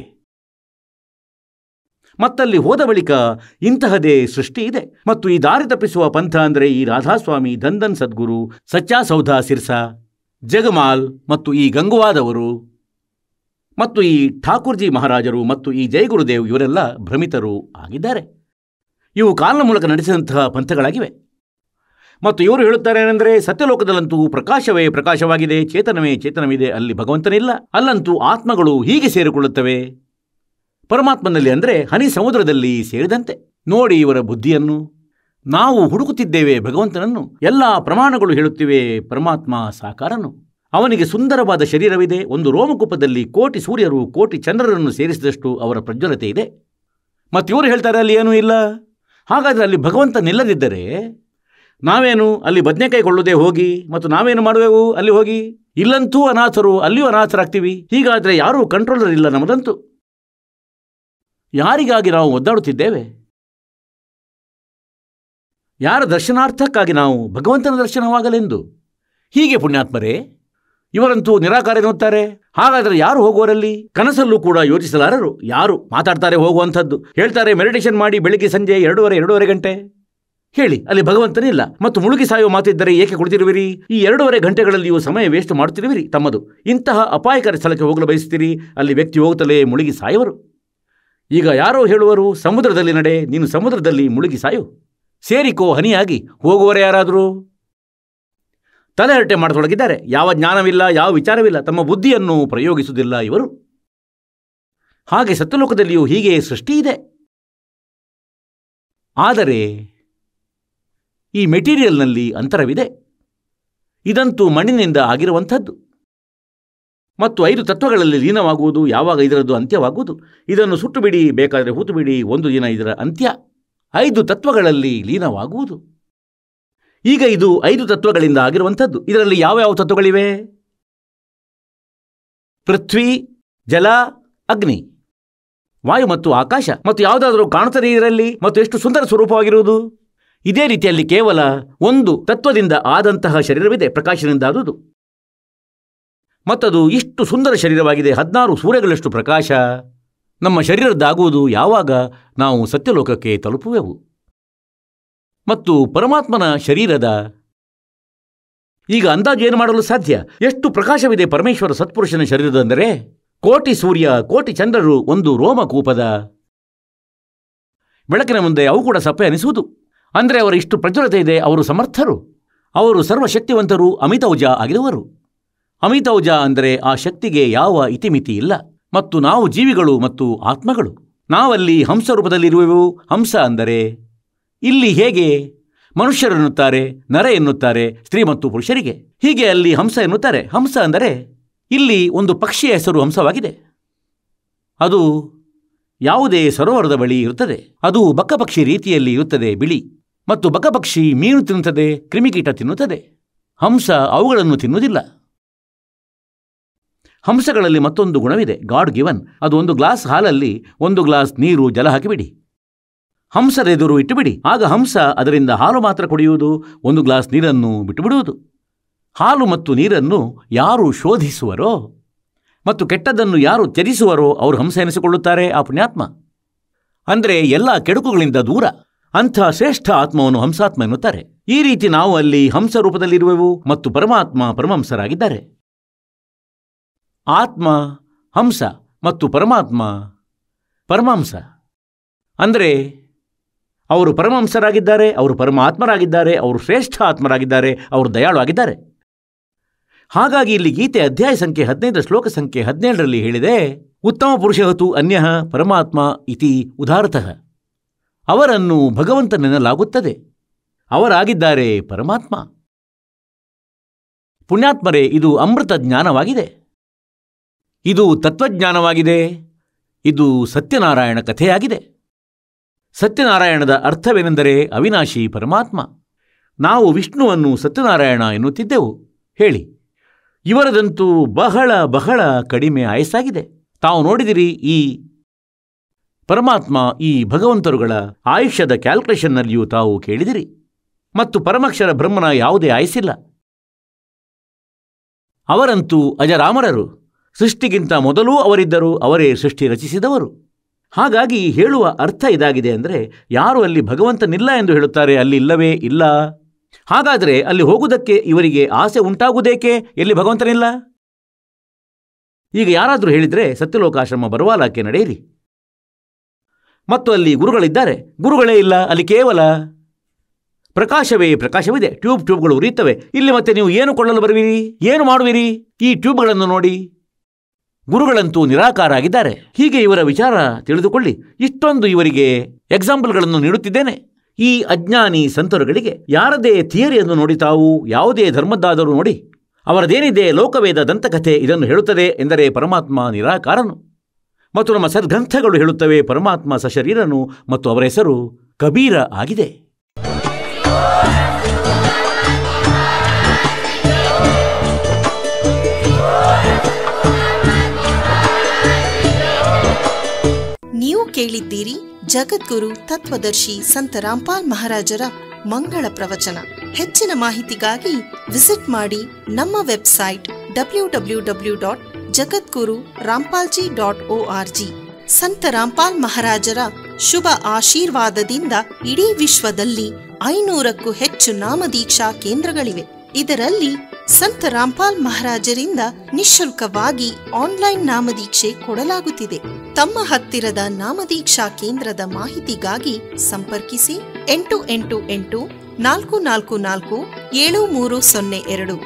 ಮತ್ತಲ್ಲಿ ಹೋದ ಬಳಿಕ ಇಂತಹದೇ ಸೃಷ್ಟಿ ಇದೆ. ಮತ್ತು ಈ ದಾರಿ ತಪ್ಪಿಸುವ ಪಂಥ ಅಂದರೆ ಈ ರಾಧಾಸ್ವಾಮಿ, ಧನ್ಧನ್ ಸದ್ಗುರು, ಸಚ್ಚಾ ಸೌಧ ಸಿರ್ಸಾ, ಜಗಮಾಲ್ ಮತ್ತು ಈ ಗಂಗುವಾದವರು ಮತ್ತು ಈ ಠಾಕೂರ್ಜಿ ಮಹಾರಾಜರು ಮತ್ತು ಈ ಜಯಗುರುದೇವ್ ಇವರೆಲ್ಲ ಭ್ರಮಿತರು ಆಗಿದ್ದಾರೆ. ಇವು ಕಾಲನ ಮೂಲಕ ನಡೆಸಿದಂತಹ ಪಂಥಗಳಾಗಿವೆ. ಮತ್ತು ಇವರು ಹೇಳುತ್ತಾರೇನೆಂದರೆ, ಸತ್ಯಲೋಕದಲ್ಲಂತೂ ಪ್ರಕಾಶವೇ ಪ್ರಕಾಶವಾಗಿದೆ, ಚೇತನವೇ ಚೇತನವಿದೆ, ಅಲ್ಲಿ ಭಗವಂತನಿಲ್ಲ. ಅಲ್ಲಂತೂ ಆತ್ಮಗಳು ಹೀಗೆ ಸೇರಿಕೊಳ್ಳುತ್ತವೆ ಪರಮಾತ್ಮನಲ್ಲಿ, ಅಂದರೆ ಹನಿ ಸಮುದ್ರದಲ್ಲಿ ಸೇರಿದಂತೆ. ನೋಡಿ ಇವರ ಬುದ್ಧಿಯನ್ನು. ನಾವು ಹುಡುಕುತ್ತಿದ್ದೇವೆ ಭಗವಂತನನ್ನು. ಎಲ್ಲ ಪ್ರಮಾಣಗಳು ಹೇಳುತ್ತಿವೆ ಪರಮಾತ್ಮ ಸಾಕಾರನು. ಅವನಿಗೆ ಸುಂದರವಾದ ಶರೀರವಿದೆ. ಒಂದು ರೋಮಕೂಪದಲ್ಲಿ 1,000,000 ಸೂರ್ಯರು 1,000,000 ಚಂದ್ರರನ್ನು ಸೇರಿಸಿದಷ್ಟು ಅವರ ಪ್ರಜ್ವಲತೆ ಇದೆ. ಮತ್ತು ಇವರು ಹೇಳ್ತಾರೆ ಅಲ್ಲಿ ಏನೂ ಇಲ್ಲ. ಹಾಗಾದರೆ ಅಲ್ಲಿ ಭಗವಂತ ನಿಲ್ಲದಿದ್ದರೆ ನಾವೇನು ಅಲ್ಲಿ ಬದನೆಕಾಯಿ ಕೊಳ್ಳುವುದೇ ಹೋಗಿ? ಮತ್ತು ನಾವೇನು ಮಾಡುವೆವು ಅಲ್ಲಿ ಹೋಗಿ? ಇಲ್ಲಂತೂ ಅನಾಥರು, ಅಲ್ಲಿಯೂ ಅನಾಥರಾಗ್ತೀವಿ. ಹೀಗಾದರೆ ಯಾರೂ ಕಂಟ್ರೋಲರ್ ಇಲ್ಲ ನಮ್ಮದಂತೂ. ಯಾರಿಗಾಗಿ ನಾವು ಒದ್ದಾಡುತ್ತಿದ್ದೇವೆ? ಯಾರ ದರ್ಶನಾರ್ಥಕ್ಕಾಗಿ ನಾವು? ಭಗವಂತನ ದರ್ಶನವಾಗಲೆಂದು. ಹೀಗೆ ಪುಣ್ಯಾತ್ಮರೇ, ಇವರಂತೂ ನಿರಾಕಾರ ಎನ್ನುತ್ತಾರೆ. ಹಾಗಾದರೆ ಯಾರು ಹೋಗುವರಲ್ಲಿ? ಕನಸಲ್ಲೂ ಕೂಡ ಯೋಚಿಸಲಾರರು. ಯಾರು ಮಾತಾಡ್ತಾರೆ ಹೋಗುವಂಥದ್ದು? ಹೇಳ್ತಾರೆ ಮೆಡಿಟೇಷನ್ ಮಾಡಿ ಬೆಳಿಗ್ಗೆ ಸಂಜೆ 2.5 ಗಂಟೆ. ಹೇಳಿ, ಅಲ್ಲಿ ಭಗವಂತನಿಲ್ಲ. ಮತ್ತು ಮುಳುಗಿ ಸಾಯುವ ಮಾತಿದ್ದರೆ ಏಕೆ ಕುಳಿತಿರುವಿರಿ? ಈ 2.5 ಗಂಟೆಗಳಲ್ಲಿಯೂ ಸಮಯ ವೇಸ್ಟ್ ಮಾಡುತ್ತಿರುವಿರಿ ತಮ್ಮದು. ಇಂತಹ ಅಪಾಯಕಾರಿ ಸ್ಥಳಕ್ಕೆ ಹೋಗಲು ಬಯಸುತ್ತೀರಿ, ಅಲ್ಲಿ ವ್ಯಕ್ತಿ ಹೋಗುತ್ತಲೇ ಮುಳುಗಿ ಸಾಯುವರು. ಈಗ ಯಾರೋ ಹೇಳುವರು, ಸಮುದ್ರದಲ್ಲಿ ನಡೆ, ನೀನು ಸಮುದ್ರದಲ್ಲಿ ಮುಳುಗಿ ಸಾಯು, ಸೇರಿಕೋ ಹನಿಯಾಗಿ. ಹೋಗುವರೆ ಯಾರಾದರೂ? ತಲೆಹರಟೆ ಮಾಡತೊಡಗಿದ್ದಾರೆ. ಯಾವ ಜ್ಞಾನವಿಲ್ಲ, ಯಾವ ವಿಚಾರವಿಲ್ಲ, ತಮ್ಮ ಬುದ್ಧಿಯನ್ನು ಪ್ರಯೋಗಿಸುವುದಿಲ್ಲ ಇವರು. ಹಾಗೆ ಸತ್ಯಲೋಕದಲ್ಲಿಯೂ ಹೀಗೆ ಸೃಷ್ಟಿ ಇದೆ. ಆದರೆ ಈ ಮೆಟೀರಿಯಲ್ನಲ್ಲಿ ಅಂತರವಿದೆ. ಇದಂತೂ ಮಣ್ಣಿನಿಂದ ಆಗಿರುವಂಥದ್ದು. ಮತ್ತು 5 ತತ್ವಗಳಲ್ಲಿ ಲೀನವಾಗುವುದು. ಯಾವಾಗ ಇದರದ್ದು ಅಂತ್ಯವಾಗುವುದು? ಇದನ್ನು ಸುಟ್ಟು ಬಿಡಿ, ಬೇಕಾದರೆ ಹೂತು ಬಿಡಿ, ಒಂದು ದಿನ ಇದರ ಅಂತ್ಯ. 5 ತತ್ವಗಳಲ್ಲಿ ಲೀನವಾಗುವುದು. ಈಗ ಇದು 5 ತತ್ವಗಳಿಂದ ಆಗಿರುವಂಥದ್ದು. ಇದರಲ್ಲಿ ಯಾವ ತತ್ವಗಳಿವೆ? ಪೃಥ್ವಿ, ಜಲ, ಅಗ್ನಿ, ವಾಯು ಮತ್ತು ಆಕಾಶ. ಮತ್ತು ಯಾವುದಾದರೂ ಕಾಣುತ್ತದೆ ಇದರಲ್ಲಿ? ಮತ್ತು ಎಷ್ಟು ಸುಂದರ ಸ್ವರೂಪವಾಗಿರುವುದು! ಇದೇ ರೀತಿಯಲ್ಲಿ ಕೇವಲ ಒಂದು ತತ್ವದಿಂದ ಆದಂತಹ ಶರೀರವಿದೆ, ಪ್ರಕಾಶದಿಂದ ಆದುದು. ಮತ್ತದು ಇಷ್ಟು ಸುಂದರ ಶರೀರವಾಗಿದೆ. 16 ಸೂರ್ಯಗಳಷ್ಟು ಪ್ರಕಾಶ ನಮ್ಮ ಶರೀರದ್ದಾಗುವುದು ಯಾವಾಗ ನಾವು ಸತ್ಯಲೋಕಕ್ಕೆ ತಲುಪುವೆವು. ಮತ್ತು ಪರಮಾತ್ಮನ ಶರೀರದ ಈಗ ಅಂದಾಜು ಏನು ಮಾಡಲು ಸಾಧ್ಯ? ಎಷ್ಟು ಪ್ರಕಾಶವಿದೆ ಪರಮೇಶ್ವರ ಸತ್ಪುರುಷನ ಶರೀರದಂದರೆ? 1,000,000 ಸೂರ್ಯ 1,000,000 ಚಂದ್ರರು ಒಂದು ರೋಮಕೂಪದ ಬೆಳಕಿನ ಮುಂದೆ ಅವು ಕೂಡ ಸಪ್ಪೆ ಅನಿಸುವುದು. ಅಂದರೆ ಅವರ ಇಷ್ಟು ಪ್ರಜ್ವಲತೆ ಇದೆ. ಅವರು ಸಮರ್ಥರು, ಅವರು ಸರ್ವಶಕ್ತಿವಂತರು, ಅಮಿತೌಜ ಆಗಿರುವರು. ಅಮಿತೌಜ ಅಂದರೆ ಆ ಶಕ್ತಿಗೆ ಯಾವ ಇತಿಮಿತಿ ಇಲ್ಲ. ಮತ್ತು ನಾವು ಜೀವಿಗಳು ಮತ್ತು ಆತ್ಮಗಳು. ನಾವಲ್ಲಿ ಹಂಸ ರೂಪದಲ್ಲಿರುವೆವು. ಹಂಸ ಅಂದರೆ ಇಲ್ಲಿ ಹೇಗೆ ಮನುಷ್ಯರೆನ್ನುತ್ತಾರೆ, ನರ ಎನ್ನುತ್ತಾರೆ ಸ್ತ್ರೀ ಮತ್ತು ಪುರುಷರಿಗೆ, ಹೀಗೆ ಅಲ್ಲಿ ಹಂಸ ಎನ್ನುತ್ತಾರೆ. ಹಂಸ ಅಂದರೆ ಇಲ್ಲಿ ಒಂದು ಪಕ್ಷಿಯ ಹೆಸರು ಹಂಸವಾಗಿದೆ. ಅದು ಯಾವುದೇ ಸರೋವರದ ಬಳಿ ಇರುತ್ತದೆ. ಅದು ಬಕ್ಕಪಕ್ಷಿ ರೀತಿಯಲ್ಲಿ ಇರುತ್ತದೆ, ಬಿಳಿ. ಮತ್ತು ಬಕ್ಕಪಕ್ಷಿ ಮೀನು ತಿನ್ನುತ್ತದೆ, ಕ್ರಿಮಿಕೀಟ ತಿನ್ನುತ್ತದೆ. ಹಂಸ ಅವುಗಳನ್ನು ತಿನ್ನುವುದಿಲ್ಲ. ಹಂಸಗಳಲ್ಲಿ ಮತ್ತೊಂದು ಗುಣವಿದೆ, ಗಾಡ್ ಗಿವನ್. ಅದು 1 ಗ್ಲಾಸ್ ಹಾಲಲ್ಲಿ 1 ಗ್ಲಾಸ್ ನೀರು, ಜಲ ಹಾಕಿಬಿಡಿ, ಹಂಸದ ಎದುರು ಇಟ್ಟುಬಿಡಿ. ಆಗ ಹಂಸ ಅದರಿಂದ ಹಾಲು ಮಾತ್ರ ಕುಡಿಯುವುದು, 1 ಗ್ಲಾಸ್ ನೀರನ್ನು ಬಿಟ್ಟುಬಿಡುವುದು. ಹಾಲು ಮತ್ತು ನೀರನ್ನು ಯಾರು ಶೋಧಿಸುವರೋ ಮತ್ತು ಕೆಟ್ಟದ್ದನ್ನು ಯಾರು ತ್ಯಜಿಸುವರೋ ಅವರು ಹಂಸ ಎನಿಸಿಕೊಳ್ಳುತ್ತಾರೆ, ಆ ಪುಣ್ಯಾತ್ಮ. ಅಂದರೆ ಎಲ್ಲ ಕೆಡುಕುಗಳಿಂದ ದೂರ. ಅಂಥ ಶ್ರೇಷ್ಠ ಆತ್ಮವನ್ನು ಹಂಸಾತ್ಮ ಎನ್ನುತ್ತಾರೆ. ಈ ರೀತಿ ನಾವು ಅಲ್ಲಿ ಹಂಸ ರೂಪದಲ್ಲಿರುವೆವು ಮತ್ತು ಪರಮಾತ್ಮ ಪರಮಹಂಸರಾಗಿದ್ದಾರೆ. ಆತ್ಮ ಹಂಸ ಮತ್ತು ಪರಮಾತ್ಮ ಪರಮಹಂಸ. ಅಂದರೆ ಅವರು ಪರಮಹಂಸರಾಗಿದ್ದಾರೆ, ಅವರು ಪರಮಾತ್ಮರಾಗಿದ್ದಾರೆ, ಅವರು ಶ್ರೇಷ್ಠ ಆತ್ಮರಾಗಿದ್ದಾರೆ, ಅವರು ದಯಾಳು ಆಗಿದ್ದಾರೆ. ಹಾಗಾಗಿ ಇಲ್ಲಿ ಗೀತೆ ಅಧ್ಯಾಯ ಸಂಖ್ಯೆ 15 ಶ್ಲೋಕ ಸಂಖ್ಯೆ 17ರಲ್ಲಿ ಹೇಳಿದೆ, ಉತ್ತಮ ಪುರುಷಹತು ಅನ್ಯಃ ಪರಮಾತ್ಮ ಇತಿ ಉದಾರತಃ. ಅವರನ್ನು ಭಗವಂತನೆನ್ನಲಾಗುತ್ತದೆ, ಅವರಾಗಿದ್ದಾರೆ ಪರಮಾತ್ಮ. ಪುಣ್ಯಾತ್ಮರೇ, ಇದು ಅಮೃತ ಜ್ಞಾನವಾಗಿದೆ, ಇದು ತತ್ವಜ್ಞಾನವಾಗಿದೆ, ಇದು ಸತ್ಯನಾರಾಯಣ ಕಥೆಯಾಗಿದೆ. ಸತ್ಯನಾರಾಯಣದ ಅರ್ಥವೇನೆಂದರೆ ಅವಿನಾಶಿ ಪರಮಾತ್ಮ. ನಾವು ವಿಷ್ಣುವನ್ನು ಸತ್ಯನಾರಾಯಣ ಎನ್ನುತ್ತಿದ್ದೆವು. ಹೇಳಿ, ಇವರದಂತೂ ಬಹಳ ಬಹಳ ಕಡಿಮೆ ಆಯಸ್ಸಾಗಿದೆ. ತಾವು ನೋಡಿದಿರಿ, ಈ ಪರಮಾತ್ಮ, ಈ ಭಗವಂತರುಗಳ ಆಯುಷ್ಯದ ಕ್ಯಾಲ್ಕುಲೇಷನ್ನಲ್ಲಿಯೂ ತಾವು ಕೇಳಿದಿರಿ. ಮತ್ತು ಪರಮಾಕ್ಷರ ಬ್ರಹ್ಮನ ಯಾವುದೇ ಆಯಸ್ಸಿಲ್ಲ. ಅವರಂತೂ ಅಜರಾಮರರು. ಸೃಷ್ಟಿಗಿಂತ ಮೊದಲೂ ಅವರಿದ್ದರು, ಅವರೇ ಸೃಷ್ಟಿ ರಚಿಸಿದವರು. ಹಾಗಾಗಿ ಹೇಳುವ ಅರ್ಥ ಇದಾಗಿದೆ ಅಂದರೆ, ಯಾರು ಅಲ್ಲಿ ಭಗವಂತನಿಲ್ಲ ಎಂದು ಹೇಳುತ್ತಾರೆ, ಅಲ್ಲಿ ಇಲ್ಲವೇ ಇಲ್ಲ. ಹಾಗಾದರೆ ಅಲ್ಲಿ ಹೋಗುವುದಕ್ಕೆ ಇವರಿಗೆ ಆಸೆ ಉಂಟಾಗುವುದೇಕೆ, ಎಲ್ಲಿ ಭಗವಂತನಿಲ್ಲ? ಈಗ ಯಾರಾದರೂ ಹೇಳಿದರೆ ಸತ್ಯಲೋಕಾಶ್ರಮ ಬರವಾಲಕ್ಕೆ ನಡೆಯಿರಿ, ಮತ್ತು ಅಲ್ಲಿ ಗುರುಗಳಿದ್ದಾರೆ, ಗುರುಗಳೇ ಇಲ್ಲ, ಅಲ್ಲಿ ಕೇವಲ ಪ್ರಕಾಶವೇ ಪ್ರಕಾಶವಿದೆ, ಟ್ಯೂಬ್ಗಳು ಉರಿಯುತ್ತವೆ. ಇಲ್ಲಿ ಮತ್ತೆ ನೀವು ಏನು ಕೊಳ್ಳಲು ಬರುವಿರಿ, ಏನು ಮಾಡುವಿರಿ? ಈ ಟ್ಯೂಬ್ಗಳನ್ನು ನೋಡಿ. ಗುರುಗಳಂತೂ ನಿರಾಕಾರ ಆಗಿದ್ದಾರೆ. ಹೀಗೆ ಇವರ ವಿಚಾರ ತಿಳಿದುಕೊಳ್ಳಿ. ಇಷ್ಟೊಂದು ಇವರಿಗೆ ಎಕ್ಸಾಂಪಲ್ಗಳನ್ನು ನೀಡುತ್ತಿದ್ದೇನೆ. ಈ ಅಜ್ಞಾನಿ ಸಂತರುಗಳಿಗೆ ಯಾರದೇ ಥಿಯರಿಯನ್ನು ನೋಡಿ, ತಾವು ಯಾವುದೇ ಧರ್ಮದ್ದಾದರೂ ನೋಡಿ, ಅವರದೇನಿದೆ ಲೋಕವೇದ ದಂತಕಥೆ ಇದನ್ನು ಹೇಳುತ್ತದೆ ಎಂದರೆ ಪರಮಾತ್ಮ ನಿರಾಕಾರನು. ಮತ್ತು ನಮ್ಮ ಸದ್ಗ್ರಂಥಗಳು ಹೇಳುತ್ತವೆ ಪರಮಾತ್ಮ ಸಶರೀರನು ಮತ್ತು ಅವರ ಹೆಸರು ಕಬೀರ ಆಗಿದೆ. ನೀವು ಕೇಳಿದ್ದೀರಿ ಜಗದ್ಗುರು ತತ್ವದರ್ಶಿ ಸಂತ ರಾಮ್ಪಾಲ್ ಮಹಾರಾಜರ ಮಂಗಳ ಪ್ರವಚನ. ಹೆಚ್ಚಿನ ಮಾಹಿತಿಗಾಗಿ ವಿಸಿಟ್ ಮಾಡಿ ನಮ್ಮ ವೆಬ್ಸೈಟ್ www.jagadguru-rampalji.org. ಸಂತ ರಾಮ್ಪಾಲ್ ಮಹಾರಾಜರ ಶುಭ ಆಶೀರ್ವಾದದಿಂದ ಇಡೀ ವಿಶ್ವದಲ್ಲಿ 500ಕ್ಕೂ ಹೆಚ್ಚು ನಾಮದೀಕ್ಷಾ ಕೇಂದ್ರಗಳಿವೆ. ಇದರಲ್ಲಿ ಸಂತ ರಾಮ್ಪಾಲ್ ಮಹಾರಾಜರಿಂದ ನಿಶುಲ್ಕವಾಗಿ ಆನ್ಲೈನ್ ನಾಮದೀಕ್ಷೆ ಕೊಡಲಾಗುತ್ತಿದೆ. ತಮ್ಮ ಹತ್ತಿರದ ನಾಮದೀಕ್ಷಾ ಕೇಂದ್ರದ ಮಾಹಿತಿಗಾಗಿ ಸಂಪರ್ಕಿಸಿ 888 444 7302.